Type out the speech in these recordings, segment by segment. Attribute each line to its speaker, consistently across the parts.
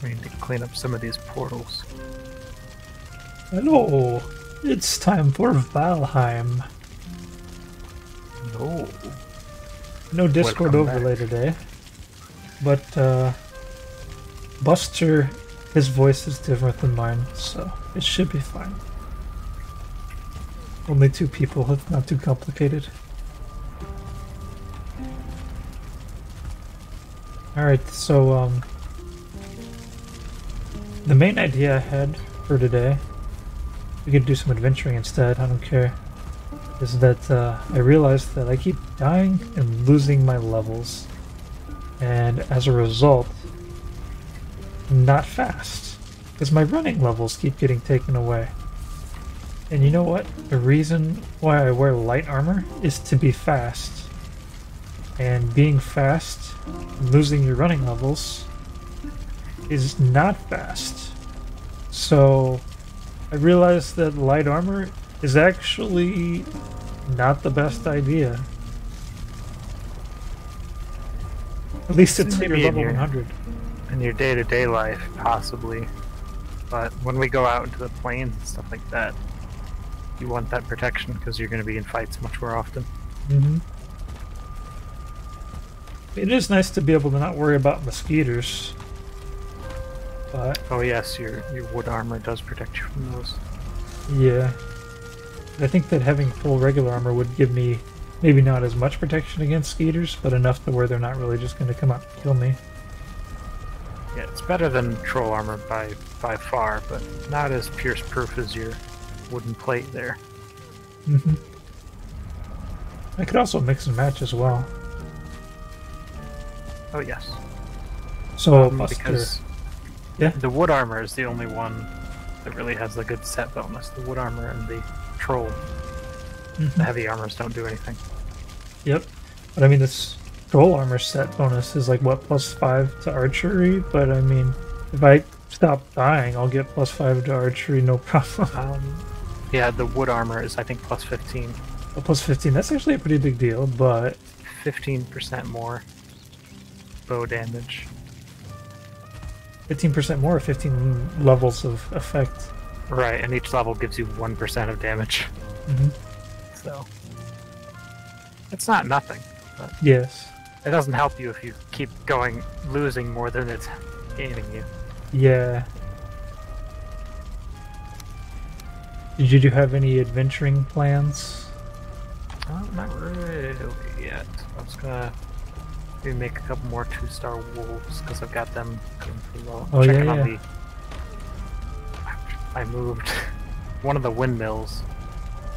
Speaker 1: We need to clean up some of these portals.
Speaker 2: Hello, it's time for Valheim.
Speaker 1: No.
Speaker 2: No Discord
Speaker 1: Welcome
Speaker 2: overlay
Speaker 1: back.
Speaker 2: today, but Buster, his voice is different than mine, so it should be fine. Only two people, it's not too complicated. Alright, so the main idea I had for today, we could do some adventuring instead, I don't care, is that I realized that I keep dying and losing my levels, and as a result, I'm not fast, because my running levels keep getting taken away. And you know what? The reason why I wear light armor is to be fast. And being fast, losing your running levels, is not fast. So I realized that light armor is actually not the best idea. At least until you're
Speaker 1: Maybe
Speaker 2: level 100.
Speaker 1: in your day-to-day life, possibly. But when we go out into the plains and stuff like that, you want that protection because you're going to be in fights much more often.
Speaker 2: Mm-hmm. It is nice to be able to not worry about mosquitoes. But
Speaker 1: Oh yes, your wood armor does protect you from those.
Speaker 2: yeah, I think that having full regular armor would give me maybe not as much protection against skeeters, but enough to where they're not really just going to come out and kill me.
Speaker 1: Yeah, it's better than troll armor by far, but not as pierce-proof as your wooden plate there.
Speaker 2: Mm-hmm. I could also mix and match as well.
Speaker 1: Oh yes.
Speaker 2: So
Speaker 1: Because
Speaker 2: yeah,
Speaker 1: the wood armor is the only one that really has the good set bonus. The wood armor and the troll. The heavy armors don't do anything.
Speaker 2: yep. But I mean, this troll armor set bonus is like what, +5 to archery? But I mean, if I stop dying, I'll get +5 to archery, no problem.
Speaker 1: Yeah, the wood armor is I think plus 15.
Speaker 2: Oh, +15, that's actually a pretty big deal, but
Speaker 1: 15% more bow damage.
Speaker 2: 15% more, 15 levels of effect.
Speaker 1: Right, and each level gives you 1% of damage.
Speaker 2: Mm-hmm.
Speaker 1: So it's not nothing, but
Speaker 2: Yes.
Speaker 1: it doesn't help you if you keep going losing more than it's gaining you.
Speaker 2: Yeah. Did you have any adventuring plans?
Speaker 1: Not really yet. I was gonna maybe make a couple more 2-star wolves because I've got them going pretty well.
Speaker 2: Oh,
Speaker 1: Checking
Speaker 2: yeah,
Speaker 1: on
Speaker 2: yeah.
Speaker 1: I moved one of the windmills,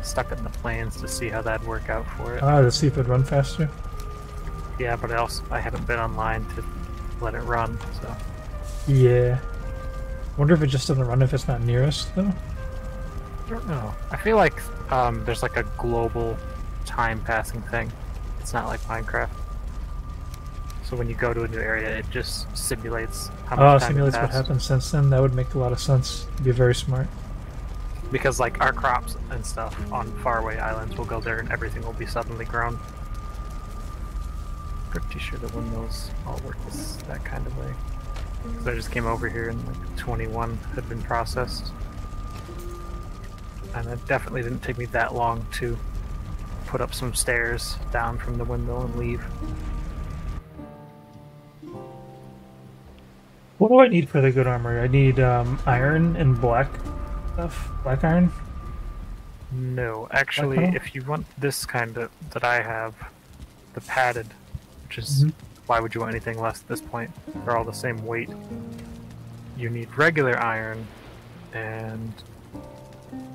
Speaker 1: stuck it in the plains to see how that'd work out for it.
Speaker 2: To see if it'd run faster?
Speaker 1: Yeah, but I haven't been online to let it run, so.
Speaker 2: Yeah. Wonder if it just doesn't run if it's not near us, though?
Speaker 1: I don't know. I feel like there's like a global time passing thing. It's not like Minecraft. So when you go to a new area, it just simulates how much time
Speaker 2: Simulates what
Speaker 1: passed.
Speaker 2: happened since then? That would make a lot of sense. It'd be very smart.
Speaker 1: Because like our crops and stuff on faraway islands will go there and everything will be suddenly grown. Pretty sure the windmills all work that kind of way. Because I just came over here and like 21 had been processed. And it definitely didn't take me that long to put up some stairs down from the windmill and leave.
Speaker 2: What do I need for the good armor? I need iron and black stuff. Black iron?
Speaker 1: No, actually,
Speaker 2: metal?
Speaker 1: if you want this kind of that I have, the padded, which is why would you want anything less at this point? They're all the same weight. You need regular iron and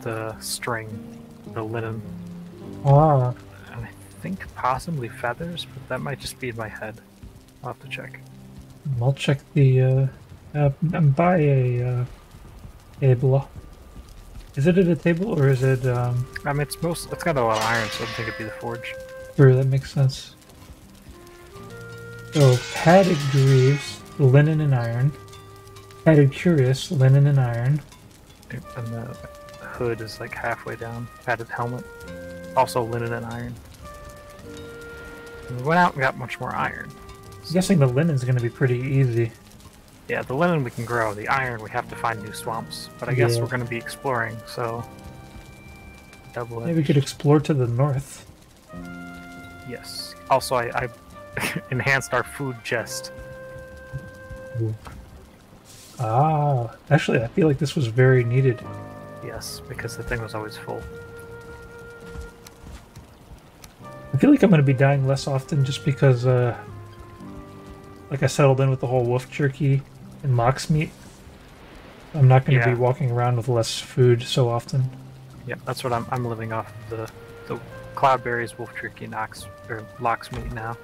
Speaker 1: the string, the linen,
Speaker 2: Ah,
Speaker 1: and I think possibly feathers, but that might just be in my head. I'll have to check.
Speaker 2: I'll check the, buy a, table. Is it at a table, or is it,
Speaker 1: I mean, it's got a lot of iron, so I think it'd be the forge.
Speaker 2: Sure, that makes sense. So, padded greaves, linen and iron. Padded cuirass, linen and iron.
Speaker 1: And the hood is like halfway down. Padded helmet, also linen and iron. And we went out and got much more iron.
Speaker 2: I'm guessing the linen's gonna be pretty easy.
Speaker 1: Yeah, the linen we can grow. The iron we have to find new swamps. But I guess
Speaker 2: Yeah.
Speaker 1: we're going to be exploring, so double
Speaker 2: Maybe we could explore to the north.
Speaker 1: Yes. Also, I enhanced our food chest.
Speaker 2: Ah, actually, I feel like this was very needed.
Speaker 1: Yes, because the thing was always full.
Speaker 2: I feel like I'm going to be dying less often just because, like, I settled in with the whole wolf jerky and mox meat. I'm not going to be walking around with less food so often.
Speaker 1: Yeah, that's what I'm living off of the cloudberries, wolf jerky, nox or lox meat now.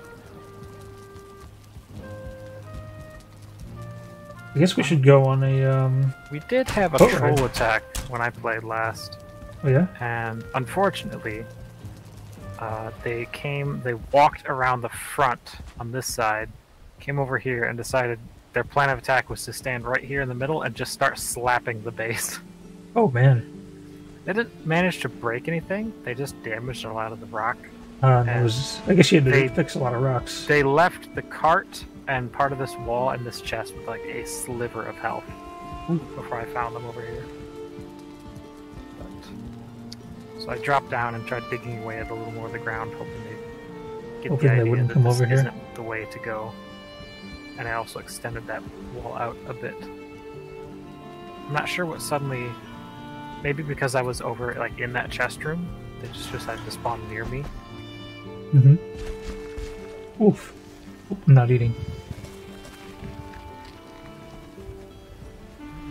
Speaker 2: I guess we should go on a,
Speaker 1: We did have a
Speaker 2: boat
Speaker 1: troll
Speaker 2: ride.
Speaker 1: attack when I played last,
Speaker 2: Oh yeah?
Speaker 1: and unfortunately, they walked around the front on this side, came over here, and decided their plan of attack was to stand right here in the middle and just start slapping the base.
Speaker 2: Oh man.
Speaker 1: They didn't manage to break anything, they just damaged a lot of the rock.
Speaker 2: It was, I guess you had to
Speaker 1: they-
Speaker 2: fix a lot of rocks.
Speaker 1: They left the cart and part of this wall and this chest with like a sliver of health before I found them over here. But, so I dropped down and tried digging away at a little more of the ground, hoping to get
Speaker 2: Hoping
Speaker 1: the
Speaker 2: they
Speaker 1: idea
Speaker 2: wouldn't
Speaker 1: that
Speaker 2: come
Speaker 1: this
Speaker 2: over here.
Speaker 1: isn't the way to go. And I also extended that wall out a bit. I'm not sure what suddenly. Maybe because I was over like in that chest room, they just decided to spawn near me.
Speaker 2: Mm-hmm. Oof. Oop, I'm not eating.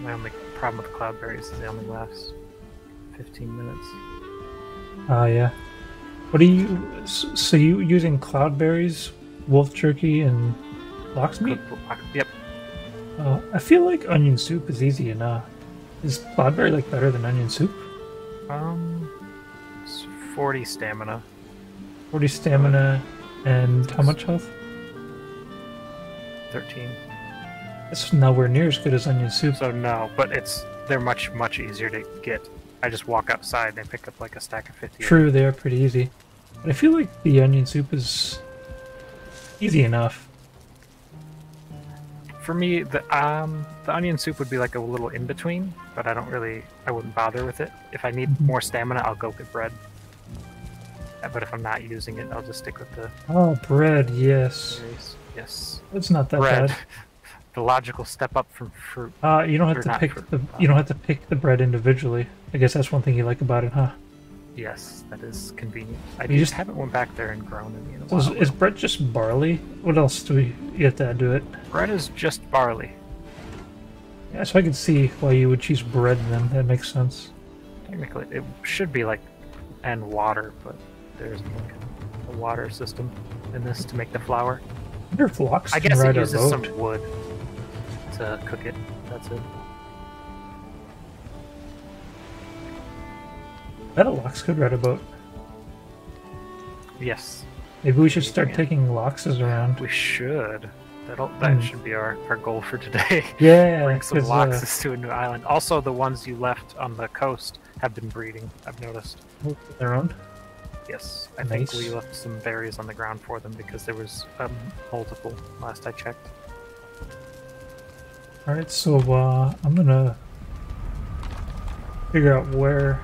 Speaker 1: My only problem with cloudberries is they only last 15 minutes.
Speaker 2: Yeah. What are you... So you using cloudberries, wolf jerky, and lox meat?
Speaker 1: Yep.
Speaker 2: I feel like onion soup is easy enough. Is cloudberry like better than onion soup?
Speaker 1: It's 40 stamina.
Speaker 2: 40 stamina and how much health?
Speaker 1: 13.
Speaker 2: It's nowhere near as good as onion soup.
Speaker 1: So no, but they're much easier to get. I just walk outside and I pick up like a stack of 50.
Speaker 2: True, they are pretty easy. But I feel like the onion soup is easy enough.
Speaker 1: For me, the onion soup would be like a little in between, but I wouldn't bother with it. If I need more stamina, I'll go get bread. But if I'm not using it, I'll just stick with the
Speaker 2: Oh, bread, yes.
Speaker 1: berries. Yes,
Speaker 2: It's not that
Speaker 1: bread.
Speaker 2: bad.
Speaker 1: The logical step up from fruit.
Speaker 2: You don't have
Speaker 1: Or
Speaker 2: to
Speaker 1: not
Speaker 2: pick
Speaker 1: fruit,
Speaker 2: you don't have to pick the bread individually. I guess that's one thing you like about it, huh?
Speaker 1: Yes, that is convenient. I
Speaker 2: You just-
Speaker 1: haven't went back there and grown any in a
Speaker 2: So
Speaker 1: while.
Speaker 2: is bread just barley? What else do you have to add to it?
Speaker 1: Bread is just barley.
Speaker 2: Yeah, so I can see why you would choose bread then. That makes sense.
Speaker 1: Technically, it should be like and water, but there's like a water system in this to make the flour.
Speaker 2: I wonder if Lox
Speaker 1: I
Speaker 2: can
Speaker 1: guess it
Speaker 2: ride our
Speaker 1: uses
Speaker 2: boat.
Speaker 1: some wood to cook it. That's it.
Speaker 2: I bet a Lox could ride a boat.
Speaker 1: Yes,
Speaker 2: Maybe we should start
Speaker 1: Yeah.
Speaker 2: taking Loxes around.
Speaker 1: we should. That should be our goal for today.
Speaker 2: Yeah,
Speaker 1: Bring some
Speaker 2: 'cause,
Speaker 1: loxes to a new island. Also, the ones you left on the coast have been breeding. I've noticed.
Speaker 2: their own.
Speaker 1: Yes, I think
Speaker 2: Nice.
Speaker 1: we left some berries on the ground for them because there was multiple last I checked.
Speaker 2: All right, so I'm gonna figure out where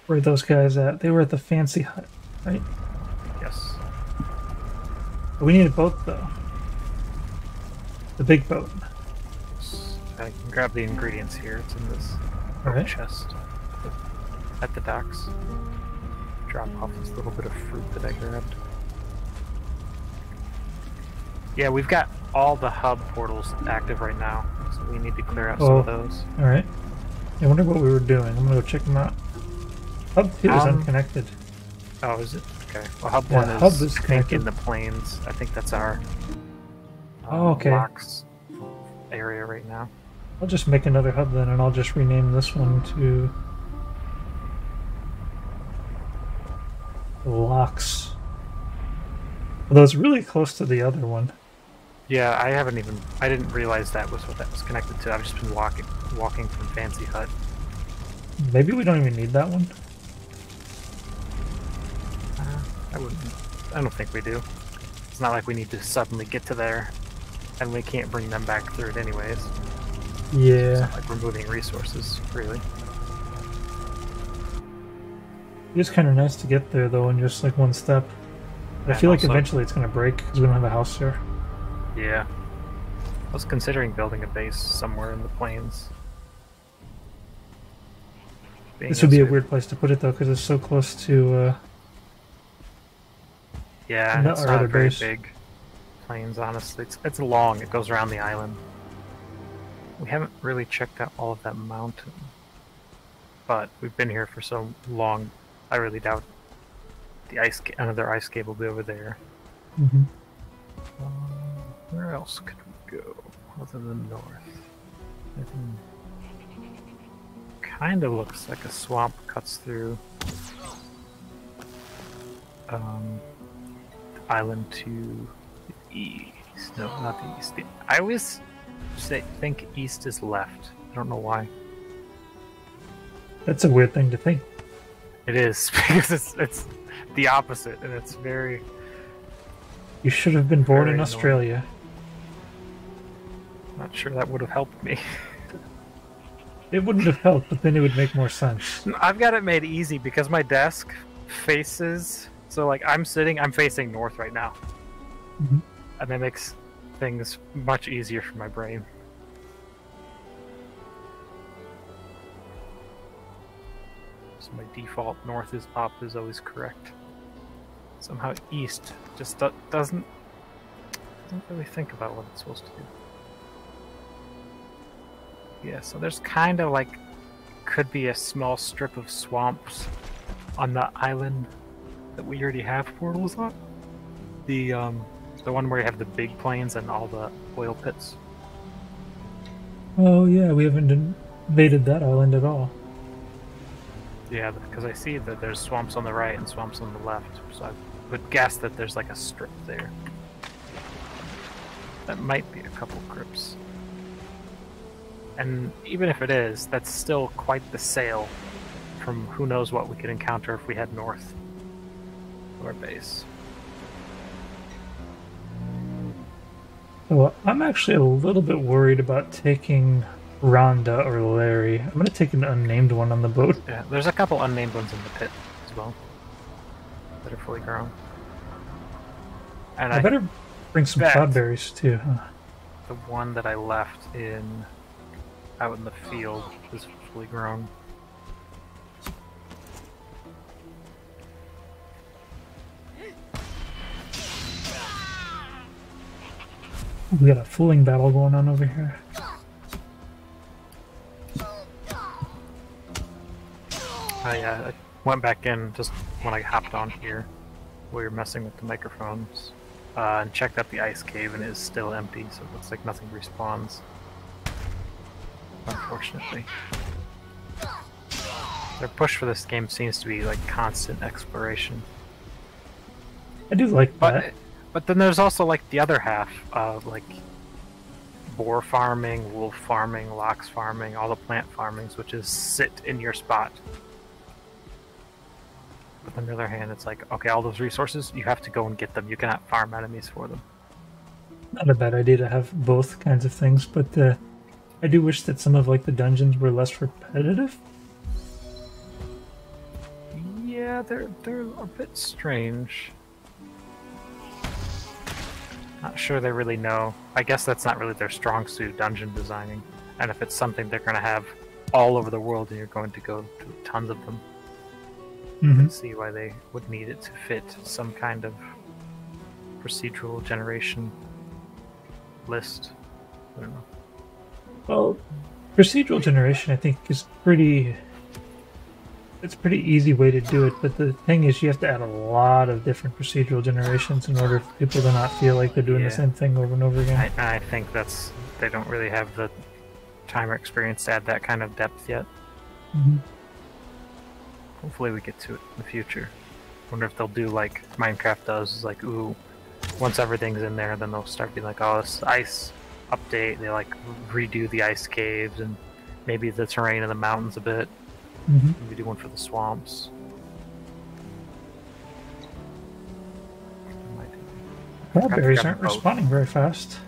Speaker 2: those guys at. They were at the fancy hut, right?
Speaker 1: Yes.
Speaker 2: We need a boat though. The big boat.
Speaker 1: I can grab the ingredients here. It's in this
Speaker 2: All right.
Speaker 1: chest at the docks. Drop off this little bit of fruit that I grabbed. Yeah, we've got all the hub portals active right now, so we need to clear out some of those.
Speaker 2: All right. I wonder what we were doing. I'm gonna go check them out. Hub 2 is unconnected.
Speaker 1: Oh, is it? Okay. Well, Hub
Speaker 2: Yeah,
Speaker 1: 1 is,
Speaker 2: Hub is
Speaker 1: I think,
Speaker 2: connected.
Speaker 1: in the plains. I think that's our
Speaker 2: Oh, okay.
Speaker 1: Lox area right now.
Speaker 2: I'll just make another hub then, and I'll just rename this one to Lox. Although it's really close to the other one.
Speaker 1: Yeah, I didn't realize that was what that was connected to. I've just been walking from Fancy Hut.
Speaker 2: Maybe we don't even need that one.
Speaker 1: I don't think we do. It's not like we need to suddenly get to there and we can't bring them back through it anyways.
Speaker 2: Yeah.
Speaker 1: It's not like we're moving resources, really.
Speaker 2: It's kind of nice to get there, though, in just like one step. But I feel like
Speaker 1: also,
Speaker 2: eventually it's going to break because we don't have a house here.
Speaker 1: Yeah. I was considering building a base somewhere in the plains.
Speaker 2: This would be a weird place to put it, though, because it's so close to...
Speaker 1: yeah, and it's not a very big plains, honestly. It's long. It goes around the island. We haven't really checked out all of that mountain. But we've been here for so long, I really doubt the another ice cave will be over there.
Speaker 2: Mm-hmm.
Speaker 1: Where else could we go other than north? Kind of looks like a swamp cuts through the island to the east. No, not the east. I always think east is left. I don't know why.
Speaker 2: That's a weird thing to think.
Speaker 1: It is, because it's the opposite, and it's very...
Speaker 2: You should have been born in Australia.
Speaker 1: Not sure that would have helped me.
Speaker 2: It wouldn't have helped, but then it would make more sense.
Speaker 1: I've got it made easy because my desk faces... So, like, I'm facing north right now.
Speaker 2: Mm-hmm.
Speaker 1: And that makes things much easier for my brain. So my default north is up is always correct. Somehow east just doesn't really think about what it's supposed to do. Yeah, so there's kind of like, could be a small strip of swamps on the island that we already have portals on. The one where you have the big plains and all the oil pits.
Speaker 2: Oh yeah, we haven't invaded that island at all.
Speaker 1: Yeah, because I see that there's swamps on the right and swamps on the left, so I would guess that there's like a strip there. That might be a couple crypts. And even if it is, that's still quite the sail from who knows what we could encounter if we head north of our base.
Speaker 2: Well, I'm actually a little bit worried about taking Rhonda or Larry. I'm going to take an unnamed one on the boat.
Speaker 1: Yeah, there's a couple unnamed ones in the pit as well that are fully grown. And
Speaker 2: I better bring some cloudberries too. Huh?
Speaker 1: The one that I left out in the field is fully grown.
Speaker 2: We got a fooling battle going on over here.
Speaker 1: Yeah, I went back in just when I hopped on here. We were messing with the microphones. And checked out the ice cave and it is still empty, so it looks like nothing respawns. Unfortunately. Their push for this game seems to be like constant exploration.
Speaker 2: I do like that.
Speaker 1: But then there's also like the other half of like boar farming, wolf farming, lox farming, all the plant farmings, which is sit in your spot. But on the other hand, it's like, okay, all those resources, you have to go and get them. You cannot farm enemies for them.
Speaker 2: Not a bad idea to have both kinds of things, but I do wish that some of like the dungeons were less repetitive.
Speaker 1: Yeah, they're a bit strange. Not sure they really know. I guess that's not really their strong suit, dungeon designing. And if it's something they're going to have all over the world and you're going to go to tons of them, I can see why they would need it to fit some kind of procedural generation list. I don't know.
Speaker 2: Well, procedural generation I think is it's a pretty easy way to do it, but the thing is you have to add a lot of different procedural generations in order for people to not feel like they're doing the same thing over and over again.
Speaker 1: I think they don't really have the time or experience to add that kind of depth yet. Hopefully we get to it in the future. Wonder if they'll do like Minecraft does, is like, ooh, once everything's in there, then they'll start being like, oh, this ice update, they like redo the ice caves and maybe the terrain in the mountains a bit. Maybe do one for the swamps.
Speaker 2: Cloudberries aren't respawning very fast.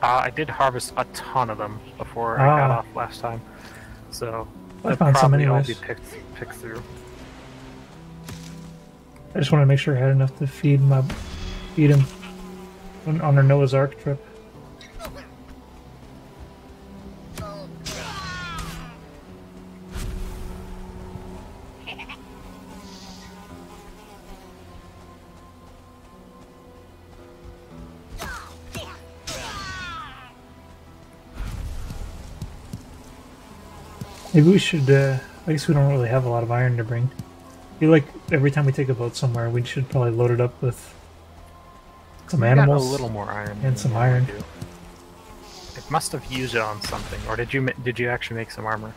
Speaker 1: I did harvest a ton of them before I got
Speaker 2: Ah.
Speaker 1: off last time, so
Speaker 2: I
Speaker 1: they'll
Speaker 2: found some
Speaker 1: probably all
Speaker 2: anyways.
Speaker 1: be picked through.
Speaker 2: I just want to make sure I had enough to feed him on our Noah's Ark trip. Maybe we should, I guess we don't really have a lot of iron to bring. I feel like every time we take a boat somewhere, we should probably load it up with some animals.
Speaker 1: Got a little more iron
Speaker 2: and some iron.
Speaker 1: It must have used it on something, or did you actually make some armor?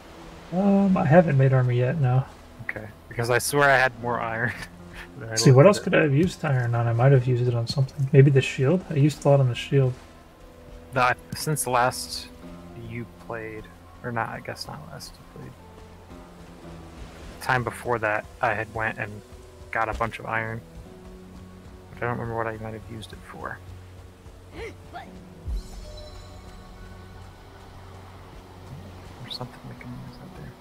Speaker 2: I haven't made armor yet, no.
Speaker 1: Okay, because I swear I had more iron.
Speaker 2: See, what else could I have used iron on? I might have used it on something. Maybe the shield? I used a lot on the shield.
Speaker 1: Since last you played, or not, I guess not last you played. The time before that, I had went and got a bunch of iron. But I don't remember what I might have used it for. There's something making noise out there.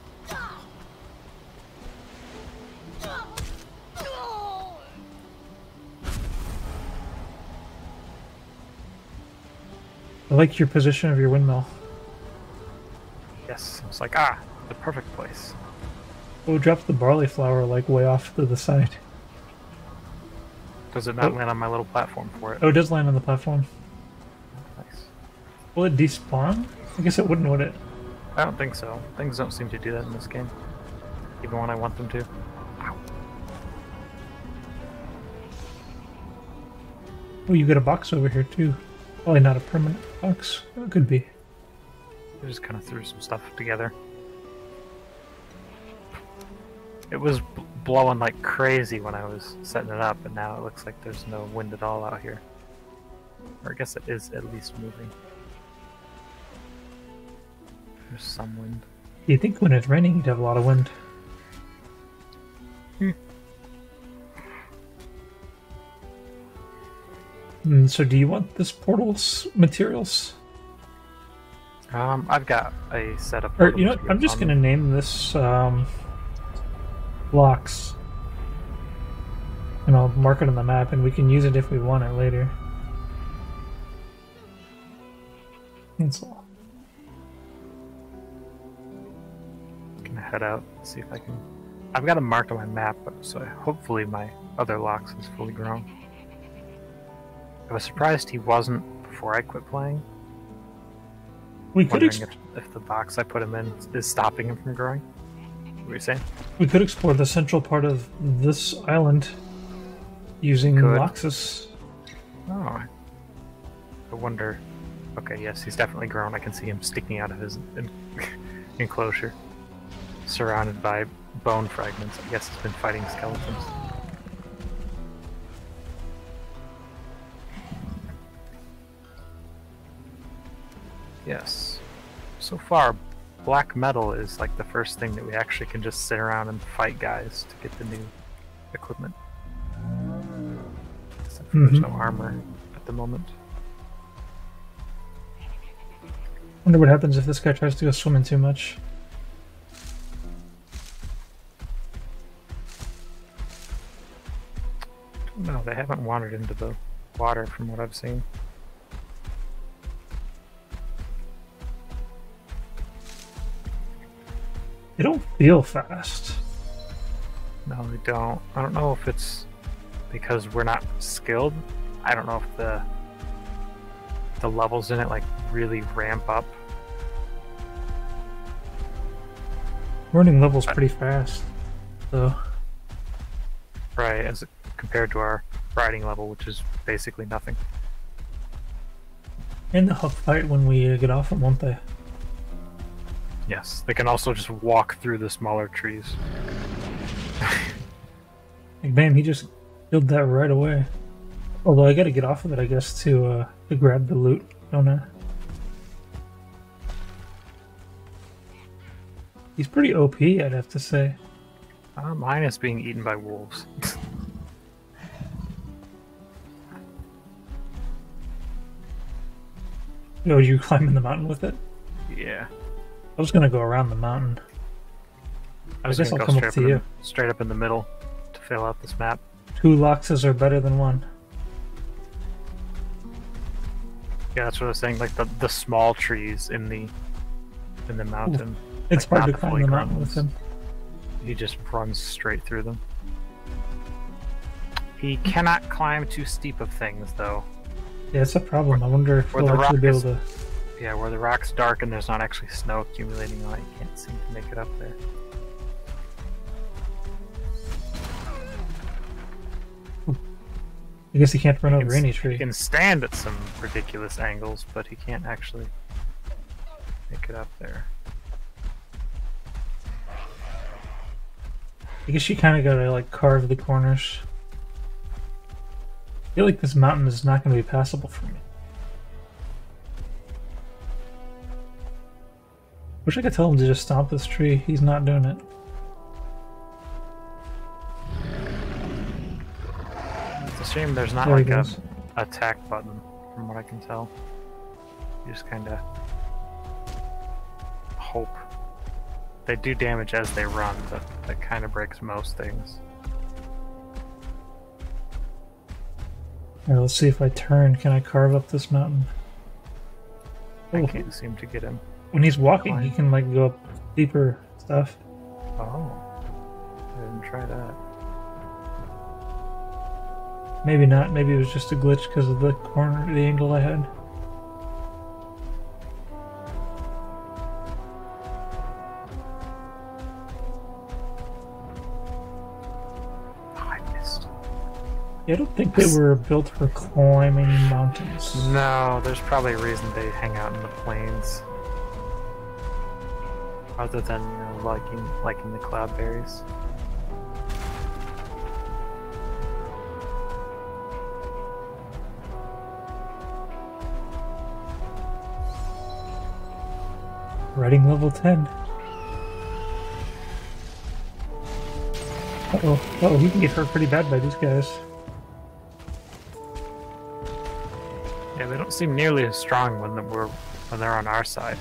Speaker 2: I like your position of your windmill.
Speaker 1: Yes, it's like, the perfect place.
Speaker 2: Oh, drops the barley flour like way off to the side.
Speaker 1: Does it not land on my little platform for it?
Speaker 2: Oh, it does land on the platform.
Speaker 1: Nice.
Speaker 2: Will it despawn? I guess it wouldn't, would it?
Speaker 1: I don't think so. Things don't seem to do that in this game. Even when I want them to. Ow.
Speaker 2: Oh, you got a box over here too. Probably not a permanent box. It could be.
Speaker 1: I just kind of threw some stuff together. It was blowing like crazy when I was setting it up, and now it looks like there's no wind at all out here. Or I guess it is at least moving. There's some wind.
Speaker 2: You think when it's raining you'd have a lot of wind? So do you want this portal's materials?
Speaker 1: I've got a set of.
Speaker 2: Or you know, I'm just gonna name this blocks, and I'll mark it on the map, and we can use it if we want it later. That's all.
Speaker 1: Gonna head out, see if I can. I've got them marked on my map, so hopefully my other locks is fully grown. I was surprised he wasn't before I quit playing.
Speaker 2: We could
Speaker 1: if the box I put him in is stopping him from growing. What were you saying?
Speaker 2: We could explore the central part of this island using Loxus.
Speaker 1: Oh, I wonder. Okay, yes, he's definitely grown. I can see him sticking out of his enclosure, surrounded by bone fragments. I guess he's been fighting skeletons. Yes. So far, black metal is like the first thing that we actually can just sit around and fight guys to get the new equipment. Except for there's no armor at the moment.
Speaker 2: Wonder what happens if this guy tries to go swimming too much.
Speaker 1: No, they haven't wandered into the water from what I've seen.
Speaker 2: They don't feel fast.
Speaker 1: No, they don't. I don't know if it's because we're not skilled. I don't know if the levels in it like really ramp up.
Speaker 2: Learning levels pretty fast, though.
Speaker 1: Right, as compared to our riding level, which is basically nothing.
Speaker 2: And they'll fight when we get off them, won't they?
Speaker 1: Yes, they can also just walk through the smaller trees.
Speaker 2: Like, bam, he just killed that right away. Although I gotta get off of it, I guess, to grab the loot, don't I? He's pretty OP, I'd have to say.
Speaker 1: Mine is being eaten by wolves.
Speaker 2: Oh, you climbing the mountain with it?
Speaker 1: Yeah.
Speaker 2: I was gonna go around the mountain.
Speaker 1: I was
Speaker 2: guess
Speaker 1: gonna
Speaker 2: I'll
Speaker 1: go
Speaker 2: come up to you.
Speaker 1: straight up in the middle to fill out this map.
Speaker 2: 2 Loxes are better than 1.
Speaker 1: Yeah, that's what I was saying. Like the small trees in the mountain.
Speaker 2: It's
Speaker 1: like,
Speaker 2: hard
Speaker 1: not
Speaker 2: to climb the mountain
Speaker 1: ones.
Speaker 2: with him.
Speaker 1: He just runs straight through them. He cannot climb too steep of things, though.
Speaker 2: Yeah, it's a problem. I wonder if
Speaker 1: Where
Speaker 2: we'll
Speaker 1: the
Speaker 2: actually
Speaker 1: rock
Speaker 2: be able
Speaker 1: is-
Speaker 2: to...
Speaker 1: Yeah, where the rock's dark and there's not actually snow accumulating on it, you can't seem to make it up there.
Speaker 2: I guess he can't run
Speaker 1: He
Speaker 2: over
Speaker 1: can-
Speaker 2: any
Speaker 1: He
Speaker 2: tree.
Speaker 1: can stand at some ridiculous angles, but he can't actually make it up there.
Speaker 2: I guess you kind of gotta like carve the corners. I feel like this mountain is not going to be passable for me. Wish I could tell him to just stomp this tree. He's not doing it.
Speaker 1: It's a shame there's not
Speaker 2: There he
Speaker 1: like a
Speaker 2: goes.
Speaker 1: attack button, from what I can tell. You just kind of hope. They do damage as they run, but that kind of breaks most things.
Speaker 2: Alright, let's see if I turn. Can I carve up this mountain?
Speaker 1: I
Speaker 2: Oh,
Speaker 1: can't seem to get him.
Speaker 2: when he's walking, he
Speaker 1: Climb.
Speaker 2: can like go up deeper stuff.
Speaker 1: Oh, I didn't try that.
Speaker 2: Maybe not. Maybe it was just a glitch because of the corner, the angle I had.
Speaker 1: Oh, I missed.
Speaker 2: Yeah, I don't think they were built for climbing mountains.
Speaker 1: No, there's probably a reason they hang out in the plains. Other than, liking the cloudberries.
Speaker 2: Riding level 10. Uh-oh. Uh-oh, he can get hurt pretty bad by these guys.
Speaker 1: Yeah, they don't seem nearly as strong when they're on our side.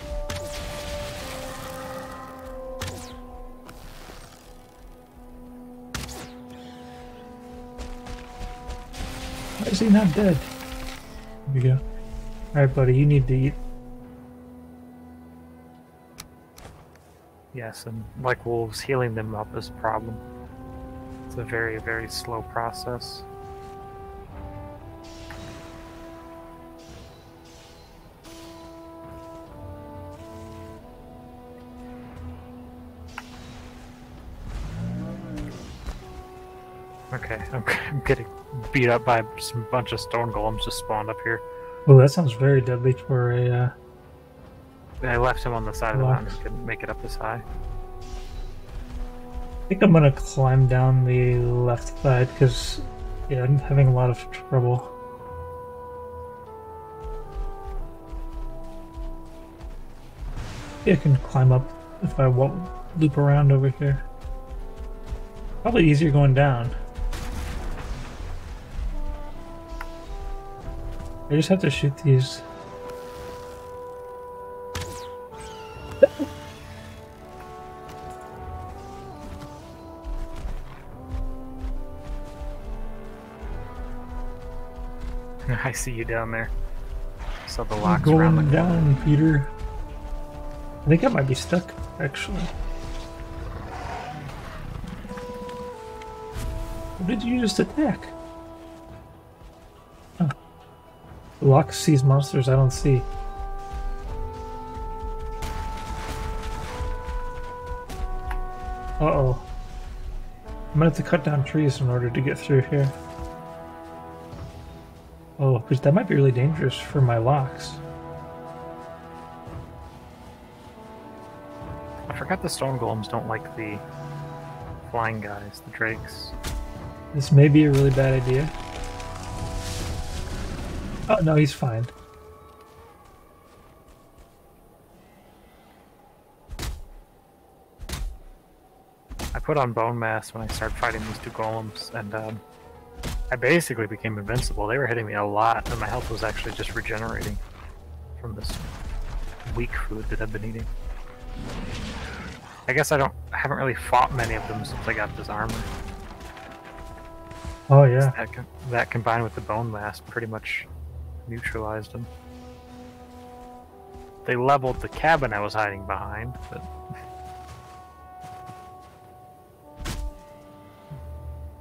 Speaker 2: Why is he not dead? Here we go. Alright, buddy, you need to eat.
Speaker 1: Yes, and like wolves, healing them up is a problem. It's a very, very slow process. Okay, I'm getting beat up by some bunch of stone golems just spawned up here.
Speaker 2: Oh, that sounds very deadly for a,
Speaker 1: I left him on the side of the
Speaker 2: Lox.
Speaker 1: mountain, couldn't make it up this high.
Speaker 2: I think I'm gonna climb down the left side, because, yeah, I'm having a lot of trouble. Yeah, I can climb up if I loop around over here. Probably easier going down. I just have to shoot these.
Speaker 1: I see you down there. So the locks around
Speaker 2: Going
Speaker 1: the corner.
Speaker 2: down, Peter. I think I might be stuck, actually. What did you just attack? Huh. The lock sees monsters I don't see. Uh-oh. I'm gonna have to cut down trees in order to get through here. Oh, because that might be really dangerous for my locks.
Speaker 1: I forgot the stone golems don't like the flying guys, the drakes.
Speaker 2: This may be a really bad idea. Oh, no, he's fine.
Speaker 1: I put on bone mass when I started fighting these two golems, and I basically became invincible. They were hitting me a lot, and my health was actually just regenerating from this weak food that I've been eating. I guess I haven't really fought many of them since I got this armor.
Speaker 2: Oh yeah.
Speaker 1: That combined with the bone mass pretty much neutralized them. They leveled the cabin I was hiding behind, but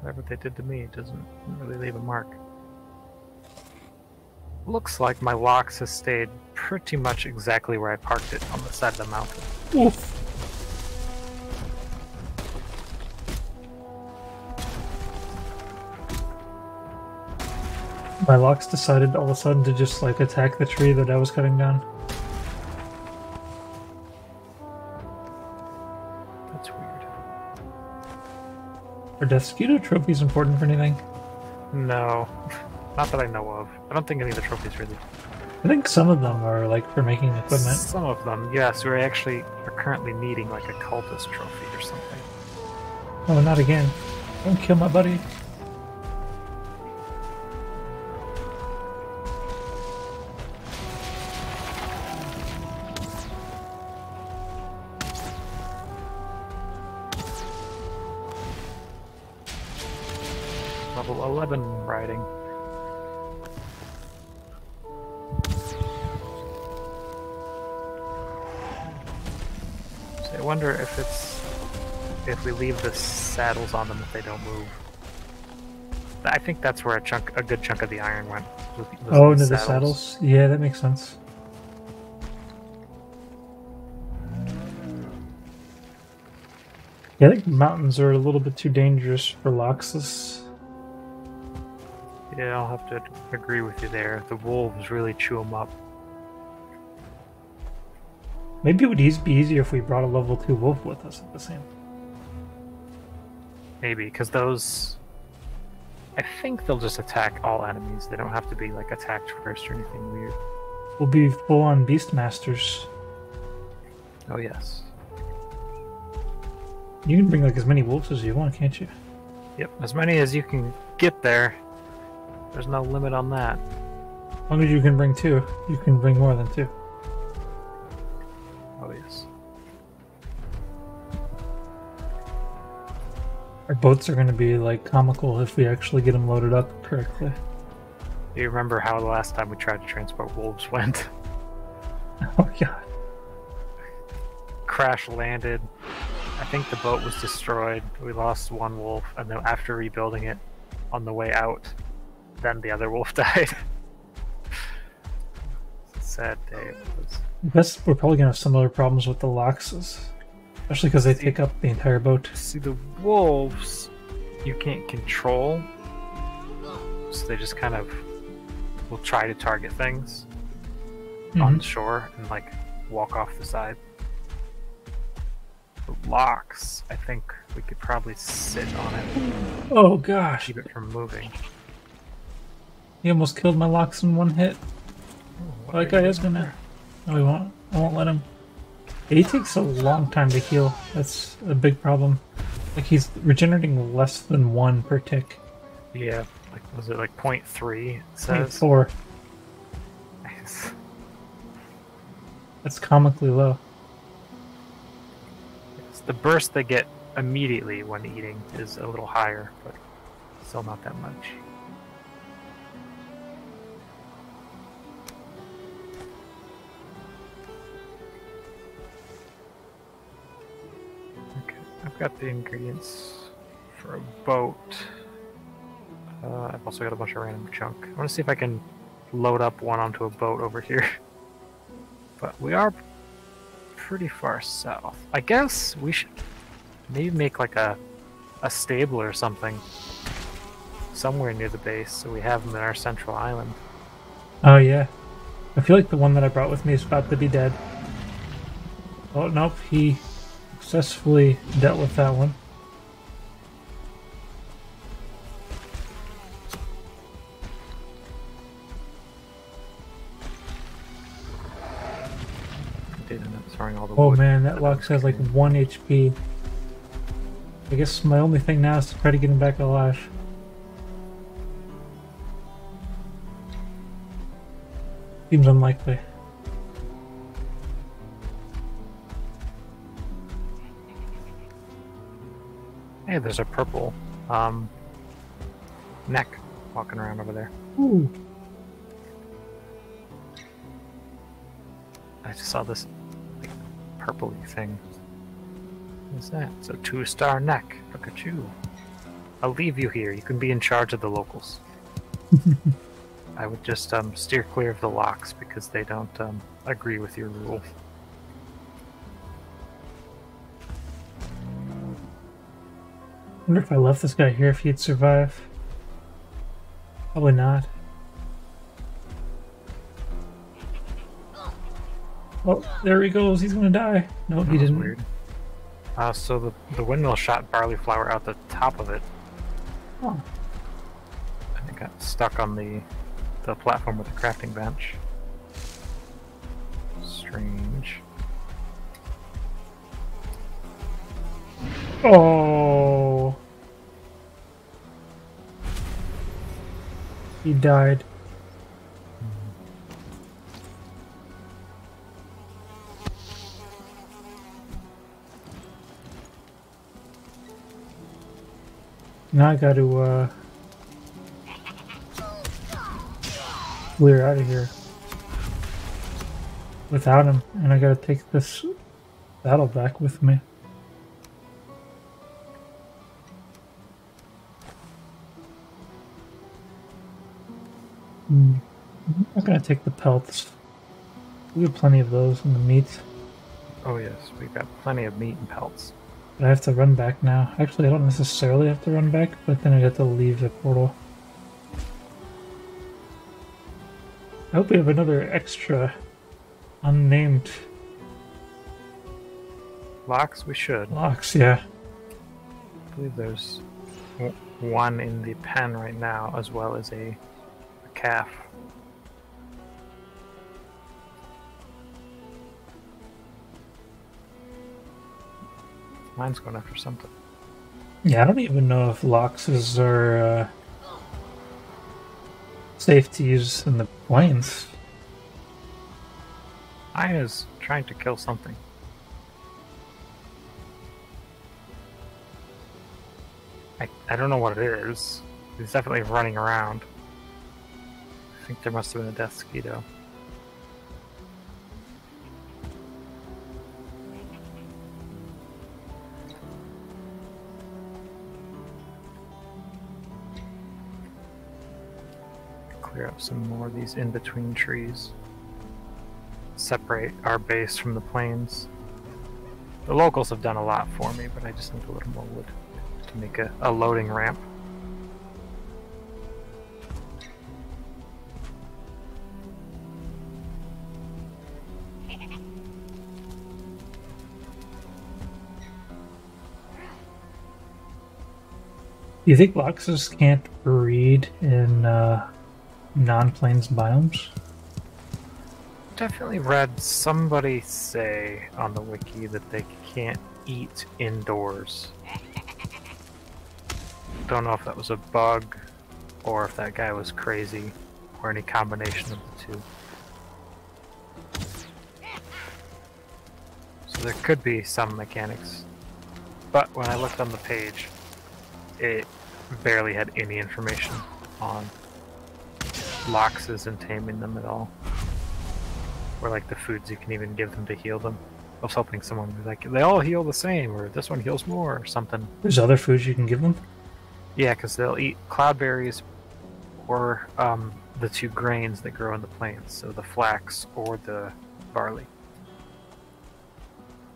Speaker 1: whatever they did to me doesn't really leave a mark. Looks like my Lox has stayed pretty much exactly where I parked it on the side of the mountain.
Speaker 2: Oof. My Lox decided all of a sudden to just like attack the tree that I was cutting down.
Speaker 1: That's weird.
Speaker 2: Are Deathspeedo trophies important for anything?
Speaker 1: No. Not that I know of. I don't think any of the trophies really.
Speaker 2: I think some of them are like for making equipment.
Speaker 1: Some of them, yes. We actually are currently needing like a cultist trophy or something.
Speaker 2: Oh, not again. Don't kill my buddy.
Speaker 1: Level 11 riding. So I wonder if we leave the saddles on them if they don't move. I think that's where a good chunk of the iron went. Was
Speaker 2: Oh, into the saddles? Yeah, that makes sense. Yeah, I think mountains are a little bit too dangerous for Loxus.
Speaker 1: Yeah, I'll have to agree with you there. The wolves really chew them up.
Speaker 2: Maybe it would be easier if we brought a level 2 wolf with us at the same time.
Speaker 1: Maybe, because those... I think they'll just attack all enemies. They don't have to be like attacked first or anything weird.
Speaker 2: We'll be full-on Beastmasters.
Speaker 1: Oh yes.
Speaker 2: You can bring like as many wolves as you want, can't you?
Speaker 1: Yep, as many as you can get there. There's no limit on that.
Speaker 2: As long as you can bring 2, you can bring more than 2.
Speaker 1: Oh yes.
Speaker 2: Our boats are going to be like comical if we actually get them loaded up correctly.
Speaker 1: Do you remember how the last time we tried to transport wolves went?
Speaker 2: Oh god.
Speaker 1: Crash landed. I think the boat was destroyed. We lost one wolf, and then after rebuilding it on the way out, then the other wolf died. It's a sad day.
Speaker 2: I guess we're probably going to have similar problems with the Loxus. Especially because they take up the entire boat.
Speaker 1: See, the wolves you can't control, so they just kind of will try to target things on shore and like walk off the side. The Lox, I think we could probably sit on it.
Speaker 2: Oh gosh!
Speaker 1: Keep it from moving.
Speaker 2: He almost killed my Lox in one hit.
Speaker 1: Oh,
Speaker 2: That guy is gonna. No, he won't. I won't let him. He takes a long time to heal. That's a big problem. Like he's regenerating less than 1 per tick.
Speaker 1: Yeah, like was it like 0.3? It says
Speaker 2: 0.4.
Speaker 1: Nice.
Speaker 2: That's comically low.
Speaker 1: Yes, the burst they get immediately when eating is a little higher, but still not that much. I've got the ingredients for a boat. I've also got a bunch of random junk. I want to see if I can load up one onto a boat over here. But we are pretty far south. I guess we should maybe make like a stable or something somewhere near the base so we have them in our central island.
Speaker 2: Oh yeah. I feel like the one that I brought with me is about to be dead. Oh nope, he successfully dealt with that one.
Speaker 1: Did end up throwing all the
Speaker 2: Oh
Speaker 1: wood.
Speaker 2: man, that Lox has like 1 HP. I guess my only thing now is to try to get him back alive. Seems unlikely.
Speaker 1: Hey, there's a purple neck walking around over there.
Speaker 2: Ooh.
Speaker 1: I just saw this like, purpley thing. What is that? It's a 2-star neck. Look at you. I'll leave you here. You can be in charge of the locals. I would just steer clear of the locks because they don't agree with your rule.
Speaker 2: I wonder if I left this guy here if he'd survive. Probably not. Oh, there he goes. He's gonna die. No, he didn't.
Speaker 1: Weird. So the windmill shot barley flour out the top of it.
Speaker 2: Oh.
Speaker 1: And it got stuck on the platform with the crafting bench. Strange.
Speaker 2: Oh. He died. Now I got to clear out of here without him, and I gotta take this battle back with me. I'm not gonna take the pelts. We have plenty of those and the meat.
Speaker 1: Oh yes, we've got plenty of meat and pelts.
Speaker 2: But I have to run back now. Actually, I don't necessarily have to run back, but then I have to leave the portal. I hope we have another extra unnamed
Speaker 1: Locks, we should.
Speaker 2: locks, yeah.
Speaker 1: I believe there's one in the pen right now, as well as a calf. Mine's going after something.
Speaker 2: Yeah, I don't even know if loxes are safe to use in the plains.
Speaker 1: Mine is trying to kill something. I don't know what it is. He's definitely running around. I think there must have been a death mosquito. Clear up some more of these in-between trees. Separate our base from the plains. The locals have done a lot for me, but I just need a little more wood to make a loading ramp.
Speaker 2: Do you think loxes can't breed in non-plains biomes?
Speaker 1: Definitely read somebody say on the wiki that they can't eat indoors. Don't know if that was a bug or if that guy was crazy or any combination of the two. So there could be some mechanics. But when I looked on the page, it barely had any information on loxes and taming them at all. Or like the foods you can even give them to heal them. I was hoping someone would be like, they all heal the same, or this one heals more, or something.
Speaker 2: There's other foods you can give them?
Speaker 1: Yeah, because they'll eat cloudberries or the two grains that grow in the plains, so the flax or the barley.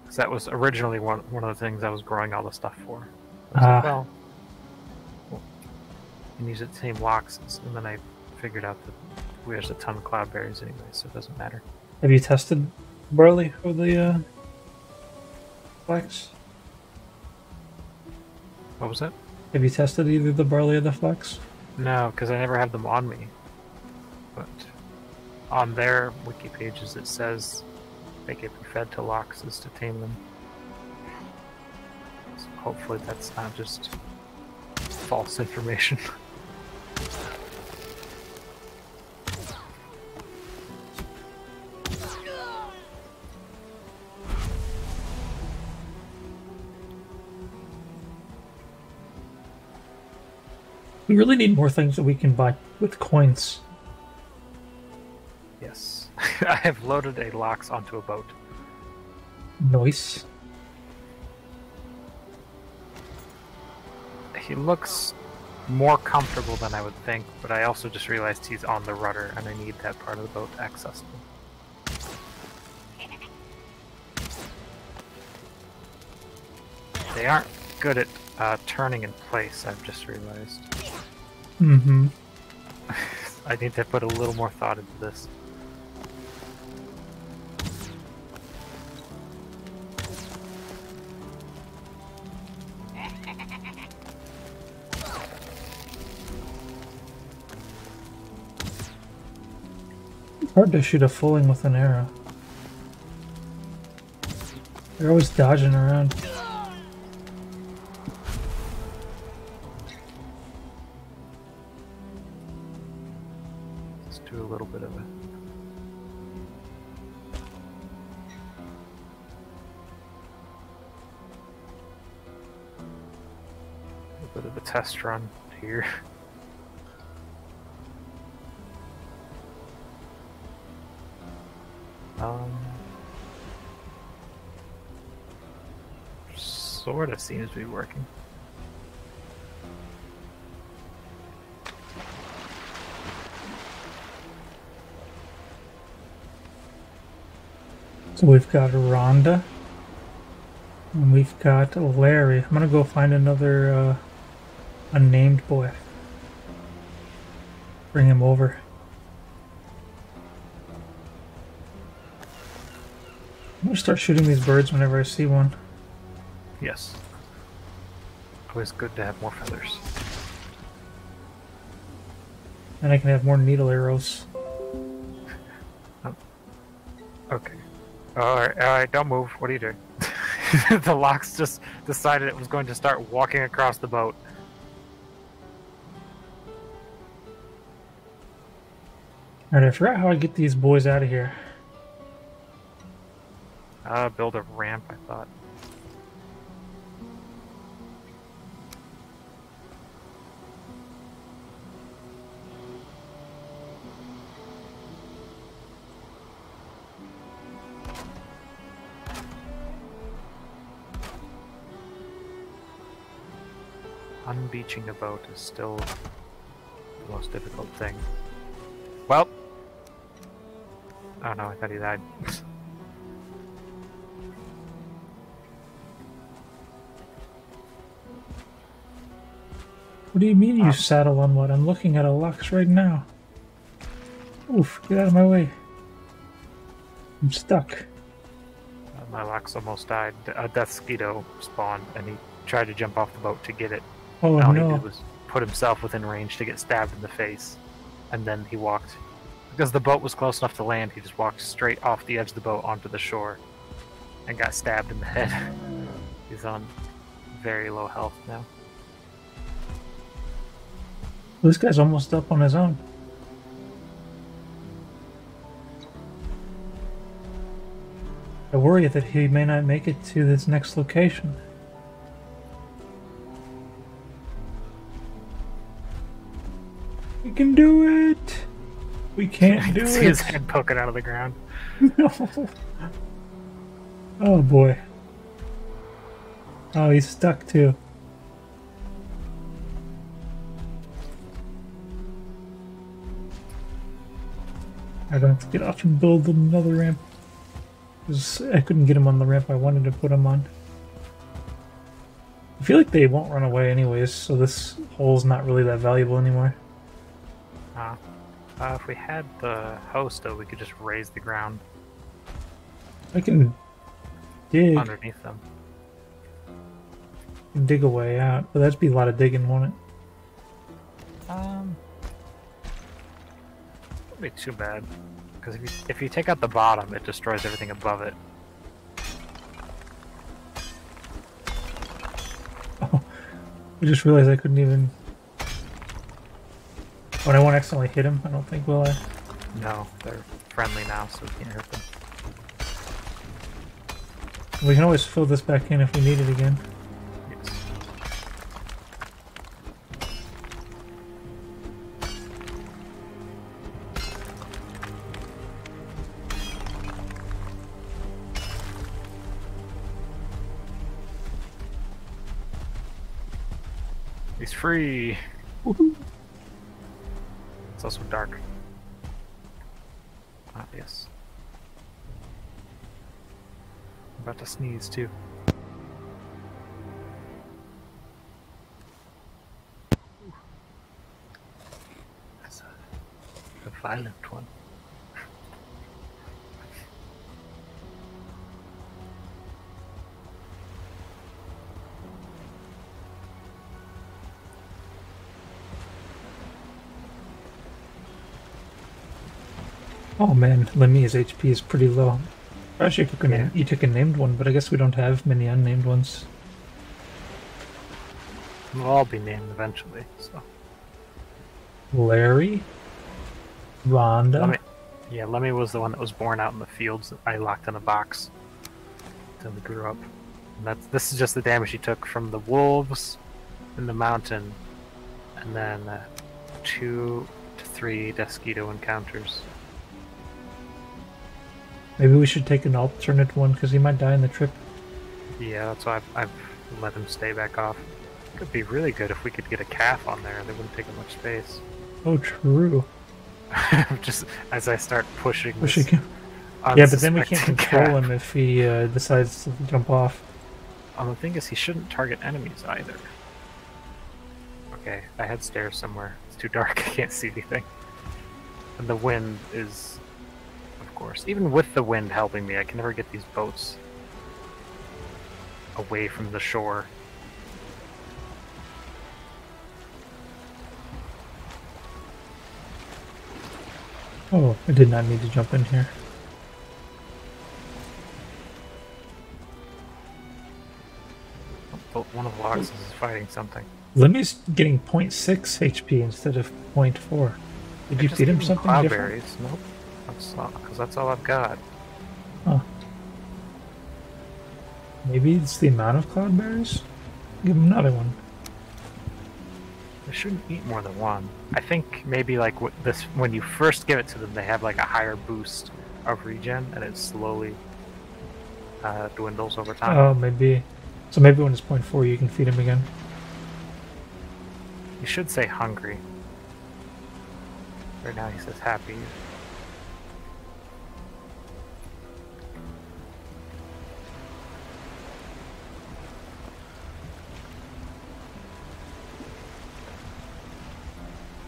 Speaker 1: Because that was originally one of the things I was growing all the stuff for. I was like, well, you can use it to tame loxes, and then I figured out that there's a ton of cloudberries anyway, so it doesn't matter.
Speaker 2: Have you tested barley or the flax?
Speaker 1: What was that?
Speaker 2: Have you tested either the barley or the flax?
Speaker 1: No, because I never have them on me. But on their wiki pages it says they can be fed to loxes to tame them. So hopefully that's not just false information.
Speaker 2: We really need more things that we can buy with coins.
Speaker 1: Yes. I have loaded a Lox onto a boat.
Speaker 2: Nice.
Speaker 1: He looks more comfortable than I would think, but I also just realized he's on the rudder, and I need that part of the boat accessible. They aren't good at turning in place, I've just realized.
Speaker 2: Mm-hmm.
Speaker 1: I need to put a little more thought into this.
Speaker 2: Hard to shoot a fulling with an arrow. They're always dodging around.
Speaker 1: Let's do a little bit of a test run here. Sort of seems to be working.
Speaker 2: So we've got Rhonda. And we've got Larry. I'm gonna go find another unnamed boy. Bring him over. I'm gonna start shooting these birds whenever I see one.
Speaker 1: Yes. Always good to have more feathers.
Speaker 2: And I can have more needle arrows.
Speaker 1: Oh. Okay. Alright, don't move. What are you doing? The Lox just decided it was going to start walking across the boat.
Speaker 2: Alright, I forgot how I get these boys out of here.
Speaker 1: Build a ramp, I thought. Unbeaching a boat is still the most difficult thing. Well! Oh no, I thought he died.
Speaker 2: What do you mean you saddle on what? I'm looking at a Lox right now. Oof, get out of my way. I'm stuck.
Speaker 1: My Lox almost died. A Deathsquito spawned and he tried to jump off the boat to get it.
Speaker 2: Oh
Speaker 1: All
Speaker 2: no.
Speaker 1: he did was put himself within range to get stabbed in the face. And then he walked. Because the boat was close enough to land, he just walked straight off the edge of the boat onto the shore. And got stabbed in the head. He's on very low health now.
Speaker 2: This guy's almost up on his own. I worry that he may not make it to this next location. We can do it! We can't do it!
Speaker 1: See his head poking out of the ground.
Speaker 2: No! Oh boy. Oh, he's stuck too. I don't have to get off and build another ramp. Because I couldn't get him on the ramp I wanted to put him on. I feel like they won't run away anyways, so this hole's not really that valuable anymore.
Speaker 1: If we had the hosta, we could just raise the ground
Speaker 2: I can dig.
Speaker 1: underneath them.
Speaker 2: Dig a way out, but that'd be a lot of digging, won't it?
Speaker 1: Wouldn't be too bad. Because if you take out the bottom, it destroys everything above it.
Speaker 2: Oh, I just realized I couldn't even... Oh, and I won't accidentally hit him, I don't think, will I?
Speaker 1: No, they're friendly now, so we can't hurt them.
Speaker 2: We can always fill this back in if we need it again.
Speaker 1: Yes. He's free.
Speaker 2: Woohoo.
Speaker 1: It's also dark. Ah, yes. I'm about to sneeze too. That's a violent one.
Speaker 2: Oh man, Lemmy's HP is pretty low. Actually, you took a named one, but I guess we don't have many unnamed ones.
Speaker 1: They'll all be named eventually, so.
Speaker 2: Larry? Rhonda?
Speaker 1: Lemmy was the one that was born out in the fields that I locked in a box until he grew up. And this is just the damage he took from the wolves in the mountain, and then 2 to 3 Desquito encounters.
Speaker 2: Maybe we should take an alternate one, because he might die in the trip.
Speaker 1: Yeah, that's why I've let him stay back off. It could be really good if we could get a calf on there, they wouldn't take up much space.
Speaker 2: Oh, true.
Speaker 1: Just as I start pushing
Speaker 2: him. Yeah, but then we can't control him if he decides to jump off.
Speaker 1: The thing is, he shouldn't target enemies either. Okay, I had stairs somewhere. It's too dark, I can't see anything. And the wind is... Of course, even with the wind helping me, I can never get these boats away from the shore.
Speaker 2: Oh, I did not need to jump in here.
Speaker 1: One of the logs is fighting something.
Speaker 2: Lemmy's getting 0.6 HP instead of 0.4. Did you feed him something different?
Speaker 1: Cloudberries. Nope. Because that's all I've got.
Speaker 2: Huh. Maybe it's the amount of cloudberries? Give him another one.
Speaker 1: They shouldn't eat more than one. I think maybe like this, when you first give it to them, they have like a higher boost of regen, and it slowly dwindles over time.
Speaker 2: Oh, maybe. So maybe when it's 0.4, you can feed him again.
Speaker 1: You should say hungry. Right now he says happy.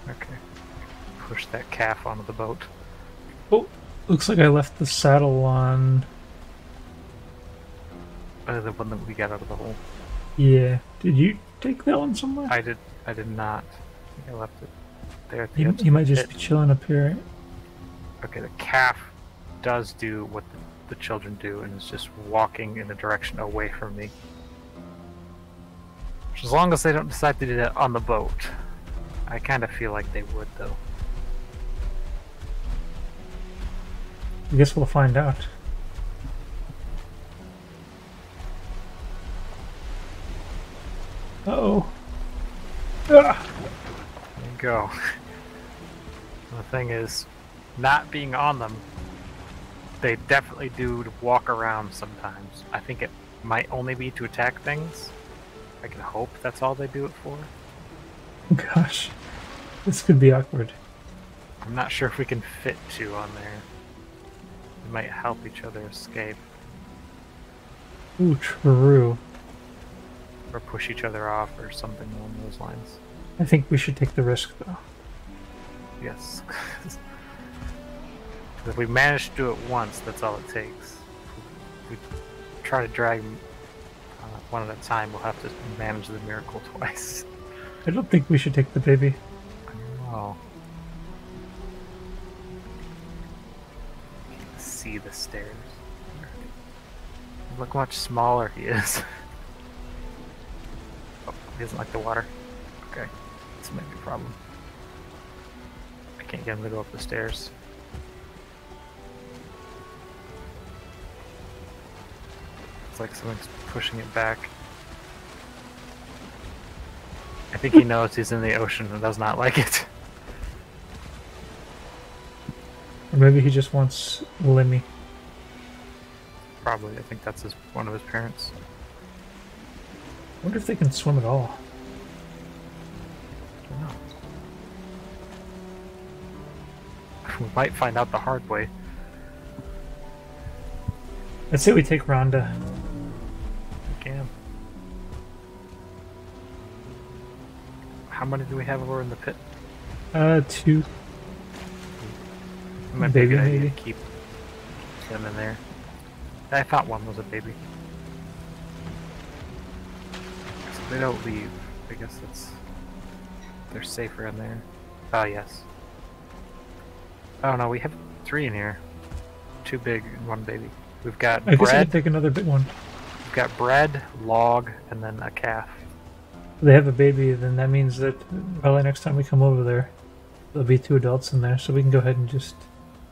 Speaker 1: Okay. Push that calf onto the boat.
Speaker 2: Oh, looks like I left the saddle on.
Speaker 1: The one that we got out of the hole.
Speaker 2: Yeah. Did you take that one somewhere?
Speaker 1: I did not. I think I left it there at the edge.
Speaker 2: You might just be chilling up here.
Speaker 1: Okay, the calf does do what the children do, and is just walking in the direction away from me. As long as they don't decide to do that on the boat. I kind of feel like they would, though.
Speaker 2: I guess we'll find out. Uh-oh. Ah.
Speaker 1: There you go. The thing is, not being on them, they definitely do walk around sometimes. I think it might only be to attack things. I can hope that's all they do it for.
Speaker 2: Gosh, this could be awkward.
Speaker 1: I'm not sure if we can fit 2 on there. We might help each other escape.
Speaker 2: Ooh, true.
Speaker 1: Or push each other off or something along those lines.
Speaker 2: I think we should take the risk, though.
Speaker 1: Yes. If we manage to do it once, that's all it takes. If we try to drag them one at a time, we'll have to manage the miracle twice.
Speaker 2: I don't think we should take the baby.
Speaker 1: Oh. Can't see the stairs. Look how much smaller he is. Oh, he doesn't like the water. Okay. This might be a problem. I can't get him to go up the stairs. It's like someone's pushing it back. I think he knows he's in the ocean and does not like it.
Speaker 2: Or maybe he just wants Lemmy.
Speaker 1: Probably. I think that's one of his parents.
Speaker 2: I wonder if they can swim at all.
Speaker 1: know. We might find out the hard way.
Speaker 2: Let's say we take Rhonda.
Speaker 1: We can. How many do we have over in the pit?
Speaker 2: 2.
Speaker 1: It might be a
Speaker 2: Baby,
Speaker 1: good idea
Speaker 2: maybe.
Speaker 1: to keep them in there. I thought one was a baby. So they don't leave. I guess they're safer in there. Oh yes. Oh no, we have 3 in here. 2 big and 1 baby. We've got
Speaker 2: I guess I
Speaker 1: bread.
Speaker 2: could take another big one.
Speaker 1: We've got bread, log, and then a calf.
Speaker 2: If they have a baby, then that means that probably next time we come over there, there'll be 2 adults in there, so we can go ahead and just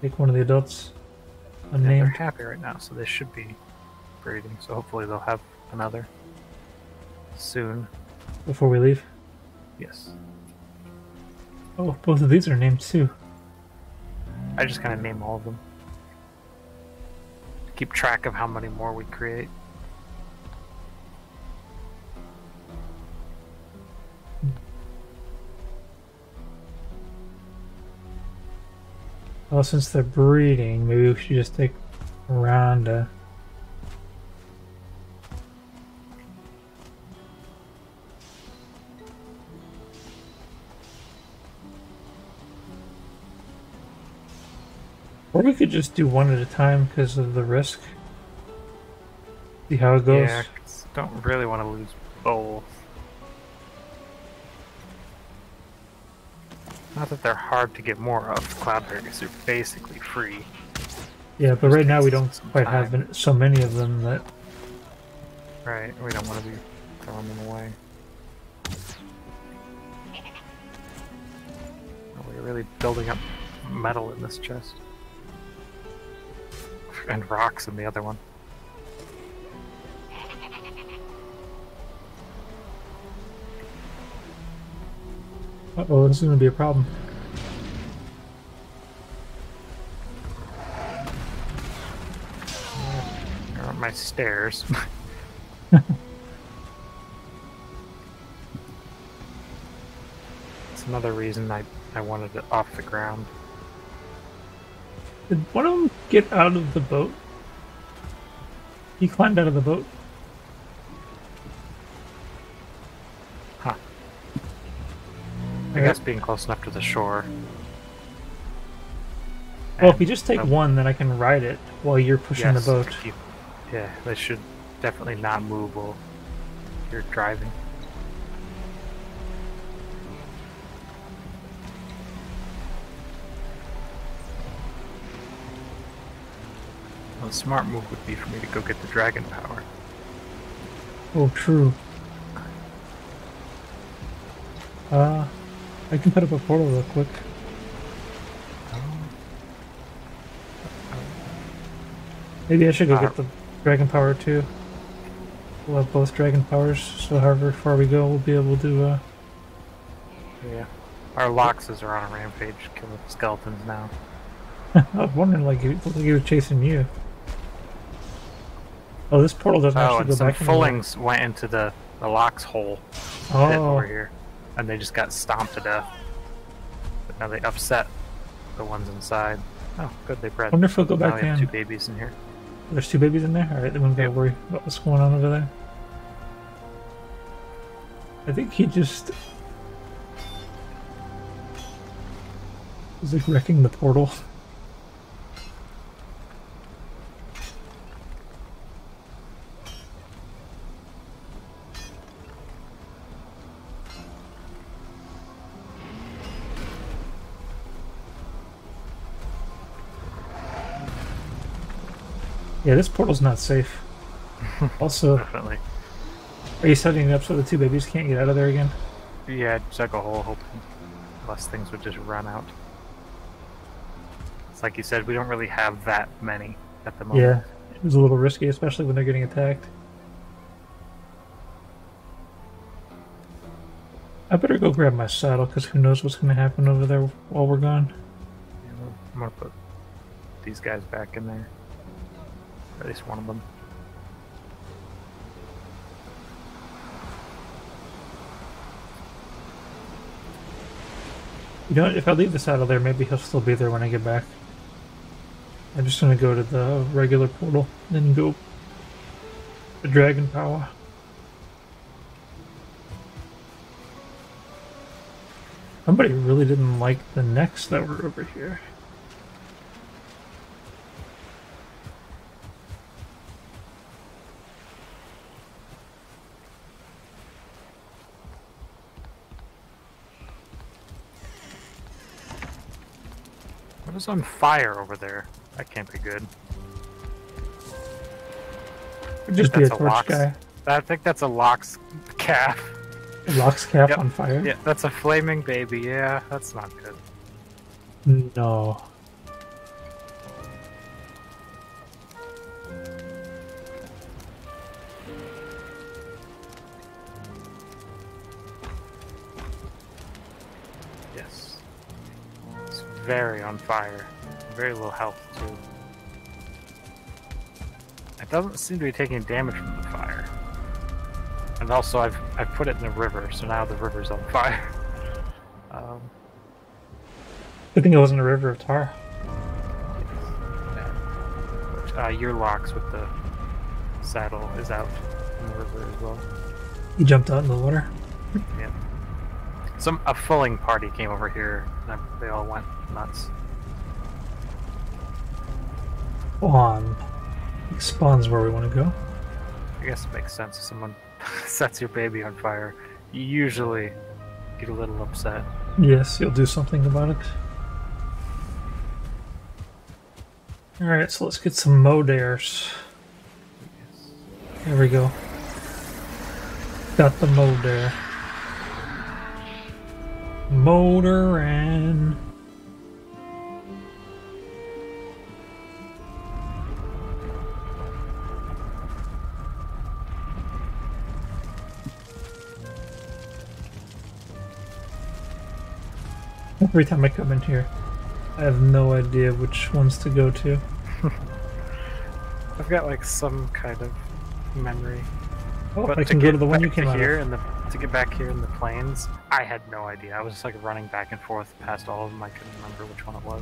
Speaker 2: take one of the adults
Speaker 1: Yeah, they're
Speaker 2: unnamed.
Speaker 1: happy right now, so they should be breeding. So hopefully they'll have another soon.
Speaker 2: Before we leave.
Speaker 1: Yes.
Speaker 2: Oh, both of these are named too.
Speaker 1: I just kind of name all of them. Keep track of how many more we create.
Speaker 2: Well, since they're breeding, maybe we should just take Rhonda. Or we could just do one at a time because of the risk. See how it goes.
Speaker 1: Yeah, 'cause don't really want to lose both. Not that they're hard to get more of. Cloudberries are basically free.
Speaker 2: Yeah, but right now we don't
Speaker 1: Some
Speaker 2: quite
Speaker 1: time.
Speaker 2: have so many of them that...
Speaker 1: Right, we don't want to be throwing them away. Oh, we're really building up metal in this chest. And rocks in the other one.
Speaker 2: Uh-oh, this is going to be a problem.
Speaker 1: There are my stairs. It's another reason I wanted it off the ground.
Speaker 2: Did one of them get out of the boat? He climbed out of the boat.
Speaker 1: Huh. I
Speaker 2: Alright.
Speaker 1: guess being close enough to the shore.
Speaker 2: Well, if
Speaker 1: And-
Speaker 2: we just take
Speaker 1: oh,
Speaker 2: one, then I can ride it while you're pushing
Speaker 1: yes,
Speaker 2: the boat.
Speaker 1: keep- yeah, they should definitely not move while you're driving. Well, the smart move would be for me to go get the dragon power.
Speaker 2: Oh, true. I can put up a portal real quick. Maybe I should go get the dragon power too. We'll have both dragon powers, so however far we go, we'll be able to,
Speaker 1: Yeah. Our Loxes are on a rampage, killing skeletons now.
Speaker 2: I was wondering, like, it looked like he was chasing you. Oh, this portal doesn't
Speaker 1: Oh,
Speaker 2: actually
Speaker 1: and
Speaker 2: go
Speaker 1: some
Speaker 2: back anymore.
Speaker 1: Fullings went into the Lox hole pit
Speaker 2: Oh,
Speaker 1: over here, and they just got stomped to death. But now they upset the ones inside. Oh, good, they bred.
Speaker 2: wonder if we'll go
Speaker 1: Now
Speaker 2: back
Speaker 1: we have
Speaker 2: in.
Speaker 1: 2 babies in here.
Speaker 2: There's 2 babies in there? Alright, then we don't gotta
Speaker 1: Yep.
Speaker 2: worry about what's going on over there. I think he just... He's like wrecking the portal. Yeah, this portal's not safe. Also,
Speaker 1: Definitely.
Speaker 2: are you setting it up so the 2 babies can't get out of there again?
Speaker 1: Yeah, dug a hole hoping less things would just run out. It's like you said, we don't really have that many at the moment.
Speaker 2: Yeah, it was a little risky, especially when they're getting attacked. I better go grab my saddle, because who knows what's going to happen over there while we're gone.
Speaker 1: I'm gonna put these guys back in there. Or at least one of them.
Speaker 2: You know what, if I leave the saddle there, maybe he'll still be there when I get back. I'm just gonna go to the regular portal, then go to Dragon Power. Somebody really didn't like the necks that were over here.
Speaker 1: What is on fire over there? That can't be good.
Speaker 2: Could just be a
Speaker 1: That's
Speaker 2: torch
Speaker 1: Lox.
Speaker 2: guy.
Speaker 1: I think that's a Lox calf.
Speaker 2: Lox calf
Speaker 1: Yep.
Speaker 2: on fire?
Speaker 1: Yeah, that's a flaming baby. Yeah, that's not good.
Speaker 2: No.
Speaker 1: Yes. It's very on fire. Very low health, too. It doesn't seem to be taking damage from the fire. And also, I've put it in the river, so now the river's on fire.
Speaker 2: Good thing it wasn't a river of tar.
Speaker 1: Your Lox with the saddle is out in the river as well.
Speaker 2: He jumped out in the water.
Speaker 1: Yeah. A fulling party came over here, and they all went nuts.
Speaker 2: Spawn. Spawn's where we want to go.
Speaker 1: I guess it makes sense if someone sets your baby on fire. You usually get a little upset.
Speaker 2: Yes, you'll do something about it. Alright, so let's get some Modares. There we go. Got the Modare. Modaran. Every time I come in here, I have no idea which ones to go to.
Speaker 1: I've got like some kind of memory.
Speaker 2: Oh,
Speaker 1: But
Speaker 2: I
Speaker 1: to
Speaker 2: can go
Speaker 1: get
Speaker 2: to the one you
Speaker 1: back
Speaker 2: came
Speaker 1: to
Speaker 2: out
Speaker 1: here
Speaker 2: of.
Speaker 1: to get back here in the plains, I had no idea. I was just like running back and forth past all of them. I couldn't remember which one it was.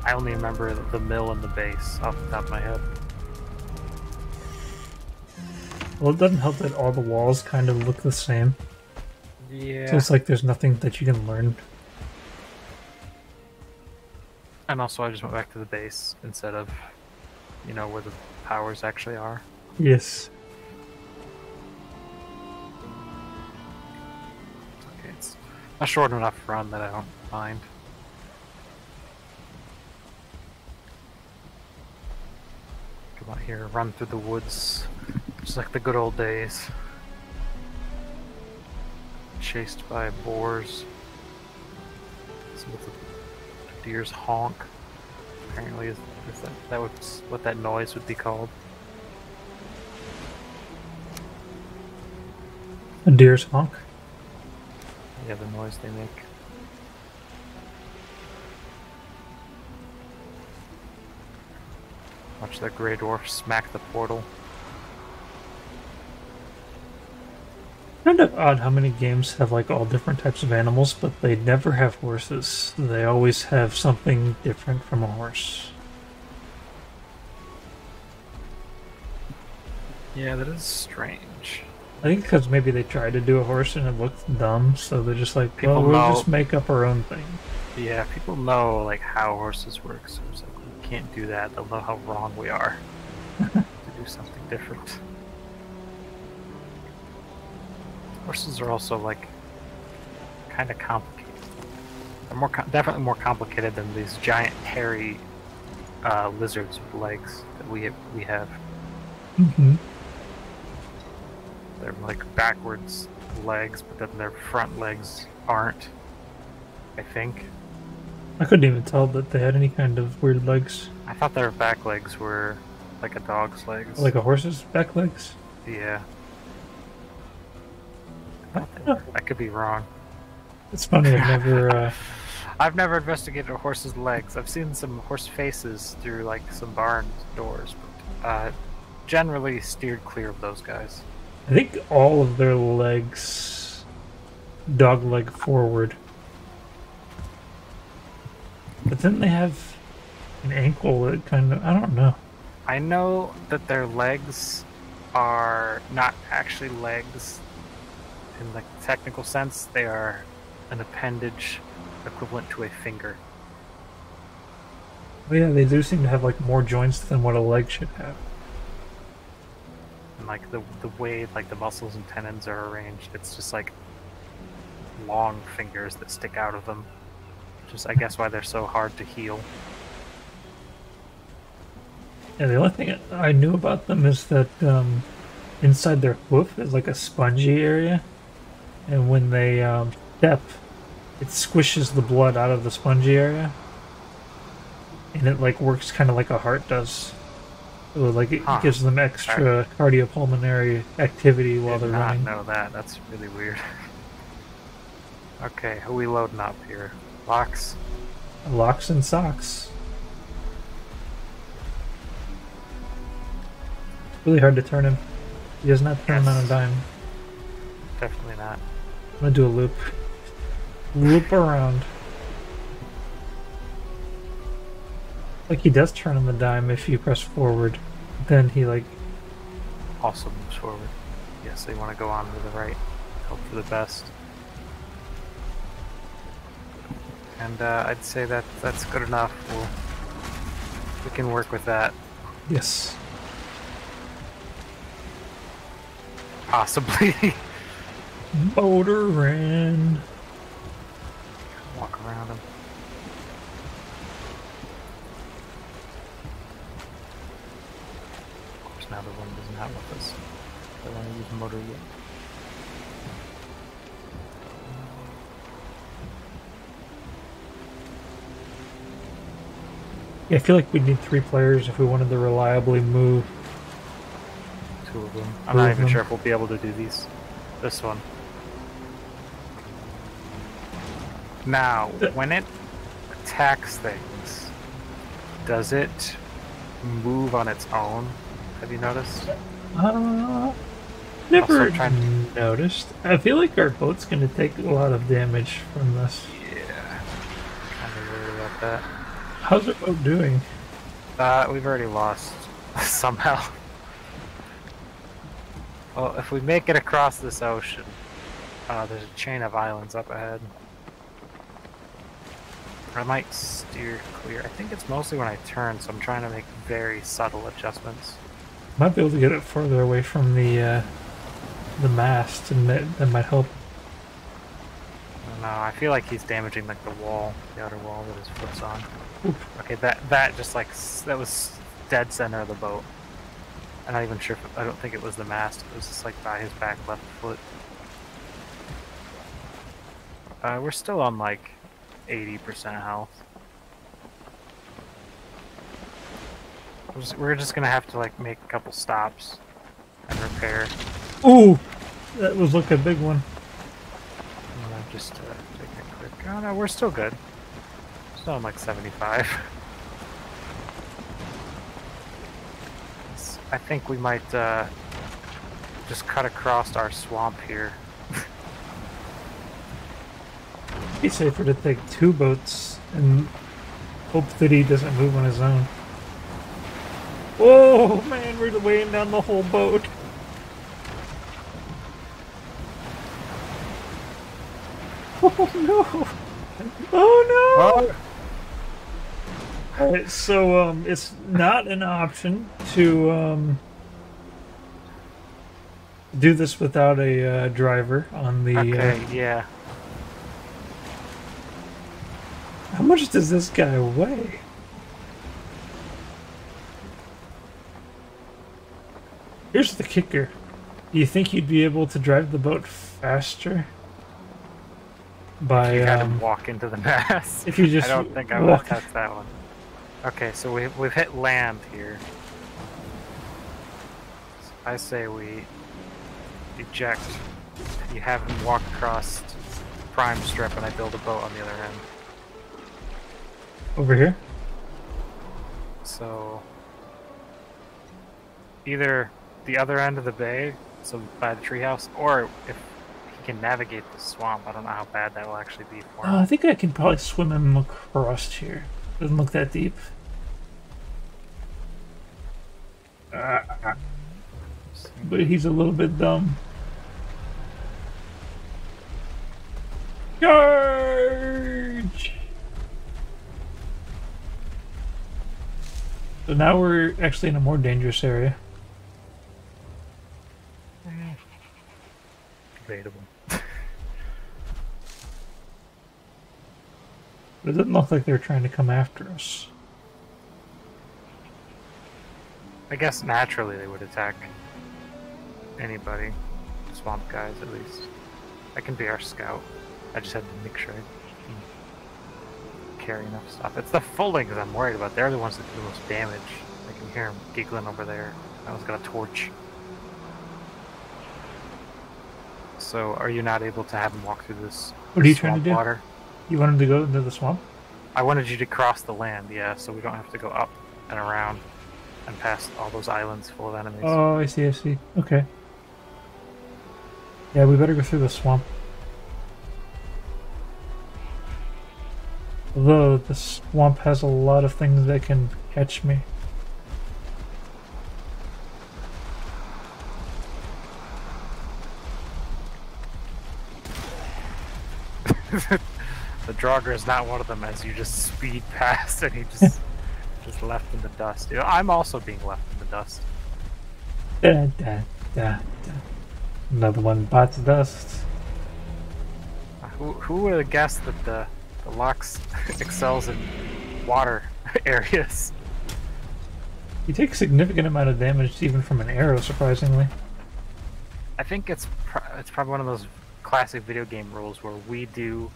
Speaker 1: I only remember the mill and the base off the top of my head.
Speaker 2: Well, it doesn't help that all the walls kind of look the same.
Speaker 1: Yeah.
Speaker 2: So it's like there's nothing that you can learn.
Speaker 1: And also, I just went back to the base instead of, you know, where the powers actually are.
Speaker 2: Yes.
Speaker 1: Okay, it's a short enough run that I don't mind. Come out here, run through the woods, just like the good old days. Chased by boars. Some of the deer's honk. Apparently, is that what that noise would be called?
Speaker 2: A deer's honk.
Speaker 1: Yeah, the noise they make. Watch that gray dwarf smack the portal.
Speaker 2: Kind of odd how many games have like all different types of animals, but they never have horses. They always have something different from a horse.
Speaker 1: Yeah, that is strange.
Speaker 2: I think because maybe they tried to do a horse and it looked dumb, so they're just like,
Speaker 1: People
Speaker 2: well, we'll
Speaker 1: know-
Speaker 2: just make up our own thing.
Speaker 1: Yeah, people know like how horses work, so it's like we can't do that. They'll know how wrong we are to do something different. Horses are also like kind of complicated. They're definitely more complicated than these giant hairy lizards with legs that we have.
Speaker 2: Mm-hmm.
Speaker 1: They're like backwards legs, but then their front legs aren't. I think.
Speaker 2: I couldn't even tell that they had any kind of weird legs.
Speaker 1: I thought their back legs were like a dog's legs.
Speaker 2: Like a horse's back legs?
Speaker 1: Yeah. I could be wrong.
Speaker 2: It's funny,
Speaker 1: I've never investigated a horse's legs. I've seen some horse faces through like some barn doors, but generally steered clear of those guys.
Speaker 2: I think all of their legs dog leg forward. But then they have an ankle that kind of, I don't know.
Speaker 1: I know that their legs are not actually legs in the technical sense. They are an appendage equivalent to a finger.
Speaker 2: But yeah, they do seem to have like more joints than what a leg should have.
Speaker 1: And like the way like the muscles and tendons are arranged, it's just like long fingers that stick out of them. Just I guess why they're so hard to heal.
Speaker 2: Yeah, the only thing I knew about them is that inside their hoof is like a spongy area, and when they step, it squishes the blood out of the spongy area, and it like works kind of like a heart does. So like it gives them extra cardiopulmonary activity while they're running.
Speaker 1: I did not know that. That's really weird. Okay, who are we loading up here? Locks?
Speaker 2: Locks and socks. Really hard to turn him. He does not turn on a dime.
Speaker 1: Definitely not.
Speaker 2: I'm gonna do a loop. Loop around. Like he does turn on the dime if you press forward. Then he like...
Speaker 1: Also moves forward. Yes, they want to go on to the right. Hope for the best. And I'd say that that's good enough. We can work with that.
Speaker 2: Yes.
Speaker 1: Possibly.
Speaker 2: Motor in.
Speaker 1: Walk around him. Of course, now the wind isn't out with us. I don't want to use motor yet.
Speaker 2: Yeah, I feel like we'd need 3 players if we wanted to reliably move.
Speaker 1: 2 of them. I'm not even sure if we'll be able to do these. This one. Now, when it attacks things, does it move on its own? Have you noticed?
Speaker 2: Never noticed. I feel like our boat's gonna take a lot of damage from this.
Speaker 1: Yeah. Kind of worried about that.
Speaker 2: How's our boat doing?
Speaker 1: We've already lost somehow. Well, if we make it across this ocean, there's a chain of islands up ahead. I might steer clear. I think it's mostly when I turn, so I'm trying to make very subtle adjustments.
Speaker 2: Might be able to get it further away from the mast, and that might help.
Speaker 1: I don't know. I feel like he's damaging like the wall, the outer wall that his foot's on.
Speaker 2: Oof.
Speaker 1: Okay, that just like that was dead center of the boat. I'm not even sure if I don't think it was the mast. It was just like by his back left foot. We're still on like 80% health. We're just gonna have to like make a couple stops and repair.
Speaker 2: Ooh, that was like a big one.
Speaker 1: I'm gonna just take a quick. Oh no, we're still good. Still on like 75. I think we might just cut across our swamp here.
Speaker 2: It'd be safer to take 2 boats and hope that he doesn't move on his own. Whoa, man, we're weighing down the whole boat. Oh no! Oh no! Alright, so it's not an option to do this without a driver on the.
Speaker 1: Okay, yeah.
Speaker 2: How much does this guy weigh? Here's the kicker. Do you think you'd be able to drive the boat faster? By
Speaker 1: you had to walk into the mast.
Speaker 2: If you just
Speaker 1: I don't think I would touch that one. Okay, so we've hit land here. I say we eject. You have him walk across prime strip, and I build a boat on the other end.
Speaker 2: Over here?
Speaker 1: So either the other end of the bay, so by the treehouse, or if he can navigate the swamp, I don't know how bad that will actually be for him.
Speaker 2: I think I can probably swim him across here. Doesn't look that deep. But he's a little bit dumb. Charge! So now we're actually in a more dangerous area.
Speaker 1: Debatable.
Speaker 2: But it doesn't look like they're trying to come after us.
Speaker 1: I guess naturally they would attack anybody. Swamp guys, at least. I can be our scout. I just had to make sure I can carry enough stuff. It's the Fullings I'm worried about. They're the ones that do the most damage. I can hear them giggling over there. I was got a torch. So, are you not able to have them walk through this?
Speaker 2: What are you trying to do?
Speaker 1: Water?
Speaker 2: You want him to go into the swamp?
Speaker 1: I wanted you to cross the land, yeah, so we don't have to go up and around and past all those islands full of enemies.
Speaker 2: Oh, I see, I see. Okay. Yeah, we better go through the swamp. Although the swamp has a lot of things that can catch me.
Speaker 1: The Draugr is not one of them, as you just speed past and he just just left in the dust. You know, I'm also being left in the dust.
Speaker 2: Da, da, da, da. Another one bites dust.
Speaker 1: Who would have guessed that the Lox excels in water areas?
Speaker 2: You take a significant amount of damage even from an arrow, surprisingly.
Speaker 1: I think it's probably one of those classic video game rules where we do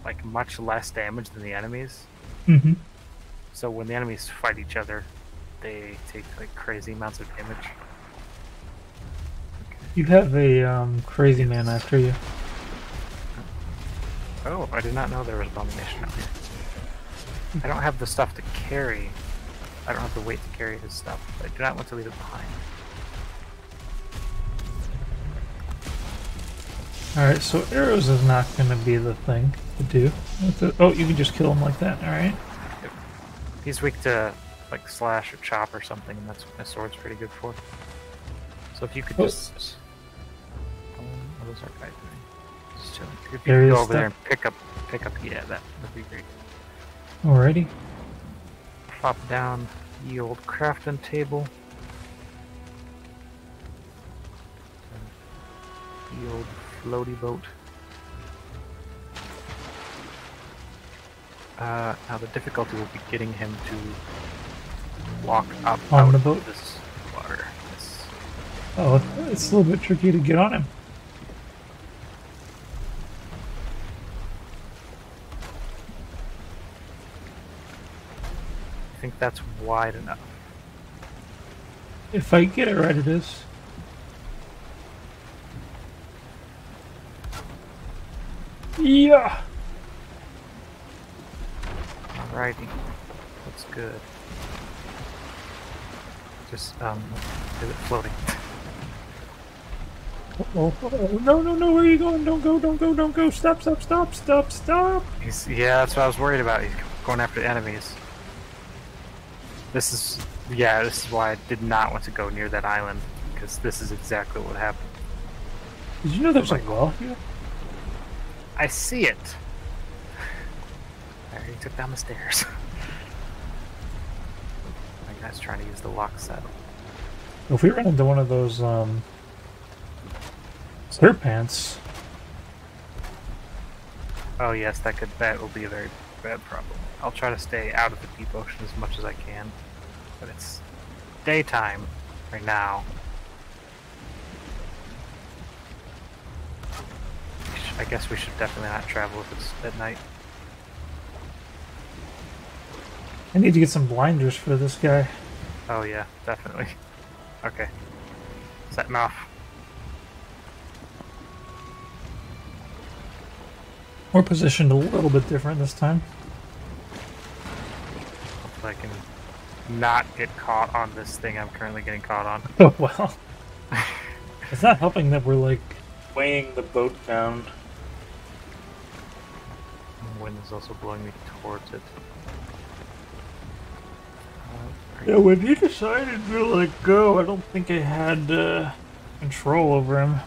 Speaker 1: like much less damage than the enemies.
Speaker 2: Mm-hmm.
Speaker 1: So when the enemies fight each other, they take like crazy amounts of damage.
Speaker 2: You have a crazy man after you.
Speaker 1: Oh, I did not know there was abomination out here. I don't have the stuff to carry. I don't have the weight to carry his stuff. I do not want to leave it behind.
Speaker 2: Alright, so arrows is not going to be the thing to do. Oh, you can just kill him like that, alright.
Speaker 1: Yep. He's weak to like slash or chop or something, and that's what my sword's pretty good for. So if you could just... what was our guy doing? Just chilling. If you could go over there and pick up, yeah, that would be great.
Speaker 2: Alrighty.
Speaker 1: Plop down the old crafting table. The old floaty boat. Now the difficulty will be getting him to walk up
Speaker 2: on the boat.
Speaker 1: This water. Yes.
Speaker 2: Oh, it's a little bit tricky to get on him.
Speaker 1: I think that's wide enough.
Speaker 2: If I get it right, it is. Yeah.
Speaker 1: Alrighty. That's good. Just, is it floating?
Speaker 2: Oh, no, no, no, where are you going? Don't go, don't go, don't go. Stop, stop, stop, stop, stop.
Speaker 1: Yeah, that's what I was worried about. He's going after enemies. This is why I did not want to go near that island, because this is exactly what happened.
Speaker 2: Did you know there's a well here?
Speaker 1: I see it. There, he took down the stairs. My guy's trying to use the lock set.
Speaker 2: If we run into one of those serpents.
Speaker 1: Oh yes, that will be a very bad problem. I'll try to stay out of the deep ocean as much as I can, but it's daytime right now. I guess we should definitely not travel if it's at night.
Speaker 2: I need to get some blinders for this guy.
Speaker 1: Oh yeah, definitely. Okay. Setting off.
Speaker 2: We're positioned a little bit different this time.
Speaker 1: Hopefully I can not get caught on this thing I'm currently getting caught on.
Speaker 2: Oh well. It's not helping that we're like weighing the boat down.
Speaker 1: The wind is also blowing me towards it.
Speaker 2: Yeah, when he decided to let go, I don't think I had control over him.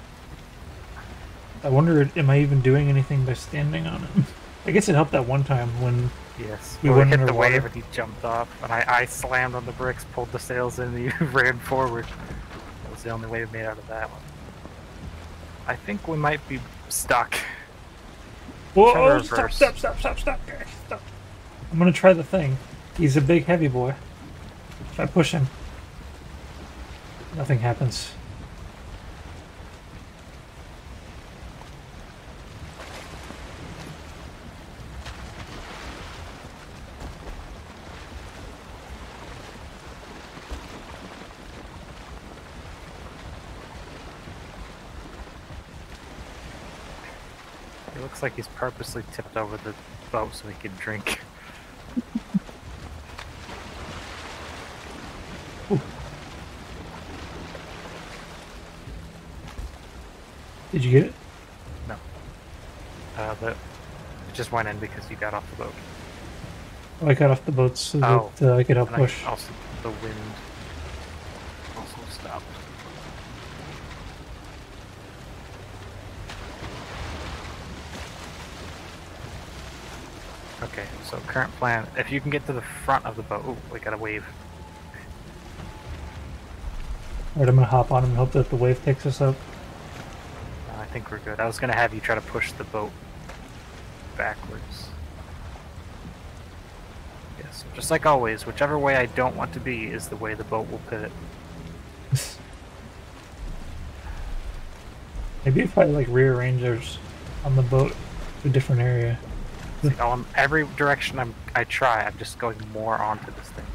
Speaker 2: I wonder, am I even doing anything by standing on him? I guess it helped that one time when
Speaker 1: yes,
Speaker 2: we
Speaker 1: well,
Speaker 2: went
Speaker 1: hit the
Speaker 2: underwater.
Speaker 1: wave and he jumped off, and I slammed on the bricks, pulled the sails in, and he ran forward. That was the only way we made out of that one. I think we might be stuck.
Speaker 2: Whoa! Stop! Guys, stop! I'm gonna try the thing. He's a big, heavy boy. If I push him, nothing happens.
Speaker 1: It looks like he's purposely tipped over the boat so he can drink.
Speaker 2: Did you get it?
Speaker 1: No. It just went in because you got off the boat.
Speaker 2: Oh, I got off the boat so that I could help
Speaker 1: and
Speaker 2: push.
Speaker 1: Also, the wind also stopped. Okay, so current plan, if you can get to the front of the boat, ooh, we got a wave.
Speaker 2: Alright, I'm gonna hop on him and hope that the wave takes us up.
Speaker 1: I think we're good. I was gonna have you try to push the boat backwards. Yes, just like always, whichever way I don't want to be is the way the boat will pivot.
Speaker 2: Maybe if I like rearrange ours on the boat to a different area.
Speaker 1: See, every direction I try, I'm just going more onto this thing.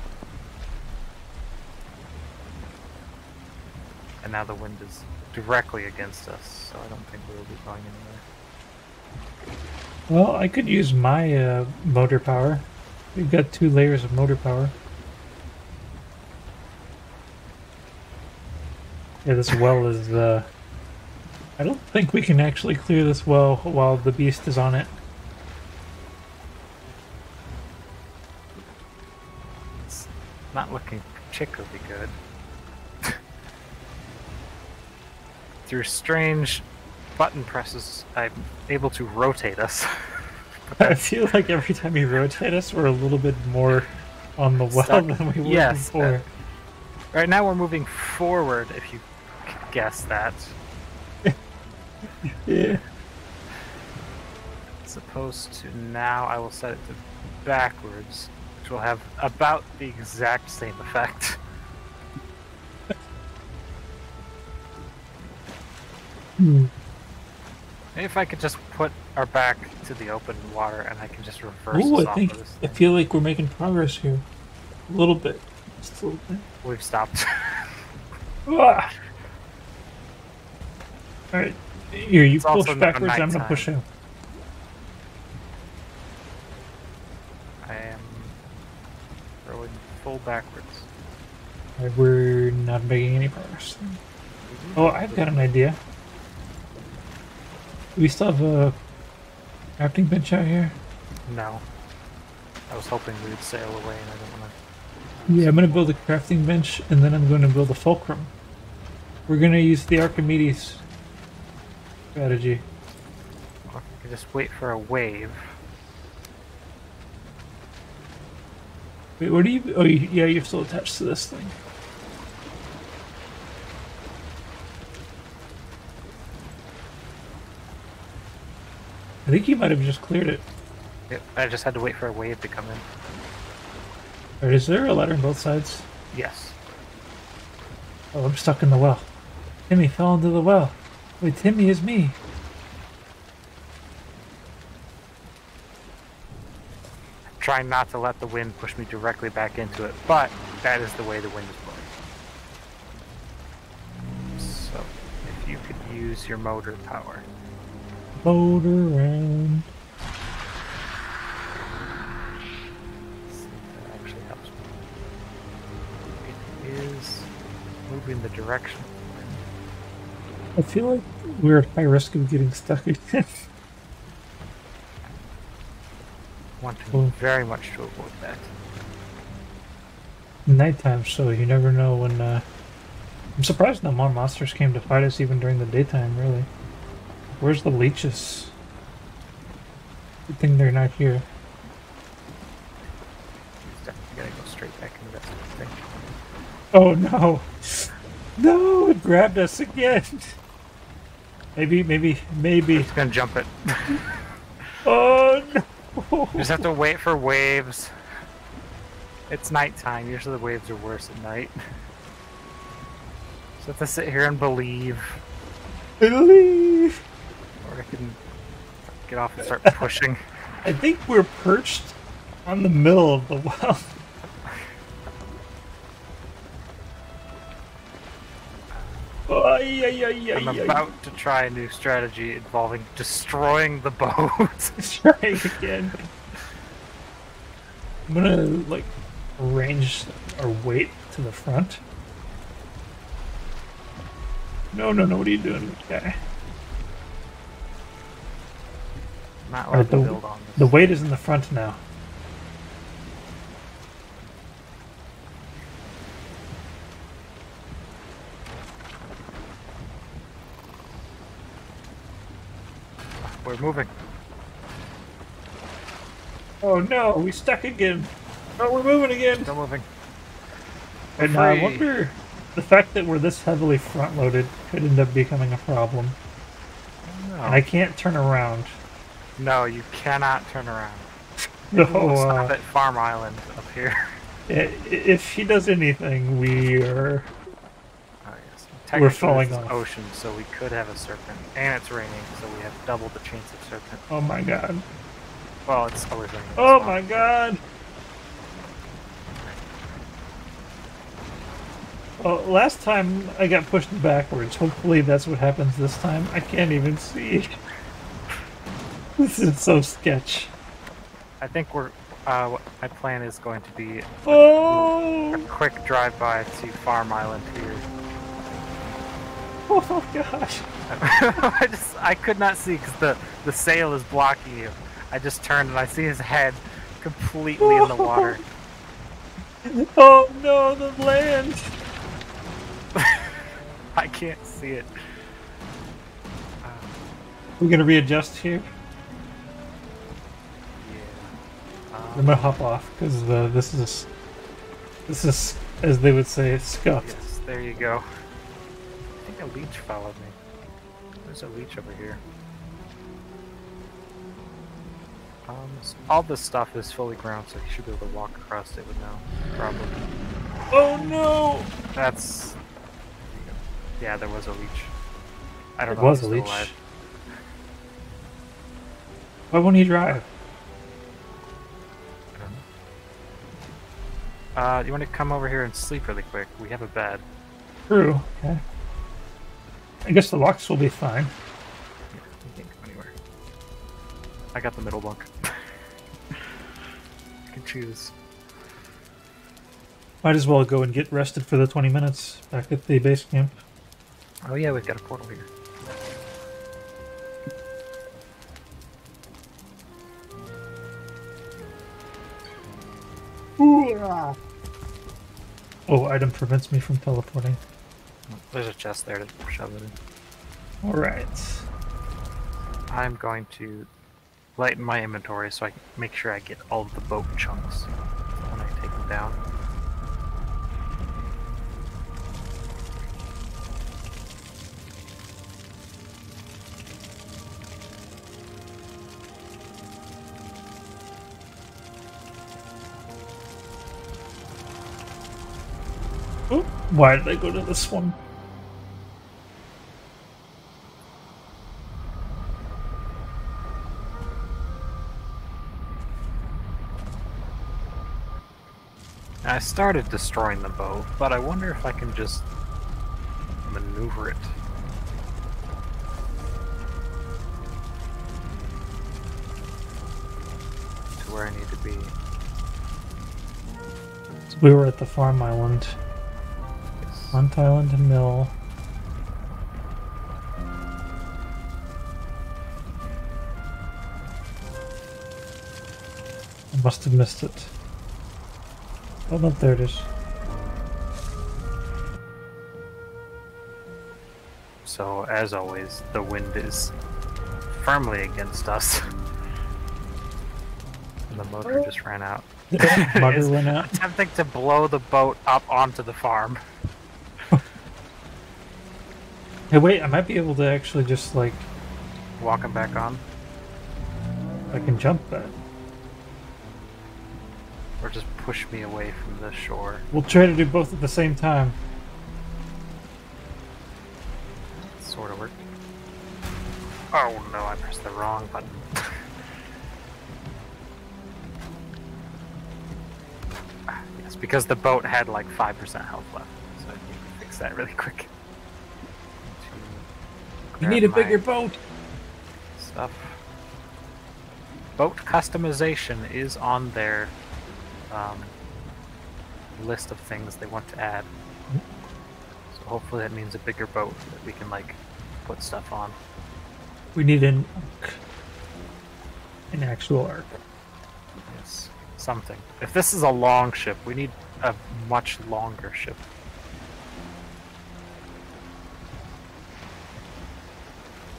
Speaker 1: And now the wind is directly against us, so I don't think we'll be going anywhere.
Speaker 2: Well, I could use my motor power. We've got 2 layers of motor power. Yeah, this well is I don't think we can actually clear this well while the beast is on it.
Speaker 1: It's not looking particularly good. Through strange button presses, I'm able to rotate us.
Speaker 2: I feel like every time you rotate us, we're a little bit more on the well than we were before.
Speaker 1: Right now we're moving forward, if you could guess that.
Speaker 2: Yeah.
Speaker 1: As opposed to now, I will set it to backwards, which will have about the exact same effect. Maybe if I could just put our back to the open water and I can just reverse
Speaker 2: Ooh,
Speaker 1: this
Speaker 2: I
Speaker 1: off
Speaker 2: think
Speaker 1: of this
Speaker 2: I
Speaker 1: thing.
Speaker 2: feel like we're making progress here. A little bit. Just a little bit.
Speaker 1: We've stopped.
Speaker 2: Ah! Alright. Here, you
Speaker 1: It's
Speaker 2: push
Speaker 1: also now
Speaker 2: backwards, I'm gonna push
Speaker 1: nighttime.
Speaker 2: him.
Speaker 1: I am rolling full backwards.
Speaker 2: Alright, we're not making any progress. Oh, I've got an idea. Do we still have a crafting bench out here?
Speaker 1: No. I was hoping we would sail away and I don't want
Speaker 2: Yeah, I'm gonna build a crafting bench and then I'm gonna build a fulcrum. We're gonna use the Archimedes strategy.
Speaker 1: to... I can just wait for a wave.
Speaker 2: Wait, where do you... Oh, yeah, you're still attached to this thing. I think you might have just cleared it.
Speaker 1: Yep, I just had to wait for a wave to come in.
Speaker 2: Or is there a ladder on both sides?
Speaker 1: Yes.
Speaker 2: Oh, I'm stuck in the well. Timmy fell into the well. Wait, Timmy is me.
Speaker 1: Trying not to let the wind push me directly back into it, but that is the way the wind is blowing. So, if you could use your motor power.
Speaker 2: Motor around.
Speaker 1: See if that actually helps me. It is moving the direction of the wind.
Speaker 2: I feel like we're at high risk of getting stuck again.
Speaker 1: Want to
Speaker 2: Cool.
Speaker 1: very much to avoid that.
Speaker 2: Nighttime, so you never know when. I'm surprised no more monsters came to fight us even during the daytime. Really, where's the leeches? Good thing they're not here.
Speaker 1: He's definitely gonna go straight back into that thing.
Speaker 2: Oh no! No, it grabbed us again. Maybe.
Speaker 1: He's gonna jump it.
Speaker 2: Oh no!
Speaker 1: You just have to wait for waves. It's nighttime. Usually the waves are worse at night. So I have to sit here and believe.
Speaker 2: Believe.
Speaker 1: Or I can get off and start pushing.
Speaker 2: I think we're perched on the middle of the well.
Speaker 1: I'm about to try a new strategy involving destroying the boat.
Speaker 2: Let's try again. I'm gonna like arrange our weight to the front. No, what are you doing, guy?
Speaker 1: Not
Speaker 2: Alright,
Speaker 1: allowed to build on this.
Speaker 2: the weight is in the front now.
Speaker 1: We're moving.
Speaker 2: Oh no, we stuck again. Oh, we're moving again.
Speaker 1: Still moving.
Speaker 2: And
Speaker 1: We're
Speaker 2: I
Speaker 1: free.
Speaker 2: wonder, the fact that we're this heavily front-loaded could end up becoming a problem. And I can't turn around.
Speaker 1: No, you cannot turn around.
Speaker 2: No,
Speaker 1: We'll stop at Farm Island up here.
Speaker 2: if he does anything, we are.
Speaker 1: Oh, yes.
Speaker 2: We're
Speaker 1: Technically,
Speaker 2: falling
Speaker 1: this is
Speaker 2: off.
Speaker 1: ocean, so we could have a serpent. And it's raining, so we have double the chance of serpent.
Speaker 2: Oh my god.
Speaker 1: Well, it's always raining.
Speaker 2: Oh my god. Well, last time I got pushed backwards. Hopefully that's what happens this time. I can't even see. This is so sketch.
Speaker 1: I think what my plan is going to be a
Speaker 2: Oh!
Speaker 1: quick drive-by to Farm Island here.
Speaker 2: Oh gosh.
Speaker 1: I could not see because the sail is blocking you. I just turned and I see his head completely in the water.
Speaker 2: Oh no, the land!
Speaker 1: I can't see it.
Speaker 2: We're gonna readjust here.
Speaker 1: Yeah.
Speaker 2: I'm gonna hop off because this is, as they would say, it's scuffed.
Speaker 1: Yes, there you go. I think a leech followed me. There's a leech over here. All this stuff is fully ground, so you should be able to walk across it with now. Probably.
Speaker 2: Oh no!
Speaker 1: That's... Yeah, there was a leech. I don't
Speaker 2: It
Speaker 1: know
Speaker 2: was
Speaker 1: if
Speaker 2: a
Speaker 1: it's
Speaker 2: leech.
Speaker 1: still alive.
Speaker 2: Why won't he drive?
Speaker 1: I don't know. You want to come over here and sleep really quick? We have a bed.
Speaker 2: True. Okay. I guess the locks will be fine.
Speaker 1: Yeah, you can't go anywhere. I got the middle bunk. You can choose.
Speaker 2: Might as well go and get rested for the 20 minutes back at the base camp.
Speaker 1: Oh yeah, we've got a portal here.
Speaker 2: Oh, item prevents me from teleporting.
Speaker 1: There's a chest there to shove it in.
Speaker 2: Alright.
Speaker 1: I'm going to lighten my inventory so I can make sure I get all of the boat chunks when I take them down.
Speaker 2: Oh, why did I go to this one?
Speaker 1: I started destroying the boat, but I wonder if I can just maneuver it. To where I need to be.
Speaker 2: So we were at the farm island.
Speaker 1: Yes.
Speaker 2: Hunt Island and Mill. Must have missed it. Oh no, there it is.
Speaker 1: So, as always, the wind is firmly against us. And the motor just ran out.
Speaker 2: Motor went out.
Speaker 1: Attempting to blow the boat up onto the farm.
Speaker 2: Hey, wait, I might be able to actually just, like...
Speaker 1: Walk him back on.
Speaker 2: I can jump that.
Speaker 1: Or just push me away from the shore.
Speaker 2: We'll try to do both at the same time.
Speaker 1: Sort of worked. Oh no, I pressed the wrong button. It's because the boat had like 5% health left, so I need to fix that really quick.
Speaker 2: You need a bigger boat!
Speaker 1: Stuff. Boat customization is on their list of things they want to add. So hopefully that means a bigger boat that we can like put stuff on.
Speaker 2: We need an arc. An actual arc.
Speaker 1: Yes, something. If this is a long ship, we need a much longer ship.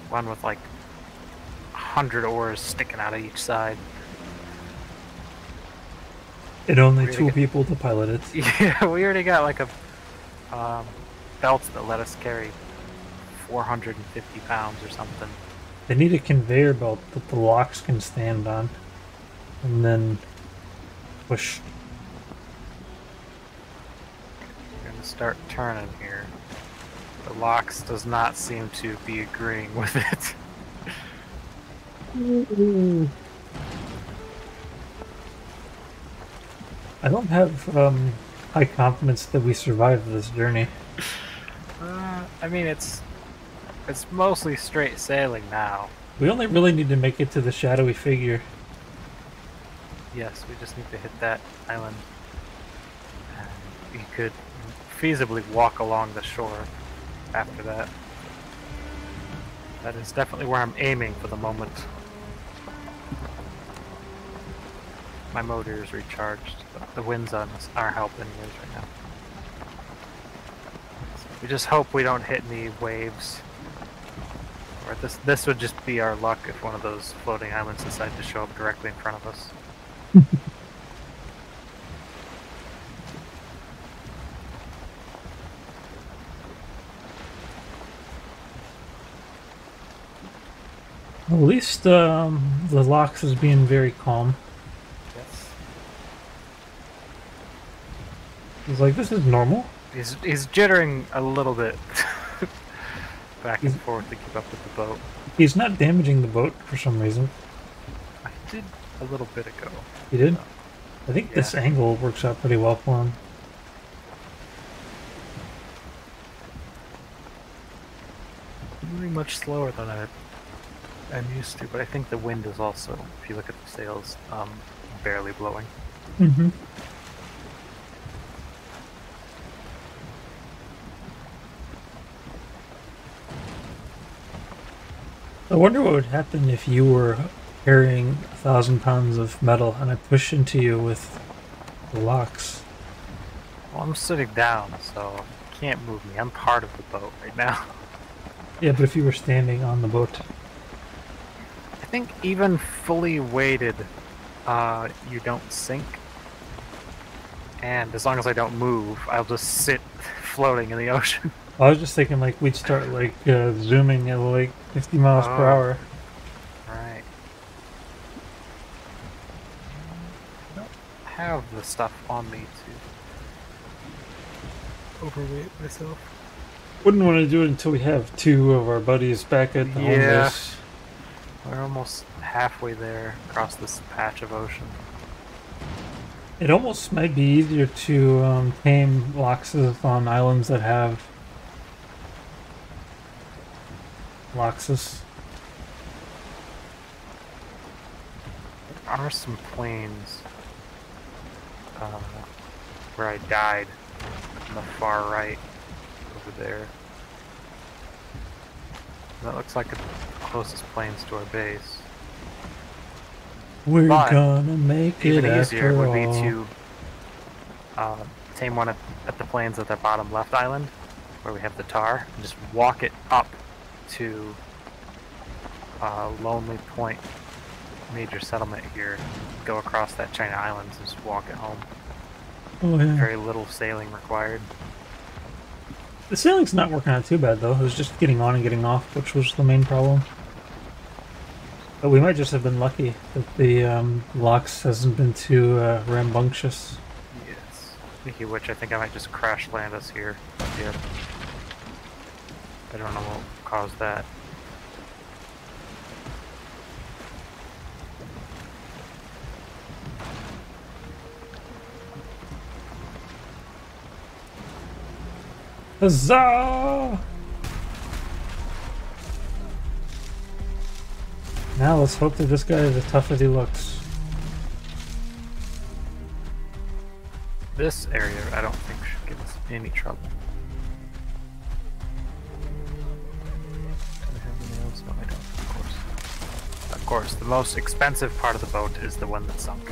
Speaker 1: One with like 100 oars sticking out of each side.
Speaker 2: And only two people to pilot it.
Speaker 1: Yeah, we already got like a belt that let us carry 450 pounds or something.
Speaker 2: They need a conveyor belt that the locks can stand on. And then push.
Speaker 1: We're gonna start turning here. The locks does not seem to be agreeing with it.
Speaker 2: I don't have high confidence that we survived this journey.
Speaker 1: I mean, it's mostly straight sailing now.
Speaker 2: We only really need to make it to the shadowy figure.
Speaker 1: Yes, we just need to hit that island. And you could feasibly walk along the shore after that. That is definitely where I'm aiming for the moment. My motor is recharged, but the winds on us are helping anyways right now. So we just hope we don't hit any waves. Or this would just be our luck if one of those floating islands decide to show up directly in front of us.
Speaker 2: At least the Lox is being very calm.
Speaker 1: Yes.
Speaker 2: He's like, this is normal.
Speaker 1: He's jittering a little bit back and forth to keep up with the boat.
Speaker 2: He's not damaging the boat for some reason.
Speaker 1: I did a little bit ago.
Speaker 2: He did?
Speaker 1: So,
Speaker 2: I think
Speaker 1: yeah.
Speaker 2: this angle works out pretty well for him.
Speaker 1: Really much slower than I'm used to, but I think the wind is also, if you look at the sails, barely blowing.
Speaker 2: Mm-hmm. I wonder what would happen if you were carrying 1,000 pounds of metal and I push into you with the locks.
Speaker 1: Well, I'm sitting down, so you can't move me. I'm part of the boat right now.
Speaker 2: Yeah, but if you were standing on the boat.
Speaker 1: I think even fully weighted, you don't sink. And as long as I don't move, I'll just sit floating in the ocean.
Speaker 2: I was just thinking like we'd start like zooming at like 50 miles per hour.
Speaker 1: Right. I don't have the stuff on me to overweight myself.
Speaker 2: Wouldn't want to do it until we have two of our buddies back at the home base.
Speaker 1: We're almost halfway there across this patch of ocean.
Speaker 2: It almost might be easier to tame Loxes on islands that have Loxes.
Speaker 1: There are some plains where I died on the far right over there. That looks like the closest plains to our base.
Speaker 2: We're
Speaker 1: But
Speaker 2: gonna make it
Speaker 1: even easier
Speaker 2: after
Speaker 1: would
Speaker 2: all.
Speaker 1: be to tame one at the plains at the bottom left island, where we have the tar, and just walk it up to Lonely Point, major settlement here. Go across that China Islands and just walk it home.
Speaker 2: Oh yeah.
Speaker 1: Very little sailing required.
Speaker 2: The sailing's not working out too bad though. It was just getting on and getting off, which was the main problem. But we might just have been lucky that the locks hasn't been too rambunctious.
Speaker 1: Yes. Speaking of which, I think I might just crash land us here. Yeah. I don't know what caused that.
Speaker 2: Huzzah! Now let's hope that this guy is as tough as he looks.
Speaker 1: This area, I don't think should give us any trouble. Do I have the nails? No, I don't, of course. Of course, the most expensive part of the boat is the one that sunk.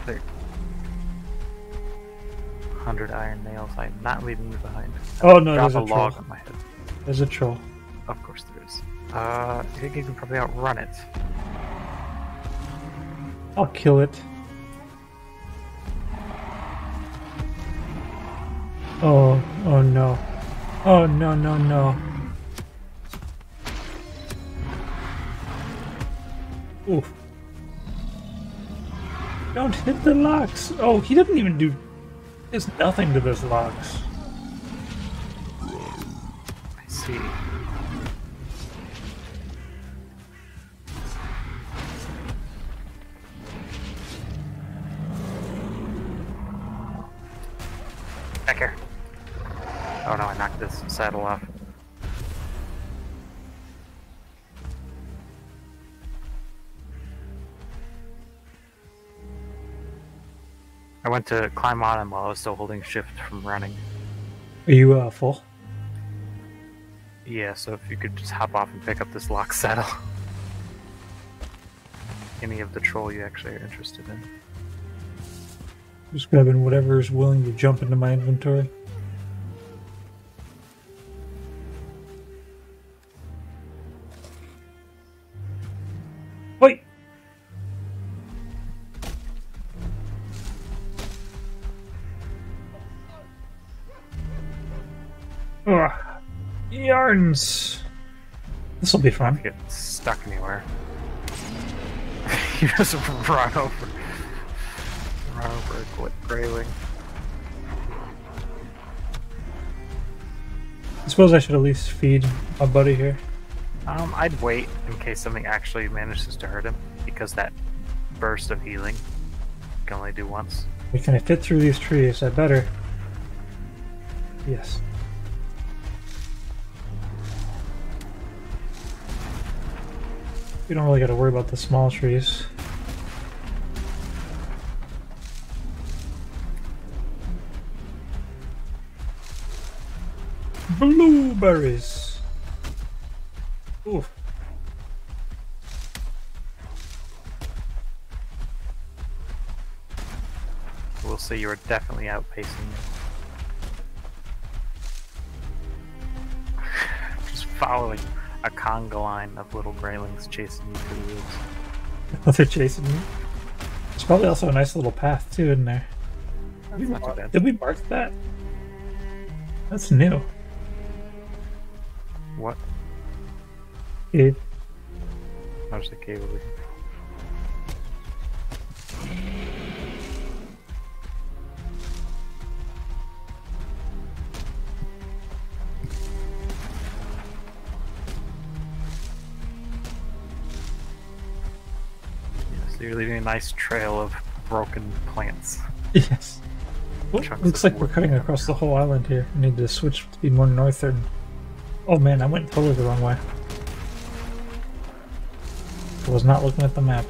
Speaker 1: There. 100 iron nails. I'm not leaving you behind.
Speaker 2: Oh no,
Speaker 1: Drop
Speaker 2: there's a troll.
Speaker 1: log on my head.
Speaker 2: There's a troll.
Speaker 1: Of course there is. I think you can probably outrun it.
Speaker 2: I'll kill it. Oh, oh no. Oh no, no, no. Oof. Don't hit the locks. Oh, he didn't even do... There's nothing to those locks.
Speaker 1: I see. Back here. Oh no, I knocked this saddle off. I went to climb on him while I was still holding shift from running.
Speaker 2: Are you full?
Speaker 1: Yeah, so if you could just hop off and pick up this lock saddle. Any of the troll you actually are interested in.
Speaker 2: Just grabbing whatever is willing to jump into my inventory. Wait! Ugh. Yarns! This'll be fun.
Speaker 1: Get stuck anywhere. You just run over a grayling.
Speaker 2: I suppose I should at least feed my buddy here.
Speaker 1: I'd wait in case something actually manages to hurt him, because that burst of healing you can only do once.
Speaker 2: Wait, can I fit through these trees? I better. Yes. You don't really got to worry about the small trees. Blueberries. Oof.
Speaker 1: We'll see, you are definitely outpacing me. Just following a conga line of little graylings chasing you through the woods.
Speaker 2: Oh, they're chasing me. There's probably also a nice little path too in there.
Speaker 1: That's not too bad.
Speaker 2: Did we mark that? That's new.
Speaker 1: What?
Speaker 2: It,
Speaker 1: How's the cave over here? So you're leaving a nice trail of broken plants.
Speaker 2: yes. Oh,
Speaker 1: Chunks
Speaker 2: looks
Speaker 1: of
Speaker 2: like we're
Speaker 1: wood.
Speaker 2: cutting across the whole island here. We need to switch to be more northern. Oh man, I went totally the wrong way. I was not looking at the map.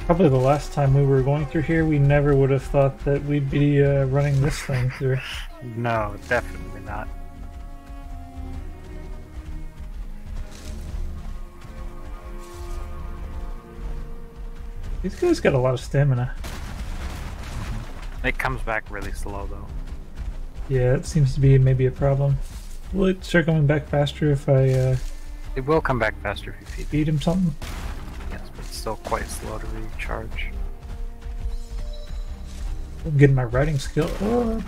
Speaker 2: Probably the last time we were going through here, we never would have thought that we'd be running this thing through.
Speaker 1: No, definitely not.
Speaker 2: These guys got a lot of stamina.
Speaker 1: It comes back really slow though.
Speaker 2: Yeah, it seems to be maybe a problem. Will it start coming back faster if I
Speaker 1: It will come back faster if you feed it.
Speaker 2: feed him something?
Speaker 1: Yes, but it's still quite slow to recharge.
Speaker 2: I'm getting my riding skill. Oh.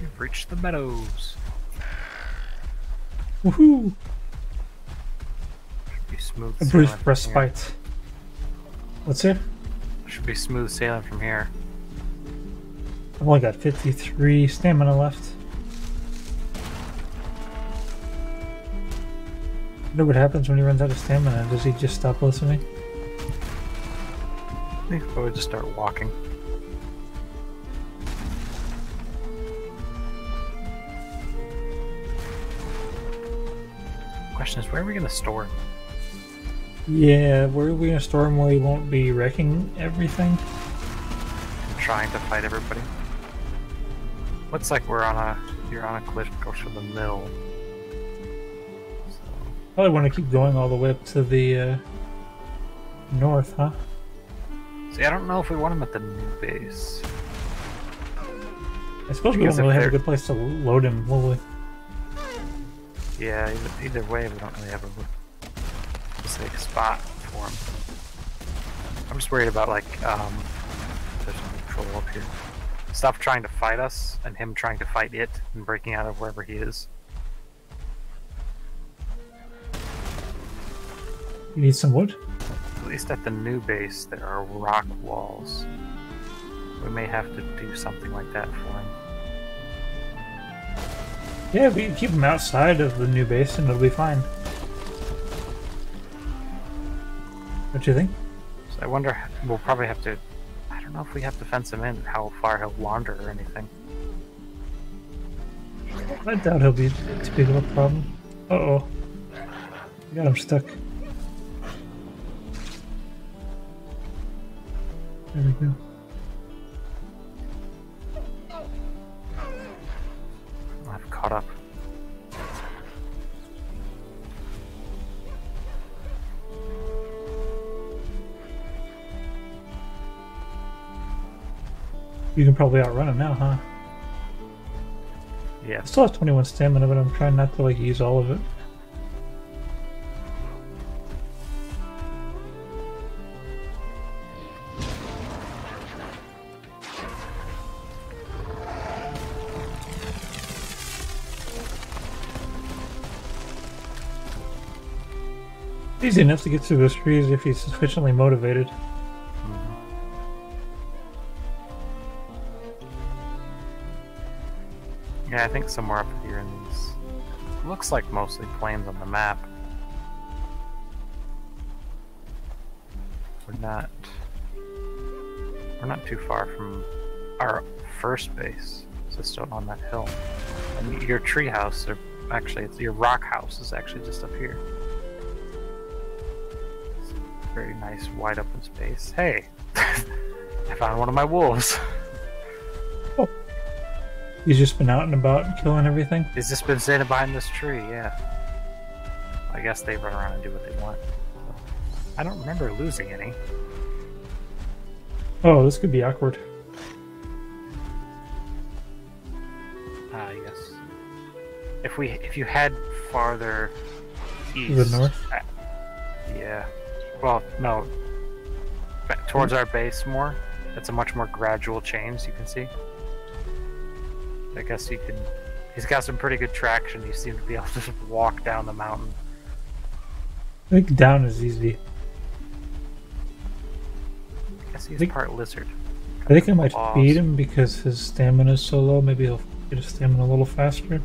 Speaker 1: You've reached the meadows.
Speaker 2: Woohoo!
Speaker 1: Should be smooth
Speaker 2: A
Speaker 1: sailing
Speaker 2: brief
Speaker 1: from here.
Speaker 2: respite. What's it?
Speaker 1: Should be smooth sailing from here.
Speaker 2: I've only got 53 stamina left. I wonder what happens when he runs out of stamina. Does he just stop listening?
Speaker 1: I think I would just start walking. Question is, where are we going to store him?
Speaker 2: Yeah, where are we gonna store him where he won't be wrecking everything?
Speaker 1: I'm trying to fight everybody. Looks like you're on a cliff that goes to the mill. So,
Speaker 2: Probably want to keep going all the way up to the north, huh?
Speaker 1: see, I don't know if we want him at the new base.
Speaker 2: I suppose we
Speaker 1: Because
Speaker 2: don't really
Speaker 1: if
Speaker 2: have a
Speaker 1: they're-
Speaker 2: good place to load him, will we?
Speaker 1: Yeah, either way, we don't really have a specific spot for him. I'm just worried about, like, there's no patrol up here. Stuff trying to fight us, and him trying to fight it, and breaking out of wherever he is.
Speaker 2: You need some wood?
Speaker 1: At least at the new base, there are rock walls. We may have to do something like that for him.
Speaker 2: Yeah, we can keep him outside of the new base and it'll be fine. What do you think?
Speaker 1: So I wonder, we'll probably have to, I don't know if we have to fence him in, how far he'll wander or anything.
Speaker 2: I doubt he'll be too big of a problem. Uh-oh. Got him stuck. There we go.
Speaker 1: I've caught up.
Speaker 2: You can probably outrun him now, huh? I
Speaker 1: Yes.
Speaker 2: still have 21 stamina, but I'm trying not to like use all of it. Easy enough to get through those trees if he's sufficiently motivated.
Speaker 1: Yeah, I think somewhere up here in these. Looks like mostly plains on the map. We're not too far from our first base. So still on that hill. And your tree house, or actually, it's your rock house, is actually just up here. It's a very nice, wide open space. Hey, I found one of my wolves.
Speaker 2: He's just been out and about killing everything.
Speaker 1: He's just been standing behind this tree, yeah. I guess they run around and do what they want. I don't remember losing any.
Speaker 2: Oh, this could be awkward.
Speaker 1: Yes. If you head farther east.
Speaker 2: To the north?
Speaker 1: Yeah. Well, no. Back towards our base more. It's a much more gradual change, you can see. I guess you can. He's got some pretty good traction. You seem to be able to just walk down the mountain.
Speaker 2: I think down is easy.
Speaker 1: I guess he's
Speaker 2: think-
Speaker 1: part lizard.
Speaker 2: I think I might
Speaker 1: Claws.
Speaker 2: feed him because his stamina is so low. Maybe he'll get his stamina a little faster.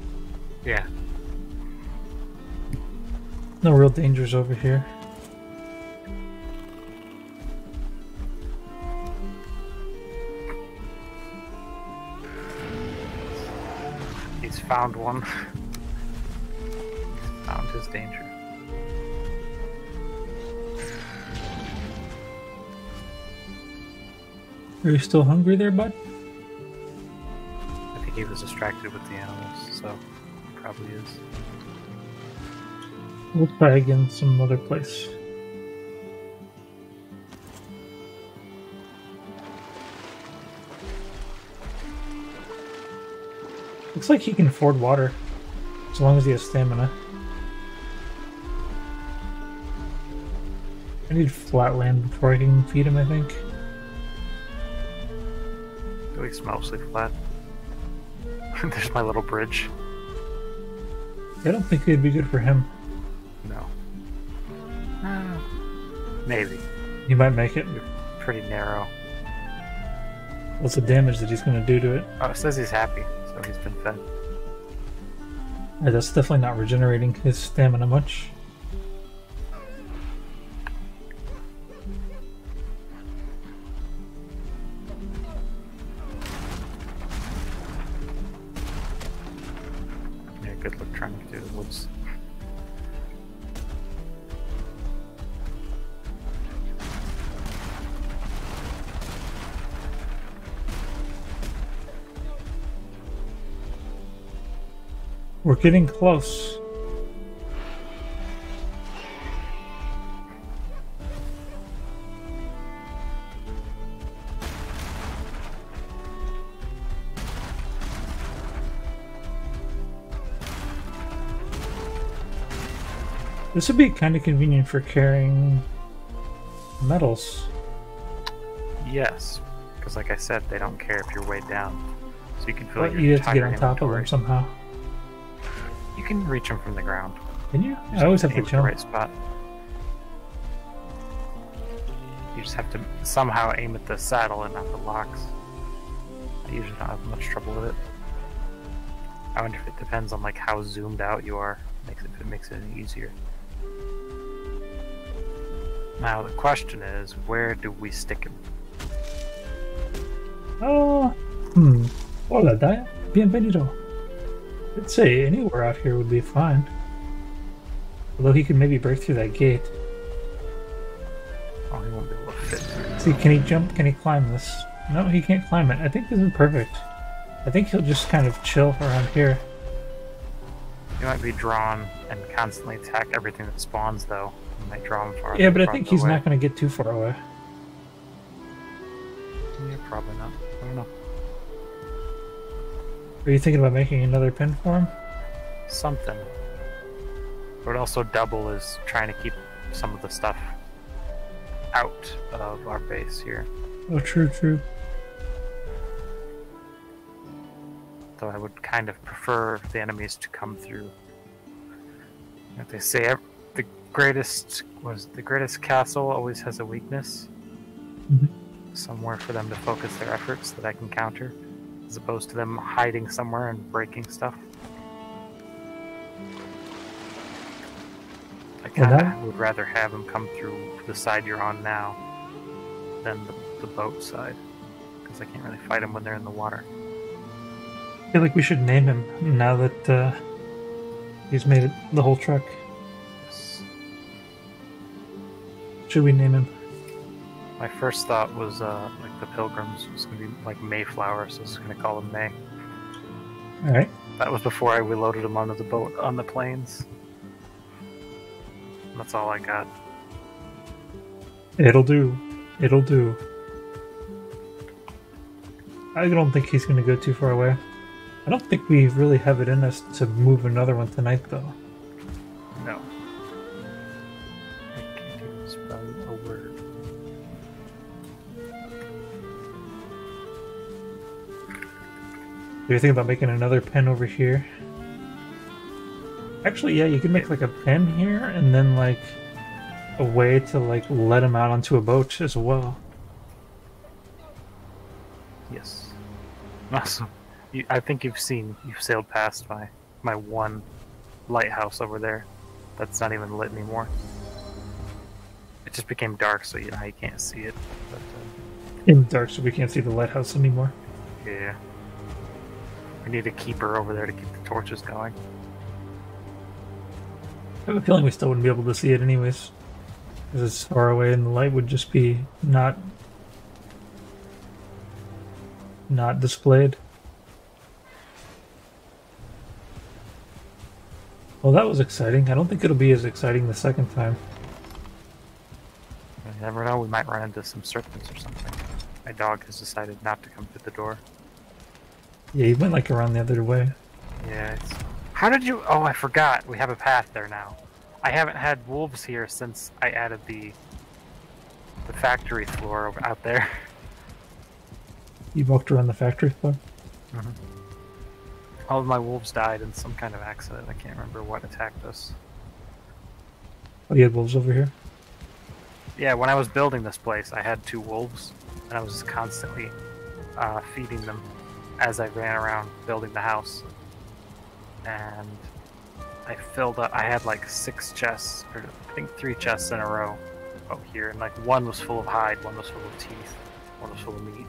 Speaker 1: Yeah.
Speaker 2: No real dangers over here.
Speaker 1: He's found one. He's found his danger.
Speaker 2: Are you still hungry there, bud?
Speaker 1: I think he was distracted with the animals, so he probably is.
Speaker 2: We'll try again some other place. Looks like he can ford water, as long as he has stamina. I need flat land before I can feed him, I think.
Speaker 1: At least mostly flat. There's my little bridge.
Speaker 2: I don't think it'd be good for him.
Speaker 1: No. Maybe.
Speaker 2: He might make it.
Speaker 1: Pretty narrow.
Speaker 2: What's the damage that he's going to do to it?
Speaker 1: Oh, it says he's happy, so he's been fed.
Speaker 2: Yeah, that's definitely not regenerating his stamina much.
Speaker 1: Yeah, good luck trying to get through the woods.
Speaker 2: We're getting close. This would be kind of convenient for carrying metals.
Speaker 1: Yes, because like I said, they don't care if you're way down. So you can fill
Speaker 2: But
Speaker 1: your
Speaker 2: you have to get
Speaker 1: entire
Speaker 2: on top of them
Speaker 1: inventory.
Speaker 2: somehow.
Speaker 1: You can reach them from the ground.
Speaker 2: Can you?
Speaker 1: Just
Speaker 2: I always have to
Speaker 1: aim at the
Speaker 2: jump.
Speaker 1: right spot. You just have to somehow aim at the saddle and not the locks. I usually don't have much trouble with it. I wonder if it depends on like how zoomed out you are. If it makes it any easier. Now the question is, where do we stick him?
Speaker 2: Oh, Hola, Daya. Bienvenido. I'd say anywhere out here would be fine. Although he could maybe break through that gate.
Speaker 1: Oh, he won't be able to fit through.
Speaker 2: See, can he jump? Can he climb this? No, he can't climb it. I think this is perfect. I think he'll just kind of chill around here.
Speaker 1: He might be drawn and constantly attack everything that spawns, though. You might draw him far.
Speaker 2: Yeah, but I think he's
Speaker 1: away.
Speaker 2: not going to get too far away.
Speaker 1: Yeah, probably not. I don't know.
Speaker 2: Are you thinking about making another pin for him?
Speaker 1: Something. But also double is trying to keep some of the stuff out of our base here.
Speaker 2: Oh, true, true.
Speaker 1: Though I would kind of prefer the enemies to come through. Like they say, the greatest castle always has a weakness.
Speaker 2: Mhm.
Speaker 1: Somewhere for them to focus their efforts that I can counter, as opposed to them hiding somewhere and breaking stuff. I kind of would rather have them come through the side you're on now than the boat side, because I can't really fight them when they're in the water.
Speaker 2: I feel like we should name him now that he's made it the whole truck.
Speaker 1: Yes.
Speaker 2: Should we name him?
Speaker 1: My first thought was like the Pilgrims was going to be like Mayflower, so I was going to call him May.
Speaker 2: Alright.
Speaker 1: That was before I reloaded him onto the boat on the plains. That's all I got.
Speaker 2: It'll do. It'll do. I don't think he's going to go too far away. I don't think we really have it in us to move another one tonight, though.
Speaker 1: No. I can't even spell a word.
Speaker 2: Do you think about making another pen over here? Actually, yeah, you could make like a pen here and then like a way to like let him out onto a boat as well.
Speaker 1: Yes. Awesome. I think you've sailed past my one lighthouse over there. that's not even lit anymore. It just became dark, so you know how you can't see it. But,
Speaker 2: In the dark, so we can't see the lighthouse anymore.
Speaker 1: yeah. We need a keeper over there to keep the torches going.
Speaker 2: I have a feeling we still wouldn't be able to see it anyways. Because it's far away and the light would just be not displayed. Well, that was exciting. I don't think it'll be as exciting the second time.
Speaker 1: You never know, we might run into some serpents or something. My dog has decided not to come to the door.
Speaker 2: Yeah, you went like around the other way.
Speaker 1: Yeah, it's... How did you... Oh, I forgot. We have a path there now. I haven't had wolves here since I added the factory floor out there.
Speaker 2: You walked around the factory floor?
Speaker 1: Mm-hmm. All of my wolves died in some kind of accident. I can't remember what attacked us.
Speaker 2: Oh, you had wolves over here?
Speaker 1: Yeah, when I was building this place, I had 2 wolves, and I was just constantly feeding them as I ran around building the house. And I filled up, I had like 6 chests, or I think 3 chests in a row out here, and like one was full of hide, one was full of teeth, one was full of meat.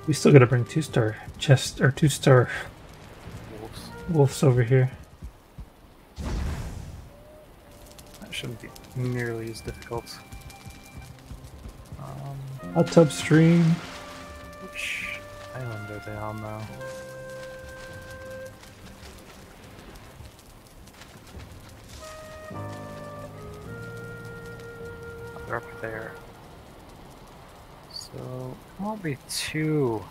Speaker 2: We still gotta bring 2-star chests, or 2-star wolves over here.
Speaker 1: That shouldn't be nearly as difficult.
Speaker 2: Hot tub stream.
Speaker 1: Which island are they on though? Oh, they're up there. So it won't be too...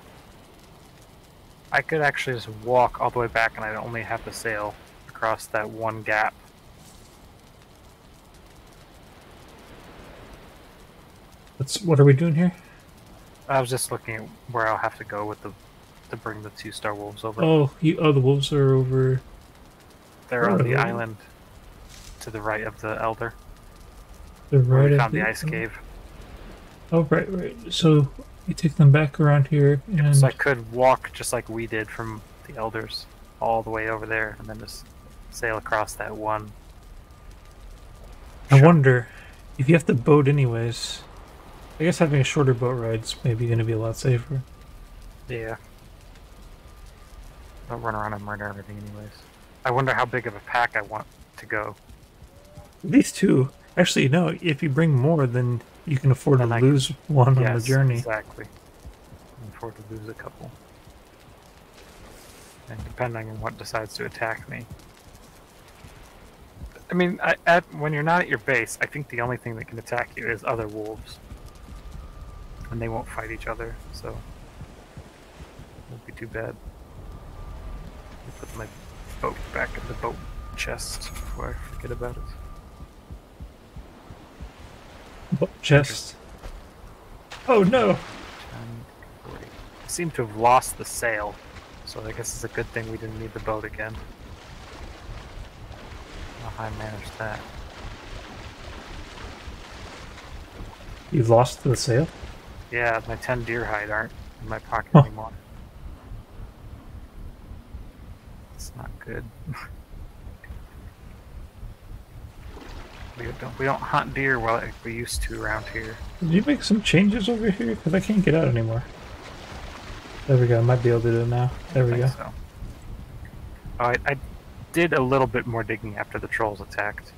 Speaker 1: I could actually just walk all the way back and I'd only have to sail across that one gap.
Speaker 2: What are we doing here?
Speaker 1: I was just looking at where I'll have to go with to bring the 2-star wolves over.
Speaker 2: Oh, the wolves are over.
Speaker 1: They're on the island to the right of the Elder.
Speaker 2: The
Speaker 1: Where
Speaker 2: right
Speaker 1: we
Speaker 2: of
Speaker 1: found the ice cave.
Speaker 2: Oh, right. So we take them back around here, and
Speaker 1: So I could walk just like we did from the Elders all the way over there, and then just sail across that one.
Speaker 2: I wonder if you have to boat anyways. I guess having a shorter boat ride's maybe going to be a lot safer.
Speaker 1: Yeah. I'll run around and murder everything anyways. I wonder how big of a pack I want to go.
Speaker 2: These 2. Actually, no, if you bring more, then you can afford to lose one on the journey.
Speaker 1: Exactly. I can afford to lose a couple. And depending on what decides to attack me. I mean, when you're not at your base, I think the only thing that can attack you is other wolves. And they won't fight each other, so... won't be too bad. I'll put my boat back in the boat chest before I forget about it.
Speaker 2: Boat chest. Oh no!
Speaker 1: 10, 40. I seem to have lost the sail, so I guess it's a good thing we didn't need the boat again. How I managed that.
Speaker 2: You lost the sail?
Speaker 1: Yeah, my 10 deer hide aren't in my pocket anymore. It's not good. We don't hunt deer like we used to around here.
Speaker 2: Did you make some changes over here? Because I can't get out anymore. There we go. I might be able to do it now. There we go.
Speaker 1: So. Oh, I did a little bit more digging after the trolls attacked.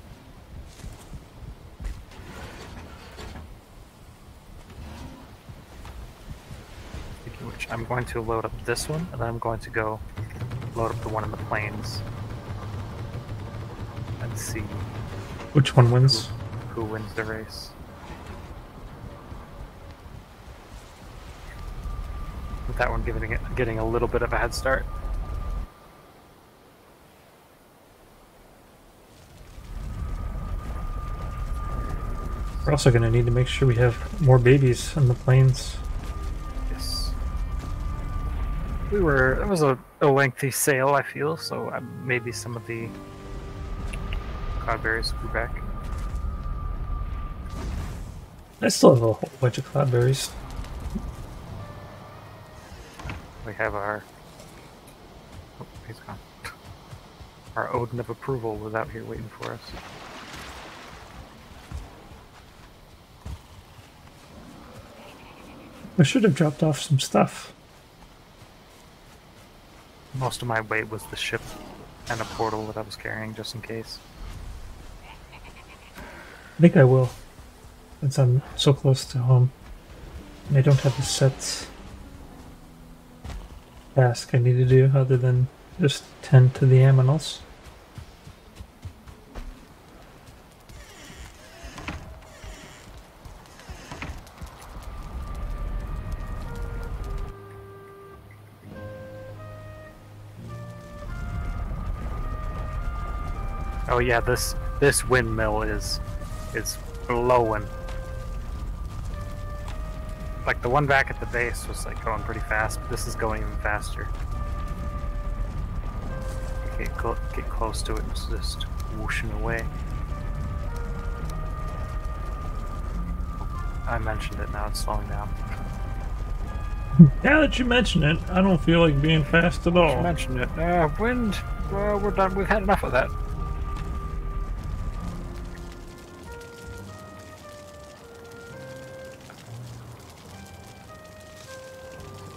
Speaker 1: Speaking of which, I'm going to load up this one, and then I'm going to go load up the one in the plains. And see
Speaker 2: which one wins.
Speaker 1: Who wins the race. With that one getting a little bit of a head start.
Speaker 2: We're also going to need to make sure we have more babies on the plains.
Speaker 1: Yes. It was a lengthy sail, I feel, so maybe some of the cloudberries grew back.
Speaker 2: I still have a whole bunch of cloudberries.
Speaker 1: We have our... Oh, he's gone. Our Odin of approval was out here waiting for us.
Speaker 2: I should have dropped off some stuff.
Speaker 1: Most of my weight was the ship and a portal that I was carrying just in case.
Speaker 2: I think I will, since I'm so close to home. And I don't have a set task I need to do other than just tend to the aminals.
Speaker 1: Oh yeah, this windmill is blowing. Like the one back at the base was like going pretty fast, but this is going even faster. Get close to it and it's just whooshing away. I mentioned it, now it's slowing down.
Speaker 2: Now that you mention it, I don't feel like being fast at all.
Speaker 1: You mentioned it. Wind. We're done. We've had enough of that.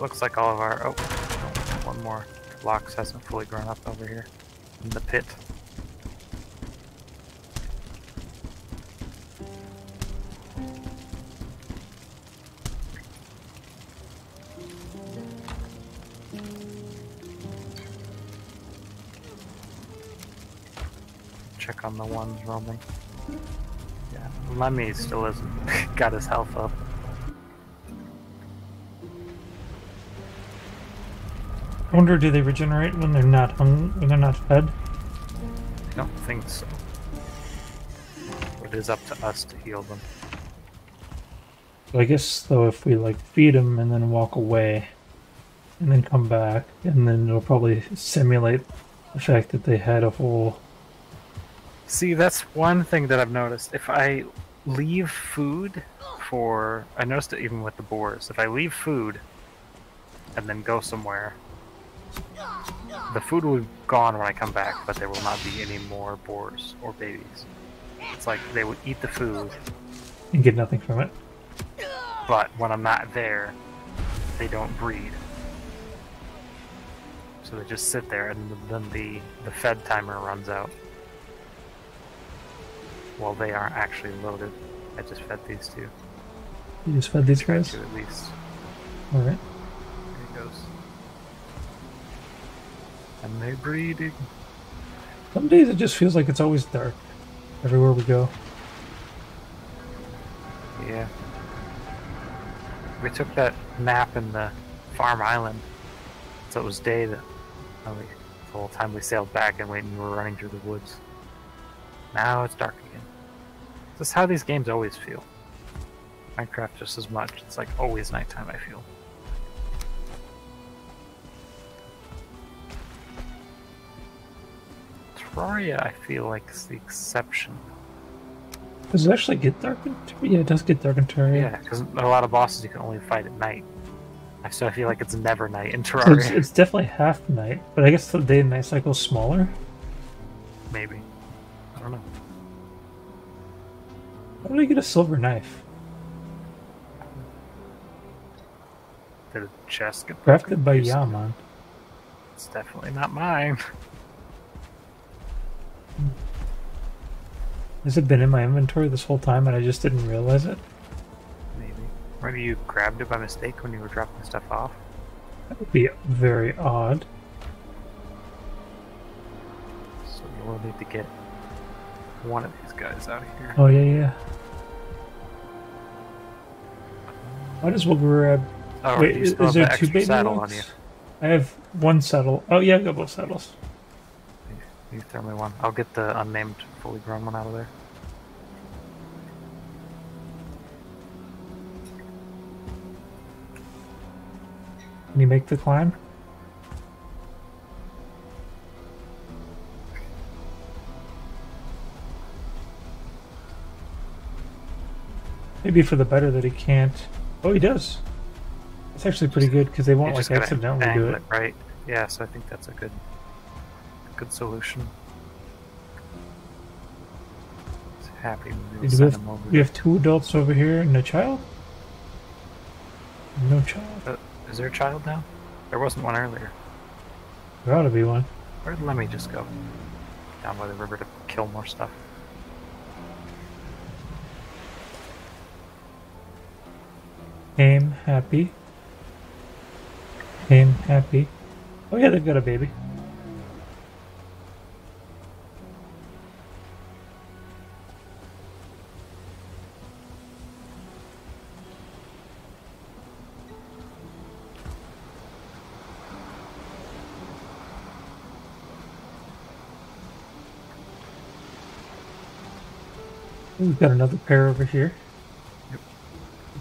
Speaker 1: Looks like all of our... Oh, one more. Locks hasn't fully grown up over here in the pit. Check on the ones roaming. Yeah, Lemmy still isn't got his health up.
Speaker 2: I wonder, do they regenerate when they're not when they're not fed?
Speaker 1: I don't think so. It is up to us to heal them.
Speaker 2: So I guess though, if we like feed them and then walk away, and then come back, and then it'll probably simulate the fact that they had a whole.
Speaker 1: See, that's one thing that I've noticed. If I leave food for... I noticed it even with the boars. If I leave food and then go somewhere, the food will be gone when I come back, but there will not be any more boars or babies. It's like they would eat the food
Speaker 2: And get nothing from it.
Speaker 1: but when I'm not there, they don't breed. So they just sit there, and then the fed timer runs out. Well, they aren't actually loaded. I just fed these two.
Speaker 2: You just fed these guys?
Speaker 1: Two at least.
Speaker 2: Alright.
Speaker 1: There he goes. And they're breeding.
Speaker 2: Some days it just feels like it's always dark everywhere we go.
Speaker 1: Yeah. We took that nap in the farm island, so it was day the whole time we sailed back and we were running through the woods. Now it's dark again. This is how these games always feel. Minecraft just as much. It's like always nighttime, I feel. Terraria, I feel like, is the exception.
Speaker 2: Does it actually get dark in Terraria? Yeah, it does get dark in Terraria.
Speaker 1: Yeah, because a lot of bosses you can only fight at night. So I feel like it's never night in
Speaker 2: So
Speaker 1: Terraria.
Speaker 2: it's definitely half night, but I guess the day and night cycle is smaller.
Speaker 1: Maybe. I don't know.
Speaker 2: How did I get a silver knife?
Speaker 1: Did a chest get
Speaker 2: Crafted by
Speaker 1: broken?
Speaker 2: Yaman.
Speaker 1: It's definitely not mine.
Speaker 2: Has it been in my inventory this whole time and I just didn't realize it?
Speaker 1: Maybe. Maybe you grabbed it by mistake when you were dropping stuff off.
Speaker 2: That would be very odd.
Speaker 1: So you will need to get one of these guys out of here.
Speaker 2: Oh, yeah. Might as well grab...
Speaker 1: Oh,
Speaker 2: Wait,
Speaker 1: you
Speaker 2: is
Speaker 1: still have
Speaker 2: there
Speaker 1: the
Speaker 2: two
Speaker 1: extra
Speaker 2: baby
Speaker 1: saddle
Speaker 2: ones?
Speaker 1: on you.
Speaker 2: I have one saddle. Oh, yeah, I got both saddles.
Speaker 1: You throw me one. I'll get the unnamed, fully grown one out of there.
Speaker 2: Can you make the climb? Maybe for the better that he can't. Oh, he does. It's actually pretty good because they won't
Speaker 1: You
Speaker 2: like
Speaker 1: just gotta
Speaker 2: accidentally do
Speaker 1: angle
Speaker 2: it.
Speaker 1: right? Yeah, so I think that's a good solution. happy, maybe we'll
Speaker 2: Do
Speaker 1: send him over
Speaker 2: we
Speaker 1: there.
Speaker 2: have 2 adults over here and a child? No child.
Speaker 1: Is there a child now? There wasn't one earlier.
Speaker 2: There ought to be one.
Speaker 1: Where did Lemmy just go? Down by the river to kill more stuff.
Speaker 2: Aim happy. Aim happy. Oh yeah, they've got a baby. We've got another pair over here.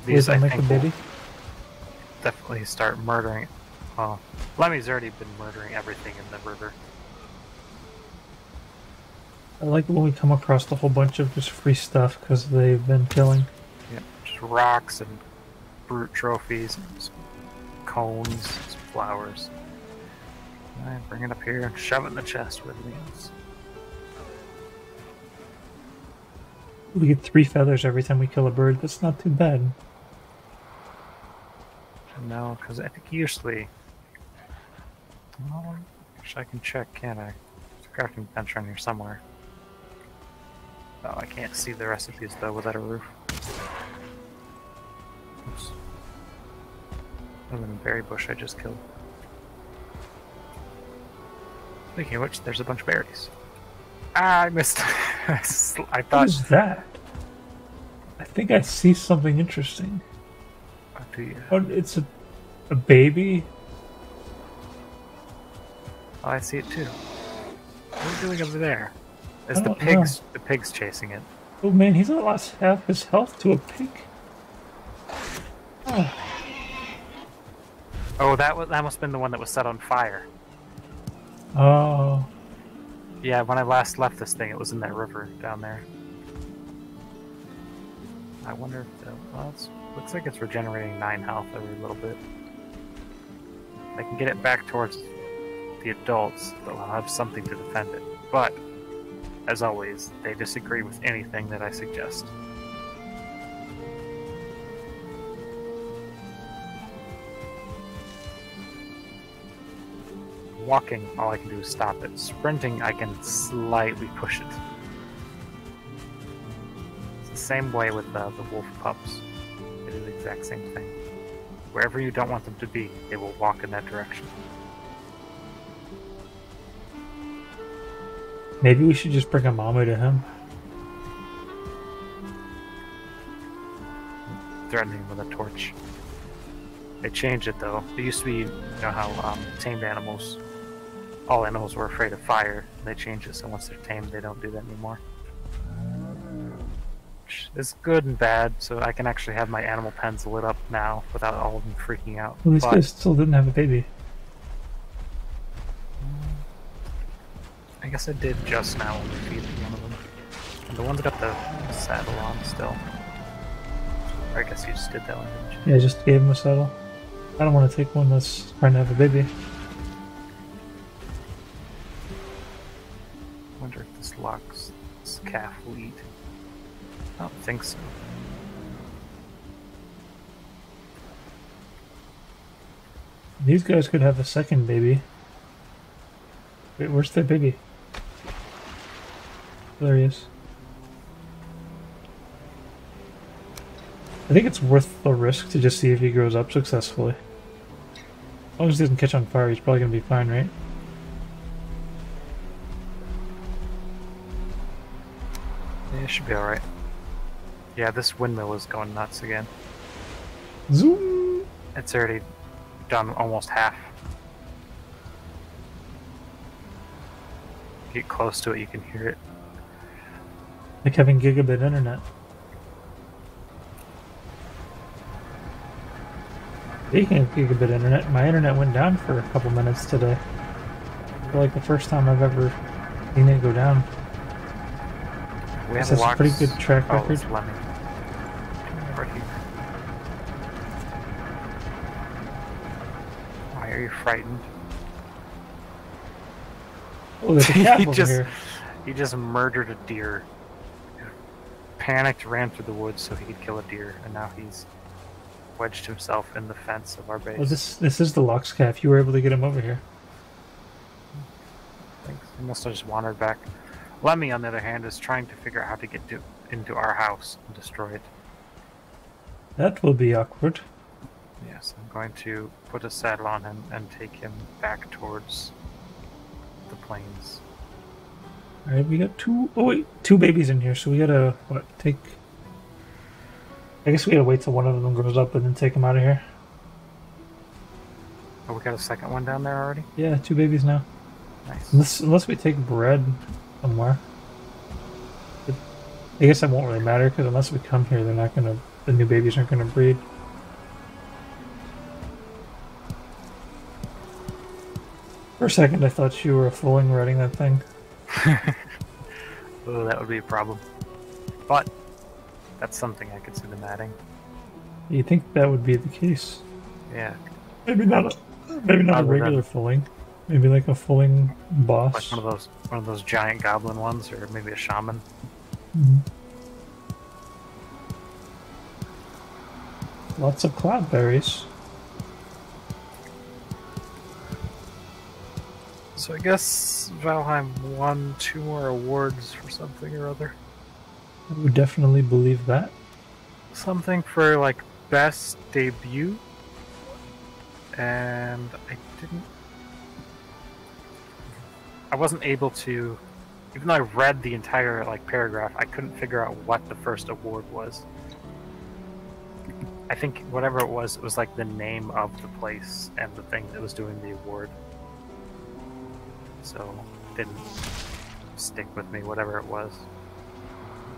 Speaker 1: These, I
Speaker 2: make
Speaker 1: think,
Speaker 2: a baby.
Speaker 1: will definitely start murdering. Oh, Lemmy's already been murdering everything in the river.
Speaker 2: I like when we come across a whole bunch of just free stuff because they've been killing.
Speaker 1: Yep, just rocks and brute trophies, and some cones, some flowers. Alright, bring it up here and shove it in the chest with me.
Speaker 2: We get 3 feathers every time we kill a bird. That's not too bad.
Speaker 1: No, because I think usually... Well, wish I can check, can't I? There's a crafting bench around here somewhere. Oh, I can't see the recipes though without a roof. Oops. Other than the berry bush I just killed. Speaking of which, there's a bunch of berries. Ah, I missed. I
Speaker 2: What
Speaker 1: thought.
Speaker 2: is that? I think I see something interesting.
Speaker 1: What do you?
Speaker 2: Oh, it's a baby?
Speaker 1: Oh, I see it too. What are you doing over there? Is
Speaker 2: I
Speaker 1: the
Speaker 2: don't
Speaker 1: pigs? The pigs chasing it?
Speaker 2: Oh man, he's lost half his health to a pig. Oh,
Speaker 1: Oh, that must have been the one that was set on fire.
Speaker 2: oh.
Speaker 1: Yeah, when I last left this thing, it was in that river down there. I wonder if well, looks like it's regenerating 9 health every little bit. I can get it back towards the adults, they'll have something to defend it. But, as always, they disagree with anything that I suggest. Walking, all I can do is stop it. Sprinting, I can slightly push it. It's the same way with the wolf pups. They do the exact same thing. Wherever you don't want them to be, they will walk in that direction.
Speaker 2: Maybe we should just bring a mama to him.
Speaker 1: Threatening with a torch. They changed it though. It used to be, you know how tamed animals, all animals were afraid of fire. They changed it so once they're tamed, they don't do that anymore. Which is good and bad, so I can actually have my animal pens lit up now without all of them freaking out.
Speaker 2: Well, these
Speaker 1: But
Speaker 2: guys still didn't have a baby.
Speaker 1: I guess I did just now when we feeded one of them. And the one's got the saddle on still. Or I guess you just did that one, didn't you?
Speaker 2: Yeah, I just gave him a saddle. I don't want to take one that's trying to have a baby.
Speaker 1: I wonder if this locks this calf will eat. I don't think so.
Speaker 2: These guys could have a second baby. Wait, where's their baby? There he is. I think it's worth the risk to just see if he grows up successfully. As long as he doesn't catch on fire, he's probably gonna be fine, right?
Speaker 1: Yeah, it should be alright. Yeah, this windmill is going nuts again.
Speaker 2: Zoom!
Speaker 1: It's already done almost half. Get close to it, you can hear it.
Speaker 2: Like having gigabit internet. Speaking of gigabit internet, my internet went down for a couple minutes today. For like the first time I've ever seen it go down.
Speaker 1: We have
Speaker 2: That's a
Speaker 1: lots.
Speaker 2: pretty good track
Speaker 1: Oh,
Speaker 2: record.
Speaker 1: it's Lemmy. Right here. Why are you frightened?
Speaker 2: Oh, there's a calf over
Speaker 1: just
Speaker 2: here.
Speaker 1: he just murdered a deer. panicked, ran through the woods so he could kill a deer, and now he's wedged himself in the fence of our base.
Speaker 2: Oh, this is the Loxcalf. You were able to get him over here.
Speaker 1: Thanks. He must have just wandered back. Lemmy, on the other hand, is trying to figure out how to get into our house and destroy it.
Speaker 2: That will be awkward.
Speaker 1: Yes, I'm going to put a saddle on him and take him back towards the plains.
Speaker 2: Alright, we got two babies in here, so we gotta, take... I guess we gotta wait till one of them grows up and then take them out of here.
Speaker 1: Oh, we got a second one down there already?
Speaker 2: Yeah, 2 babies now.
Speaker 1: Nice.
Speaker 2: Unless we take bread somewhere. But I guess that won't really matter, because unless we come here, they're not gonna... The new babies aren't gonna breed. For a second, I thought you were a fooling riding that thing.
Speaker 1: Oh, that would be a problem. But that's something I could see them adding.
Speaker 2: You think that would be the case?
Speaker 1: Yeah.
Speaker 2: Maybe not a regular fooling. Maybe like a fooling boss.
Speaker 1: Like one of those giant goblin ones, or maybe a shaman.
Speaker 2: Mm-hmm. Lots of cloudberries.
Speaker 1: So I guess Valheim won 2 more awards for something or other.
Speaker 2: I would definitely believe that.
Speaker 1: Something for like best debut, and I wasn't able to, even though I read the entire like paragraph, I couldn't figure out what the first award was. I think whatever it was like the name of the place and the thing that was doing the award. So it didn't stick with me, whatever it was.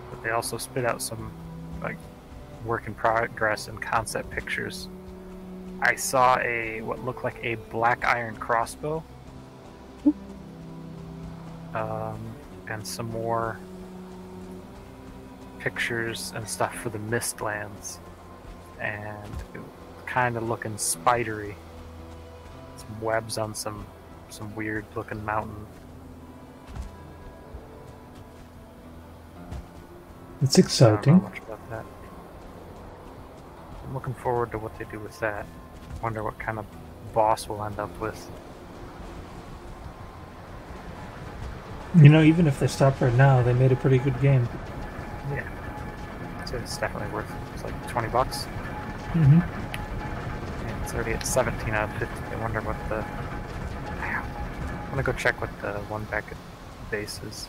Speaker 1: But they also spit out some like work in progress and concept pictures. I saw what looked like a black iron crossbow, and some more pictures and stuff for the Mistlands, and it was kind of looking spidery. Some webs on some weird looking mountain.
Speaker 2: It's exciting.
Speaker 1: I don't know much about that. I'm looking forward to what they do with that. Wonder what kind of boss we'll end up with.
Speaker 2: You know, even if they stop right now, they made a pretty good game.
Speaker 1: Yeah. So it's definitely worth it. It's like 20 bucks.
Speaker 2: Mm-hmm.
Speaker 1: And it's already at 17 out of 50. I wonder what the... I'm gonna go check what the one back at base is.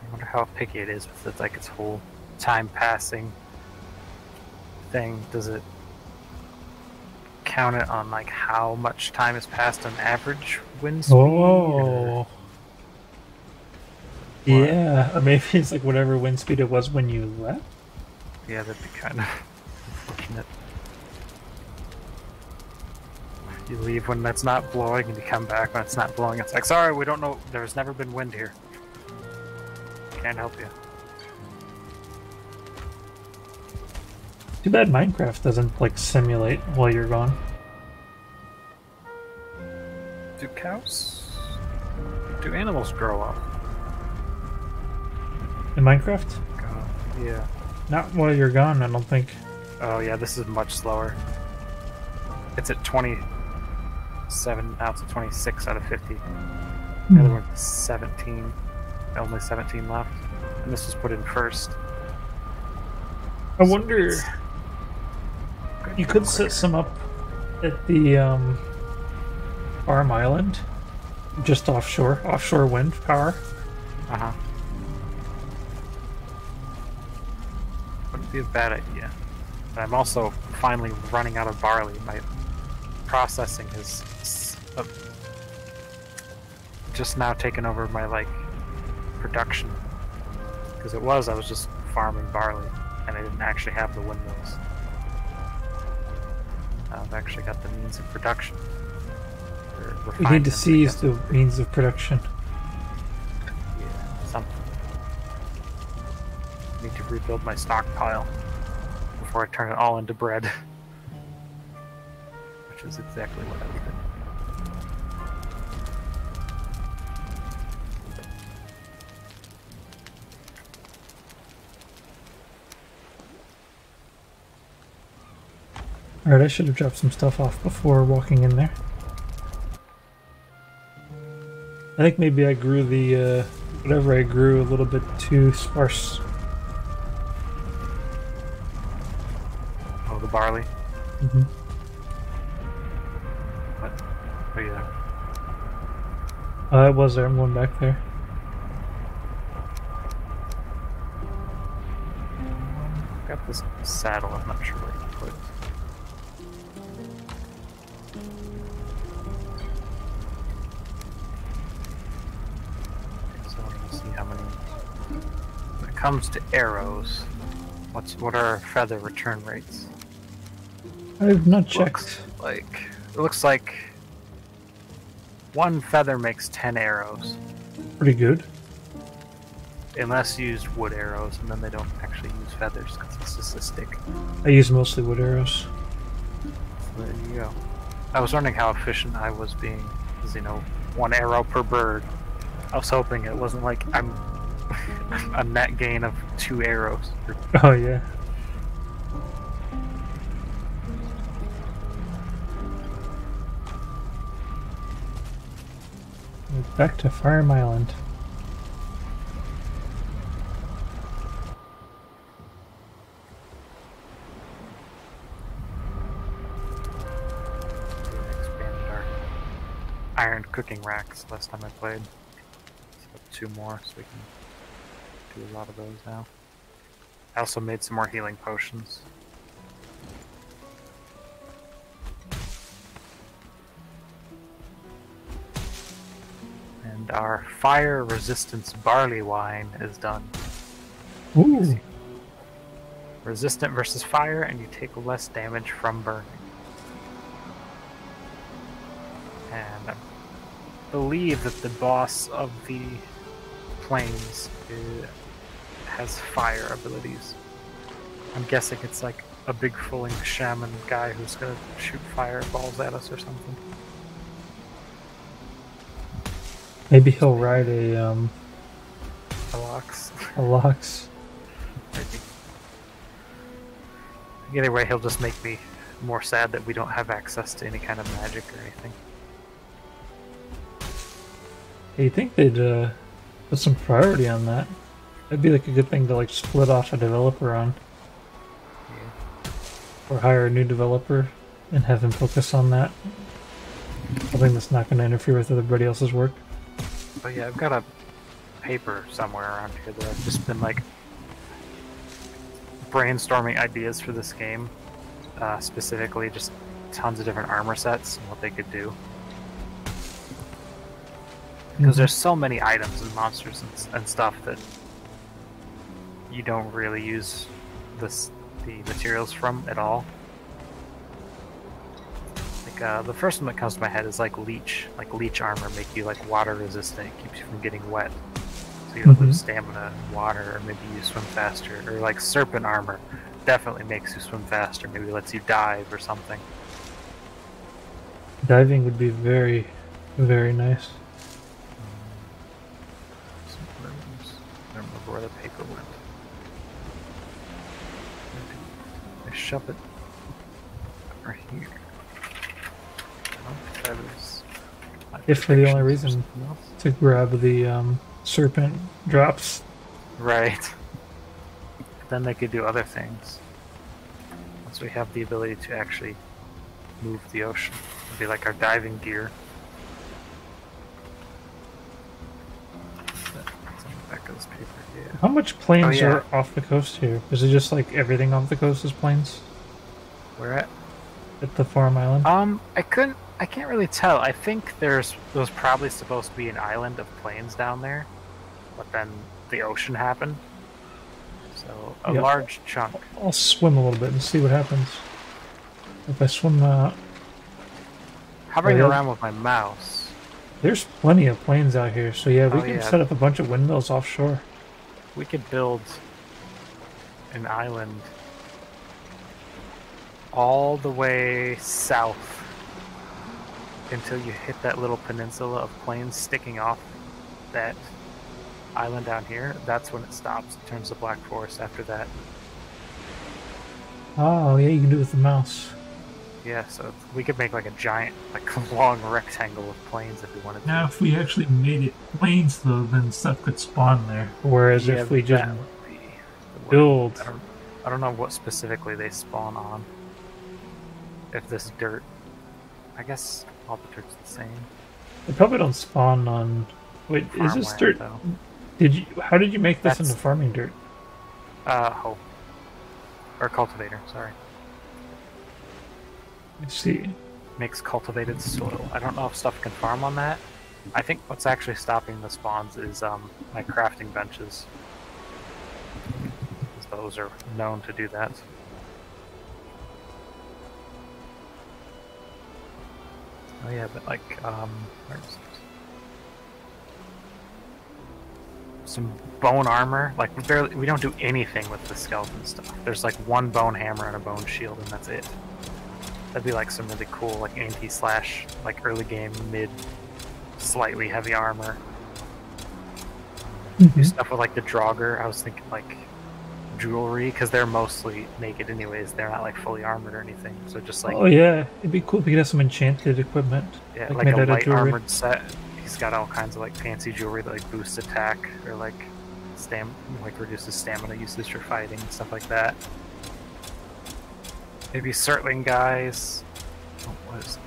Speaker 1: I wonder how picky it is with like its whole time passing thing. Does it count it on like how much time has passed on average wind speed?
Speaker 2: Oh. Yeah, or maybe it's like whatever wind speed it was when you left.
Speaker 1: Yeah, that'd be kind of unfortunate. You leave when it's not blowing, and you come back when it's not blowing. It's like, sorry, we don't know. There's never been wind here. Can't help you.
Speaker 2: Too bad Minecraft doesn't like simulate while you're gone.
Speaker 1: Do animals grow up
Speaker 2: In Minecraft?
Speaker 1: Yeah.
Speaker 2: Not while you're gone, I don't think.
Speaker 1: Oh yeah, this is much slower. It's at 27, now it's at 26 out of 50. The other one's 17. Only 17 left. And this was put in first.
Speaker 2: I wonder... You could set some up at the Farm Island. Just offshore wind power.
Speaker 1: Uh-huh. Wouldn't be a bad idea. But I'm also finally running out of barley. My processing is just now taken over my production. Because I was just farming barley and I didn't actually have the windmills. Now I've actually got the means of production.
Speaker 2: We need to seize the means of production.
Speaker 1: Yeah, something. I need to rebuild my stockpile before I turn it all into bread. Which is exactly what I was doing.
Speaker 2: Alright, I should have dropped some stuff off before walking in there. I think maybe I grew the, whatever I grew a little bit too sparse.
Speaker 1: Oh, the barley?
Speaker 2: Mm-hmm.
Speaker 1: What? Are you there?
Speaker 2: It was there. I'm going back there.
Speaker 1: Got this saddle, I'm not sure where to put it. Okay, so I want to see how many. When it comes to arrows, what are our feather return rates?
Speaker 2: I've not checked.
Speaker 1: It looks like one feather makes 10 arrows.
Speaker 2: Pretty good.
Speaker 1: Unless you use wood arrows, and then they don't actually use feathers because it's just a stick.
Speaker 2: I use mostly wood arrows.
Speaker 1: So there you go. I was wondering how efficient I was being, because, you know, 1 arrow per bird. I was hoping it wasn't like I'm a net gain of 2 arrows.
Speaker 2: Oh, yeah. Back to Farm Island.
Speaker 1: Expanded our iron cooking racks last time I played. So 2 more, so we can do a lot of those now. I also made some more healing potions. And our fire resistance barley wine is done.
Speaker 2: Ooh.
Speaker 1: Resistant versus fire, and you take less damage from burning. And I believe that the boss of the plains has fire abilities. I'm guessing it's like a big fulling shaman guy who's gonna shoot fireballs at us or something.
Speaker 2: Maybe he'll ride a
Speaker 1: Alox.
Speaker 2: Lox.
Speaker 1: Maybe. Either way, he'll just make me more sad that we don't have access to any kind of magic or anything.
Speaker 2: You think they'd put some priority on that? That'd be like a good thing to like split off a developer on,
Speaker 1: Yeah.
Speaker 2: or hire a new developer and have him focus on that. Something that's not going to interfere with everybody else's work.
Speaker 1: But yeah, I've got a paper somewhere around here that I've just been like brainstorming ideas for this game, specifically just tons of different armor sets and what they could do. Because there's so many items and monsters and stuff that you don't really use the materials from at all. Like the first one that comes to my head is like leech armor, make you like water resistant, it keeps you from getting wet, so you don't lose stamina in water, or maybe you swim faster. Or like serpent armor, definitely makes you swim faster, maybe lets you dive or something.
Speaker 2: Diving would be very, very nice.
Speaker 1: I don't remember where the paper went. I shove it over here. Oh, that is
Speaker 2: If for the only reason to grab the serpent drops.
Speaker 1: Right. Then they could do other things. Once we have the ability to actually move the ocean. It'd be like our diving gear. That's on the back of this paper, yeah.
Speaker 2: How much plains
Speaker 1: Oh, yeah.
Speaker 2: are off the coast here? Is it just like everything off the coast is plains?
Speaker 1: Where at?
Speaker 2: At the farm island?
Speaker 1: I can't really tell. I think there's probably supposed to be an island of plains down there, but then the ocean happened. So a
Speaker 2: Yep.
Speaker 1: large chunk.
Speaker 2: I'll swim a little bit and see what happens. If I swim,
Speaker 1: Hovering
Speaker 2: yeah.
Speaker 1: around with my mouse.
Speaker 2: there's plenty of plains out here, so yeah, we
Speaker 1: Oh,
Speaker 2: can
Speaker 1: yeah.
Speaker 2: set up a bunch of windmills offshore.
Speaker 1: We could build an island all the way south until you hit that little peninsula of plains sticking off that island down here. That's when it stops. It turns to Black Forest after that.
Speaker 2: Oh, yeah, you can do it with the mouse.
Speaker 1: Yeah, so we could make like a giant, like long rectangle of planes if we wanted to.
Speaker 2: Now, if we actually made it planes, though, then stuff could spawn there. Whereas
Speaker 1: Yeah,
Speaker 2: if we just
Speaker 1: that would be the way.
Speaker 2: build,
Speaker 1: I don't know what specifically they spawn on. If this dirt, I guess all the dirt's the same.
Speaker 2: they probably don't spawn on. Wait, is this
Speaker 1: Farmland,
Speaker 2: dirt?
Speaker 1: though.
Speaker 2: Did you? How did you make this
Speaker 1: That's-
Speaker 2: into farming dirt?
Speaker 1: Hoe. Or cultivator, sorry.
Speaker 2: Let's see.
Speaker 1: Makes cultivated soil. I don't know if stuff can farm on that. I think what's actually stopping the spawns is my crafting benches. 'Cause those are known to do that. Oh yeah, but like, where is it? Some bone armor. Like we don't do anything with the skeleton stuff. There's like one bone hammer and a bone shield, and that's it. That'd be like some really cool, like anti-slash, like early game mid, slightly heavy armor. Do stuff with like the Draugr. I was thinking like jewelry, because they're mostly naked anyways. They're not like fully armored or anything. So just like,
Speaker 2: Oh yeah, it'd be cool if we could have some enchanted equipment.
Speaker 1: yeah,
Speaker 2: like
Speaker 1: like
Speaker 2: made
Speaker 1: a
Speaker 2: out of
Speaker 1: light
Speaker 2: jewelry.
Speaker 1: armored set. He's got all kinds of like fancy jewelry that like boosts attack or like like reduces stamina usage for fighting and stuff like that. Maybe Surtling guys. What is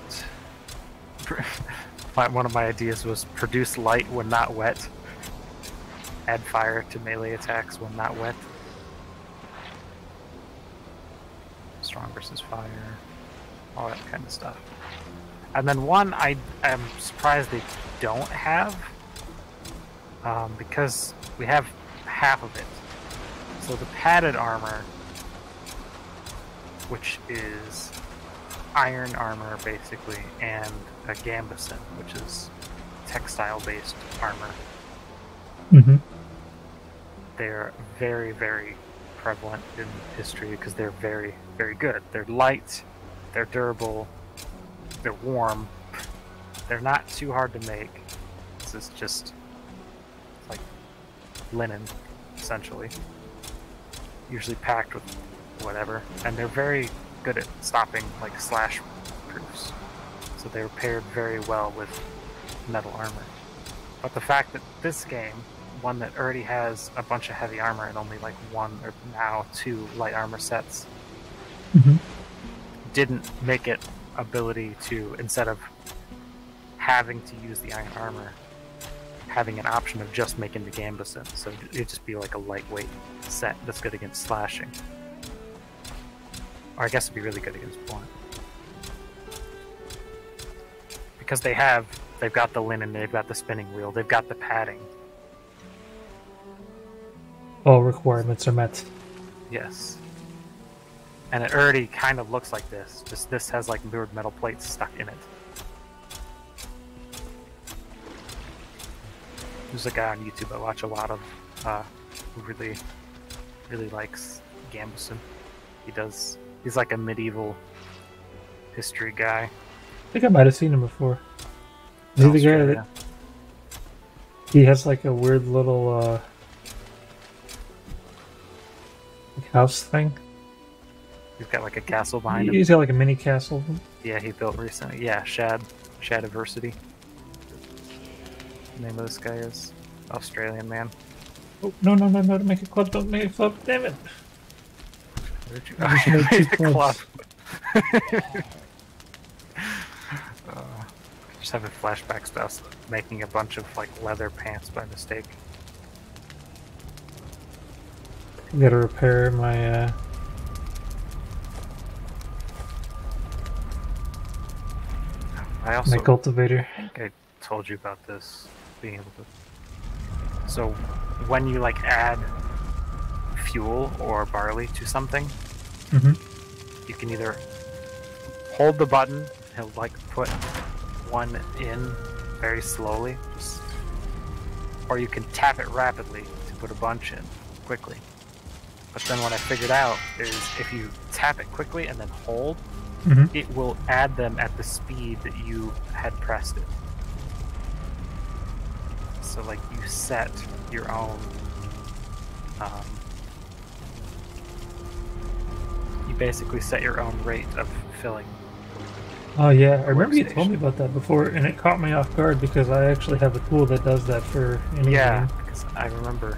Speaker 1: it? One of my ideas was produce light when not wet. Add fire to melee attacks when not wet. Strong versus fire. All that kind of stuff. And then one I am surprised they don't have. Because we have half of it. So the padded armor, which is iron armor basically, and a gambeson, which is textile-based armor.
Speaker 2: Mm-hmm.
Speaker 1: They're very, very prevalent in history because they're very, very good. They're light, they're durable, they're warm, they're not too hard to make. This is just like linen, essentially. Usually packed with whatever, and they're very good at stopping like slash proofs. So they're paired very well with metal armor. But the fact that this game, one that already has a bunch of heavy armor and only like one or now two light armor sets, didn't make it ability to, instead of having to use the iron armor, having an option of just making the gambeson. So it'd just be like a lightweight set that's good against slashing. Or I guess it'd be really good against blunt. Because they've got the linen, they've got the spinning wheel, they've got the padding.
Speaker 2: All requirements are met.
Speaker 1: Yes. And it already kind of looks like this, just this has like mirrored metal plates stuck in it. There's a guy on YouTube I watch a lot of who really likes Gambeson. He's like a medieval history guy.
Speaker 2: I think I might have seen him before. Is he the guy that he has like a weird little like house thing?
Speaker 1: He's got like a castle behind him.
Speaker 2: He's got like a mini castle.
Speaker 1: Yeah, he built recently. Yeah, Shadiversity. The name of this guy is Australian man.
Speaker 2: Oh, no, don't make a club, don't make a club, damn it.
Speaker 1: Where did you
Speaker 2: I should have
Speaker 1: made
Speaker 2: two
Speaker 1: a
Speaker 2: clubs.
Speaker 1: club. Just having flashbacks to us making a bunch of like leather pants by mistake.
Speaker 2: I gotta repair my
Speaker 1: I also
Speaker 2: my cultivator.
Speaker 1: think I told you about this, being able to. So when you like add fuel or barley to something, you can either hold the button, he'll like put one in very slowly, or you can tap it rapidly to put a bunch in quickly. But then what I figured out is if you tap it quickly and then hold, it will add them at the speed that you had pressed it. So like you set your own, you basically set your own rate of filling
Speaker 2: Oh yeah, I remember you
Speaker 1: workstation.
Speaker 2: told me about that before, and it caught me off guard because I actually have a tool that does that for any
Speaker 1: Yeah,
Speaker 2: game.
Speaker 1: because I remember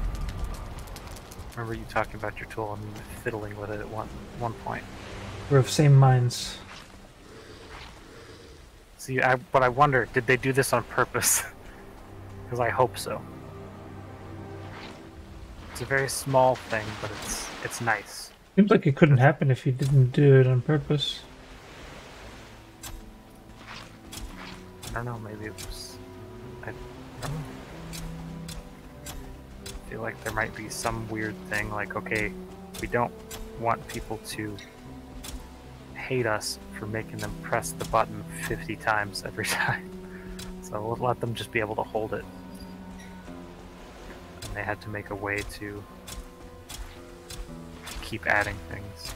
Speaker 1: you talking about your tool and fiddling with it at one point.
Speaker 2: We're of same minds.
Speaker 1: See, but I wonder, did they do this on purpose? Because I hope so. It's a very small thing, but it's nice.
Speaker 2: Seems like it couldn't happen if you didn't do it on purpose.
Speaker 1: I don't know, maybe it was... I don't know. I feel like there might be some weird thing, like, okay, we don't want people to hate us for making them press the button 50 times every time. So we'll let them just be able to hold it. And they had to make a way to keep adding things.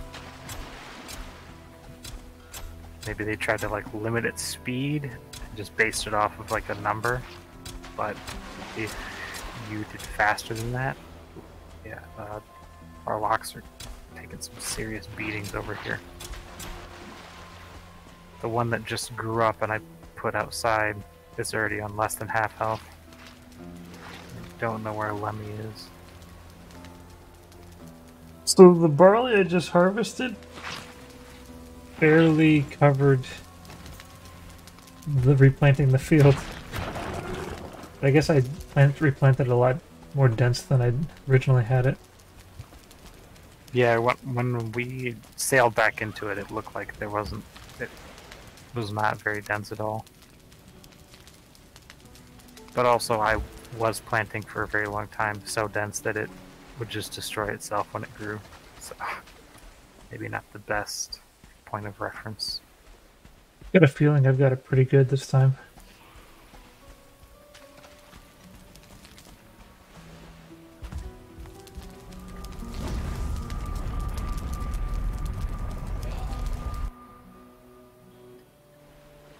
Speaker 1: Maybe they tried to like limit its speed and just based it off of like a number. But if you did faster than that, yeah, our locks are taking some serious beatings over here. The one that just grew up and I put outside is already on less than half health. I don't know where Lemmy is.
Speaker 2: So the barley I just harvested barely covered the replanting the field. I guess I replanted a lot more dense than I originally had it.
Speaker 1: Yeah, when we sailed back into it, it looked like it was not very dense at all. But also, I was planting for a very long time, so dense that it would just destroy itself when it grew. So, maybe not the best point of reference.
Speaker 2: Got a feeling I've got it pretty good this time.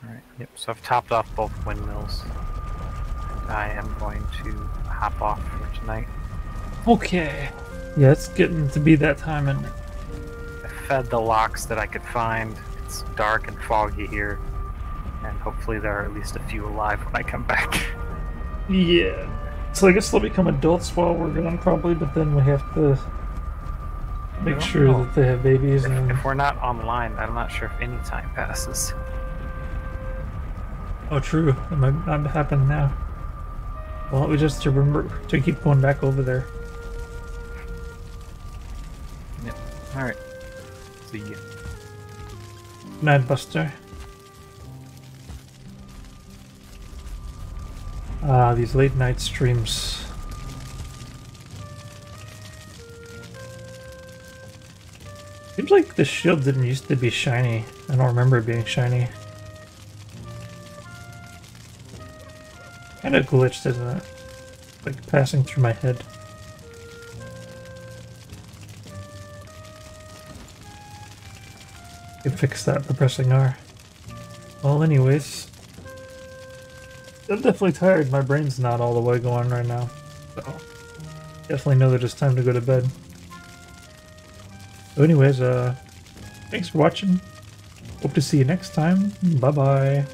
Speaker 1: Alright, yep, so I've topped off both windmills. I am going to hop off for tonight.
Speaker 2: Okay. Yeah, it's getting to be that time, and
Speaker 1: I fed the locks that I could find. It's dark and foggy here, and hopefully there are at least a few alive when I come back.
Speaker 2: yeah. So I guess they'll become adults while we're gone, probably, but then we have to make sure that they have babies.
Speaker 1: If we're not online, I'm not sure if any time passes.
Speaker 2: Oh, true. It might not happen now. Well, we just remember to keep going back over there.
Speaker 1: Yep. Alright. See ya.
Speaker 2: Good night, Buster. These late night streams. Seems like the shield didn't used to be shiny. I don't remember it being shiny. Kinda glitched, isn't it? Like passing through my head. You can fix that by pressing R. Well, anyways. I'm definitely tired. My brain's not all the way going right now. So, definitely know that it's time to go to bed. So anyways, thanks for watching. Hope to see you next time. Bye-bye.